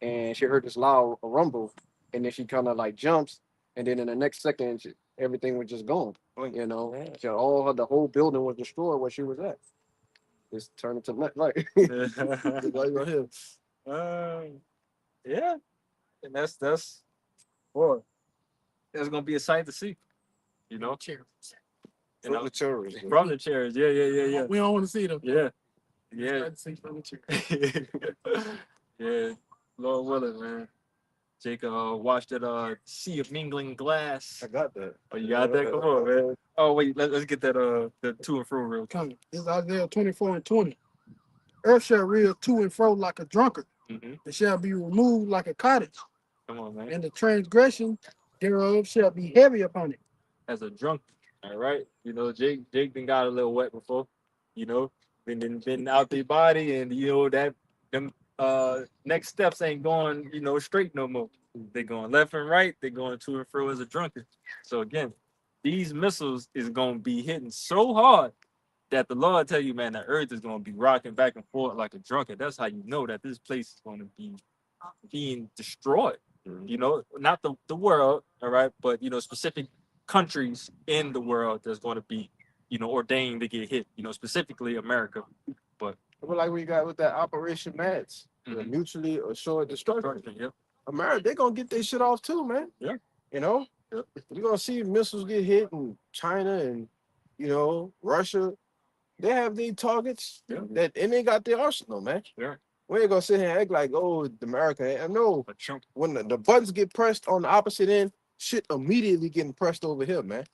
Speaker 2: and she heard this loud rumble, and then she kind of like jumps, and then in the next second, everything was just gone. You know, the whole building was destroyed where she was at. It's turned into like.
Speaker 4: Yeah, and that's boy. It's gonna be a sight to see. You know,
Speaker 3: Cheers.
Speaker 4: you know,
Speaker 1: From the chariots.
Speaker 4: from the chairs. Yeah.
Speaker 3: We don't want to see them.
Speaker 4: Yeah.
Speaker 3: Just
Speaker 4: Yeah.
Speaker 3: like to see from the chairs.
Speaker 4: Yeah. Lord willing, man. Jacob watched that Sea of Mingling Glass.
Speaker 1: I got that.
Speaker 4: Oh, you got that? Come on, man. Oh wait, let's get that the to and fro real quick.
Speaker 3: Come. This is Isaiah 24 and 20. Earth shall reel to and fro like a drunkard.
Speaker 4: Mm-hmm.
Speaker 3: It shall be removed like a cottage,
Speaker 4: Come on, man.
Speaker 3: and the transgression thereof shall be heavy upon it.
Speaker 4: As a drunk, all right. You know, Jake been got a little wet before. You know, been out their body, and you know that them next steps ain't going straight no more. They going left and right. They going to and fro as a drunkard. So again, these missiles is gonna be hitting so hard that the Lord tell you, man, the earth is gonna be rocking back and forth like a drunkard. That's how you know that this place is gonna be being destroyed. You know, not the world, all right, but specific countries in the world that's going to be, ordained to get hit. Specifically America. But
Speaker 1: Like we got with that Operation Mats, the
Speaker 4: Mhm.
Speaker 1: mutually assured destruction.
Speaker 4: yeah,
Speaker 1: America, they gonna get their shit off too, man.
Speaker 4: Yeah.
Speaker 1: You know,
Speaker 4: Yeah.
Speaker 1: you're gonna see missiles get hit in China and Russia. They have their targets
Speaker 4: Yeah.
Speaker 1: and they got their arsenal, man.
Speaker 4: Yeah.
Speaker 1: We ain't gonna sit here and act like, oh, America. I know
Speaker 4: a chunk.
Speaker 1: when the buttons get pressed on the opposite end, shit immediately getting pressed over here, man.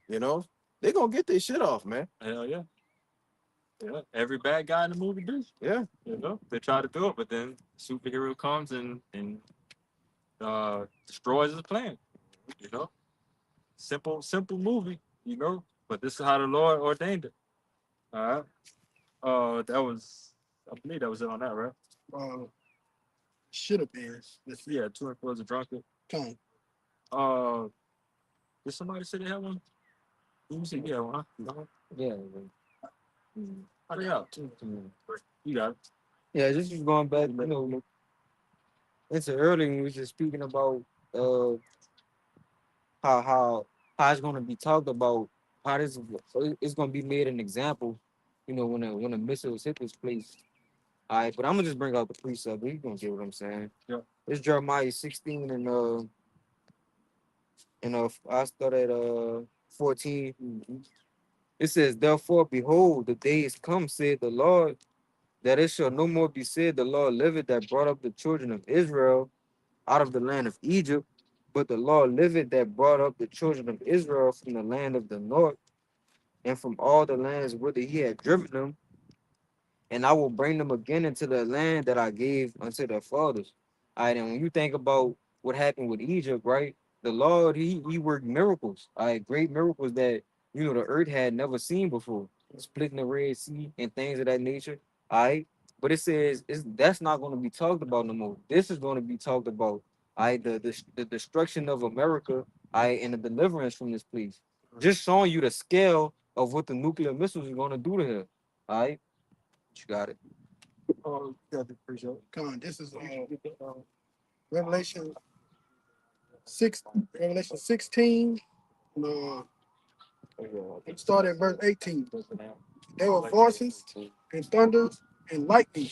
Speaker 1: You know, they gonna get their shit off, man.
Speaker 4: Hell yeah. Yeah. Every bad guy in the movie do.
Speaker 1: Yeah.
Speaker 4: They try to do it, but then the superhero comes and destroys his plan. Simple movie, but this is how the Lord ordained it. All right. That was, I believe that was it on that, right?
Speaker 3: Should have been. Let's see.
Speaker 4: Yeah, 2 and 4 is a drunkard.
Speaker 3: Come.
Speaker 4: Did somebody say they had one? You said yeah, one, huh?
Speaker 5: Yeah.
Speaker 4: Hurry up. You got it.
Speaker 5: Yeah, this is going back, into earlier when we was just speaking about how it's gonna be talked about, how this it's gonna be made an example, when the missiles hit this place. All right, but I'm gonna just bring out the precept. You gonna get what I'm saying?
Speaker 4: Yeah.
Speaker 5: It's Jeremiah 16 and I start at 14. It says, therefore, behold, the days come, said the Lord, that it shall no more be said, the Lord liveth that brought up the children of Israel out of the land of Egypt, but the Lord liveth that brought up the children of Israel from the land of the north and from all the lands whither he had driven them, and I will bring them again into the land that I gave unto their fathers. All right, and when you think about what happened with Egypt, right? The Lord, he worked miracles, all right, great miracles that, the earth had never seen before, splitting the Red Sea and things of that nature, all right? But it says that's not going to be talked about no more. This is going to be talked about, all right, the destruction of America, all right, and the deliverance from this place. Just showing you the scale of what the nuclear missiles are going to do to her, all right? You got it.
Speaker 3: Oh, got the pre-show. Come on. This is Revelation 16. It started at verse 18. There were voices and thunders and lightning,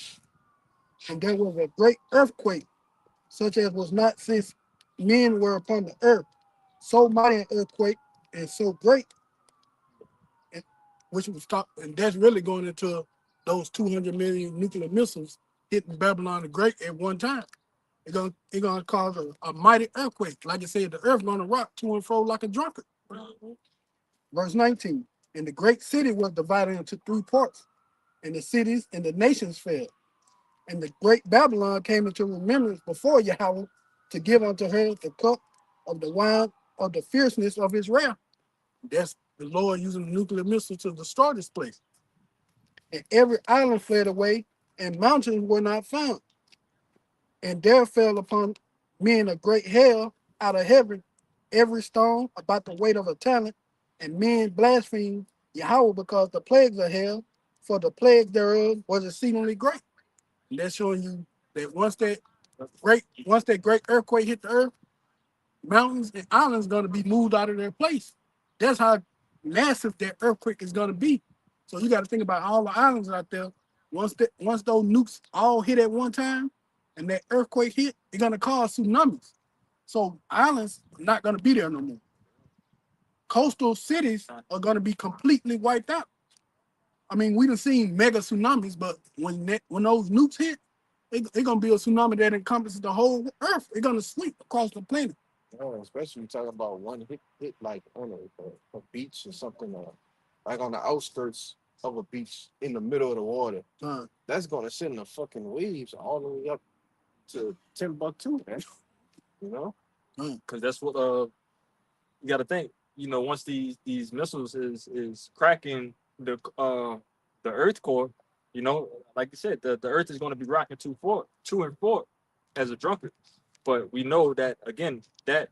Speaker 3: and there was a great earthquake, such as was not since men were upon the earth. So mighty an earthquake and so great, which was top, and that's really going into those 200 million nuclear missiles hitting Babylon the Great at one time. It's gonna cause a mighty earthquake. Like I said, the earth gonna rock to and fro like a drunkard. Verse 19. And the great city was divided into 3 parts, and the cities and the nations fell. And the great Babylon came into remembrance before Yahweh to give unto her the cup of the wine of the fierceness of his wrath. That's the Lord using nuclear missiles to destroy this place. And every island fled away, and mountains were not found. And there fell upon men a great hail out of heaven, every stone about the weight of a talent, and men blasphemed Yahweh because the plagues of hell, for the plague thereof was exceedingly great. And that's showing you that once that great earthquake hit the earth, mountains and islands going to be moved out of their place. That's how massive that earthquake is going to be. So you got to think about all the islands out there. Once those nukes all hit at one time, and that earthquake hit, it's going to cause tsunamis. So islands are not going to be there no more. Coastal cities are going to be completely wiped out. I mean, we done seen mega tsunamis, but when those nukes hit, it's going to be a tsunami that encompasses the whole earth. It's going to sweep across the planet.
Speaker 1: Oh, especially talking about one hit like on a beach or something, like on the outskirts of a beach in the middle of the water.
Speaker 3: Uh,
Speaker 1: That's gonna send the fucking waves all the way up to Timbuktu, man. You know?
Speaker 4: Because that's what you got to think. You know, once these missiles is cracking the Earth core, you know, like you said, the Earth is going to be rocking to and forth as a drunkard. But we know that again, that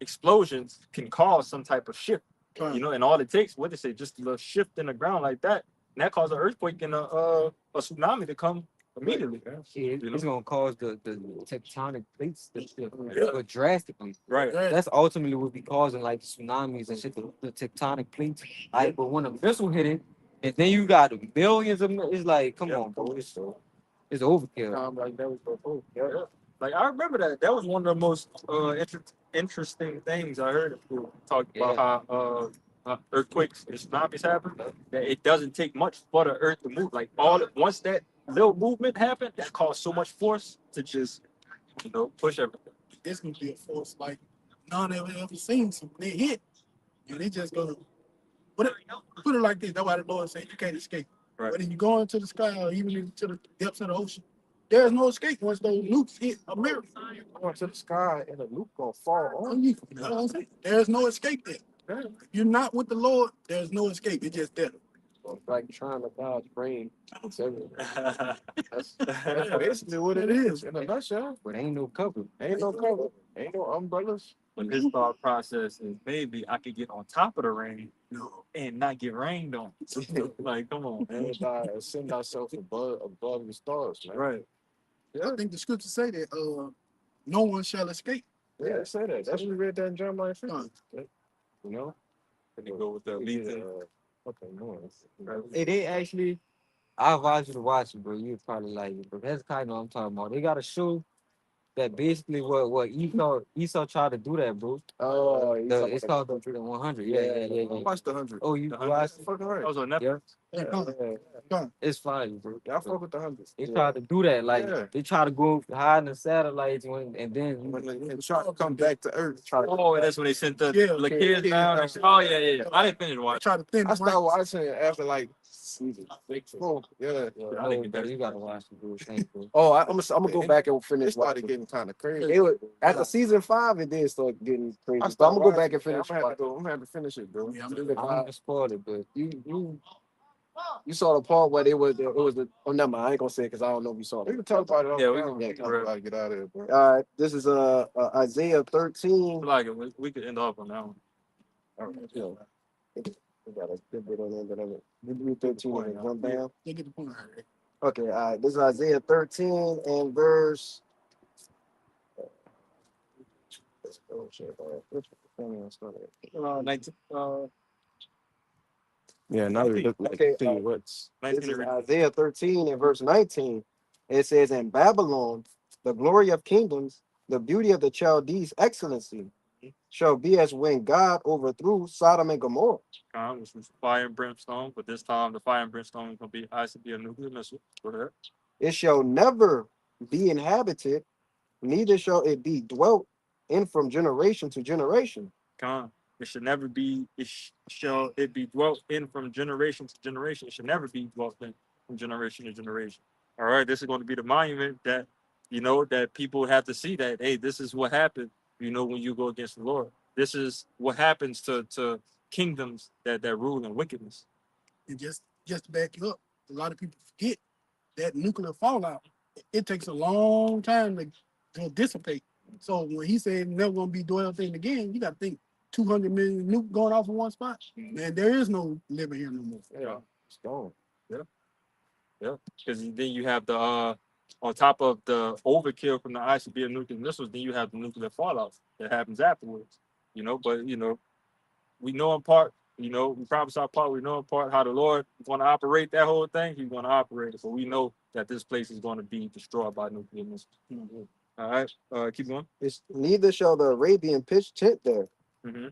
Speaker 4: explosions can cause some type of shift.
Speaker 3: uh,
Speaker 4: You know, and all it takes, what they say, just a little shift in the ground like that, and that causes an earthquake and a tsunami to come immediately.
Speaker 5: Yeah,
Speaker 4: You know?
Speaker 5: it's gonna cause the tectonic plates to shift drastically.
Speaker 4: Right.
Speaker 3: yeah,
Speaker 5: That's ultimately what be causing like tsunamis and shit, the tectonic plates. Like, but when a missile hit it, and then you got millions of, it's like, come
Speaker 4: Yeah.
Speaker 5: on, bro, it's overkill.
Speaker 1: Like that was before.
Speaker 4: Yeah. Like I remember that. That was one of the most interesting things I heard people talk about how earthquakes and tsunamis happen. That it doesn't take much for the earth to move. Like once that little movement happened, that caused so much force to just push everything.
Speaker 3: it's going to be a force like none ever seen. So when they hit, and they just going to put it like this. That's why the Lord said you can't escape.
Speaker 4: Right.
Speaker 3: Whether you go into the sky or even into the depths of the ocean, there's no escape once those nukes hit America.
Speaker 1: Going to the sky and the nuke gonna fall on
Speaker 3: You know what I'm saying? There's no escape there. If you're not with the Lord, there's no escape. It's just death.
Speaker 2: Like trying to dodge rain. It's everywhere.
Speaker 1: That's basically what it is in a nutshell.
Speaker 5: But ain't no cover.
Speaker 1: Ain't no cover, ain't no umbrellas.
Speaker 4: But his thought process is maybe I could get on top of the rain and not get rained on. Like, come on, man.
Speaker 1: And send ourselves above the stars, man.
Speaker 4: Right.
Speaker 3: I think the scriptures say that no one shall escape.
Speaker 1: Yeah, they say that. That's what we read that in Jeremiah 50. You know?
Speaker 4: And they go with the lead thing.
Speaker 1: Fucking noise.
Speaker 5: Hey, they actually, I advise you to watch it, bro. You probably like it, but that's kind of what I'm talking about. They got a show that basically what Esau tried to do that, bro.
Speaker 1: Oh,
Speaker 5: It's called the 100. Yeah.
Speaker 1: Watch the 100.
Speaker 5: Oh, you
Speaker 4: The
Speaker 5: watched it?
Speaker 1: Fucking right.
Speaker 4: That was on Netflix.
Speaker 5: Yeah, it's fine, bro.
Speaker 1: Y'all fuck with the 100.
Speaker 5: They tried to do that, like
Speaker 1: Yeah.
Speaker 5: they try to go hide in the satellites and then
Speaker 1: When they try to come back to Earth, try to.
Speaker 4: Oh, that's when they sent the
Speaker 3: Yeah.
Speaker 4: kids down. Oh, yeah. I didn't finish
Speaker 3: I
Speaker 4: watching.
Speaker 3: try to thin
Speaker 1: I started watching it after like
Speaker 2: Season 6.
Speaker 1: four. Yeah.
Speaker 4: I didn't get that.
Speaker 5: you gotta watch the bro. Thank you.
Speaker 2: Oh, I'm gonna go back and
Speaker 1: It
Speaker 2: finish
Speaker 1: started
Speaker 2: watching.
Speaker 1: getting kind of crazy.
Speaker 2: It was, after season 5, it did start getting crazy.
Speaker 1: I
Speaker 2: But I'm
Speaker 1: started
Speaker 2: gonna go back
Speaker 1: watching
Speaker 2: and
Speaker 1: it.
Speaker 2: finish.
Speaker 1: I'm gonna have to finish it, bro.
Speaker 3: Yeah,
Speaker 5: I'm gonna spoil it, but
Speaker 2: You saw the part where it was the. Oh, never mind. I ain't gonna say it because I don't know if you saw
Speaker 1: We
Speaker 2: it.
Speaker 1: can talk about it.
Speaker 4: Yeah, we
Speaker 1: can
Speaker 4: can-
Speaker 1: talk about it. Get out of here, bro.
Speaker 2: All right, this is Isaiah 13.
Speaker 4: Like it. We could end off on that one.
Speaker 2: All right, yeah. We got a good bit on the end of it. We do 13 and then jump down.
Speaker 3: They get the point. Right?
Speaker 2: Okay, all right. This is Isaiah 13 and verse. Let's go check out. Which one is it?
Speaker 4: 19.
Speaker 1: Yeah, now we look like
Speaker 2: Okay,
Speaker 1: see what's.
Speaker 2: This
Speaker 4: 19
Speaker 2: is Isaiah 13 and verse 19. It says, "In Babylon, the glory of kingdoms, the beauty of the Chaldees' excellency, shall be as when God overthrew Sodom and Gomorrah.
Speaker 4: Which was fire and brimstone, but this time the fire and brimstone is gonna be a nuclear missile. Go ahead.
Speaker 2: It shall never be inhabited, neither shall it be dwelt in from generation to generation."
Speaker 4: It should never be. Shall it be dwelt in from generation to generation? It should never be dwelt in from generation to generation. All right, this is going to be the monument that that people have to see that hey, this is what happened. When you go against the Lord, this is what happens to kingdoms that rule in wickedness.
Speaker 3: And just to back you up, a lot of people forget that nuclear fallout. It takes a long time to dissipate. So when he said never gonna be dwelt in again, you got to think 200 million nuke going off in one spot. Man, there is no living here no more.
Speaker 1: Yeah, it's gone.
Speaker 4: Yeah, because then you have the on top of the overkill from the ICBM nuclear missiles, then you have the nuclear fallout that happens afterwards. But we know in part. We promise our part. We know in part how the Lord is going to operate that whole thing. He's going to operate it, but we know that this place is going to be destroyed by nuclear missiles. All right. Keep going.
Speaker 2: It's neither shall the Arabian pitch tent there,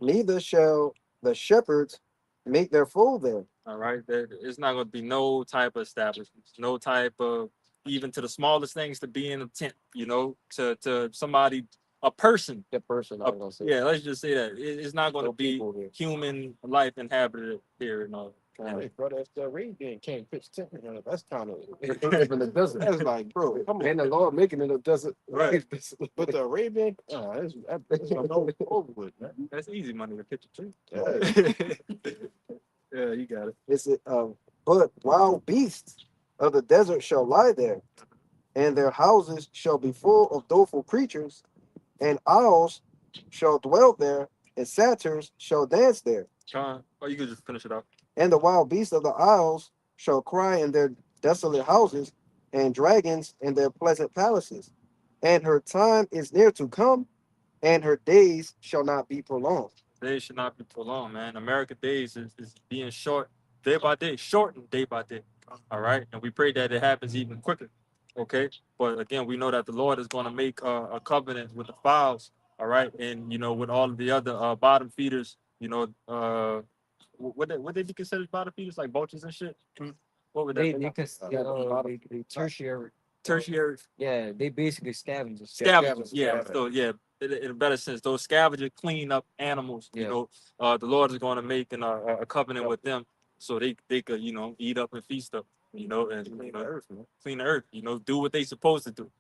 Speaker 2: neither shall the shepherds make their fold there.
Speaker 4: All right. It's not going to be no type of establishments, no type of, even to the smallest things, to be in a tent, you know, to somebody, a person.
Speaker 2: The person, I was gonna say.
Speaker 4: Yeah, let's just say that. It's not going to
Speaker 2: No
Speaker 4: be
Speaker 2: people here.
Speaker 4: human life inhabited here and all.
Speaker 1: Hey, bro, that's the Arabian can't pitch tent. You know, that's kind of
Speaker 2: In the desert.
Speaker 1: that's like, bro, come on.
Speaker 2: And the Lord making it a desert.
Speaker 4: Right.
Speaker 1: But the Arabian, that's over with, man.
Speaker 4: That's easy money to pitch a tree.
Speaker 1: Yeah.
Speaker 4: Yeah, you got it.
Speaker 2: It's but wild beasts of the desert shall lie there, and their houses shall be full of doleful creatures, and owls shall dwell there, and satyrs shall dance there.
Speaker 4: Sean, you could just finish it out.
Speaker 2: And the wild beasts of the isles shall cry in their desolate houses, and dragons in their pleasant palaces. And her time is near to come, and her days shall not be prolonged.
Speaker 4: Days should not be prolonged, man. America days is being short day by day, shortened day by day. All right. And we pray that it happens even quicker. Okay. But again, we know that the Lord is going to make a covenant with the fowls. All right. And, you know, with all of the other bottom feeders, you know, would they be considered bottom feeders, like vultures and shit? What would that
Speaker 5: They
Speaker 4: be?
Speaker 5: they tertiary.
Speaker 4: Tertiary
Speaker 5: Yeah, they basically scavengers.
Speaker 4: scavengers. Yeah.
Speaker 1: Scavengers.
Speaker 4: So yeah, in a better sense, those scavengers clean up animals. You
Speaker 5: Yeah.
Speaker 4: know, the Lord is going to make a covenant with them, so they could, you know, eat up and feast up. You know, and you know,
Speaker 1: Earth, man.
Speaker 4: clean the earth. You know, do what they supposed to do.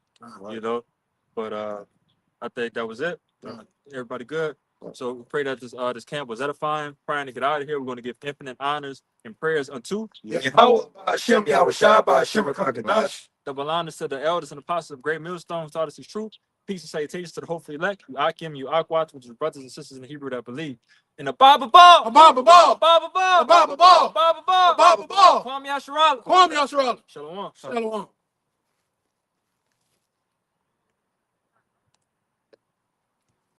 Speaker 4: You know, but I think that was it. Everybody good. So we pray that this camp was edifying. Praying to get out of here. We're going to give infinite honors and prayers unto
Speaker 1: Yahweh, Hashem, Yahweh Shai, Hashem, Kakanash.
Speaker 4: the Balanas to the elders and apostles of Great Millstone, taught us his truth. Peace and salutations to the hopefully elect, you Akim, you Akwat, which is brothers and sisters in the Hebrew that believe. In the Bible ball,
Speaker 3: A Bible ball.
Speaker 4: Bible ball,
Speaker 3: A Bible ball.
Speaker 4: Bible ball,
Speaker 3: A Bible ball.
Speaker 4: Kwame Yasharala.
Speaker 3: Kwame Yasharala.
Speaker 4: Shalom.
Speaker 3: Shalom.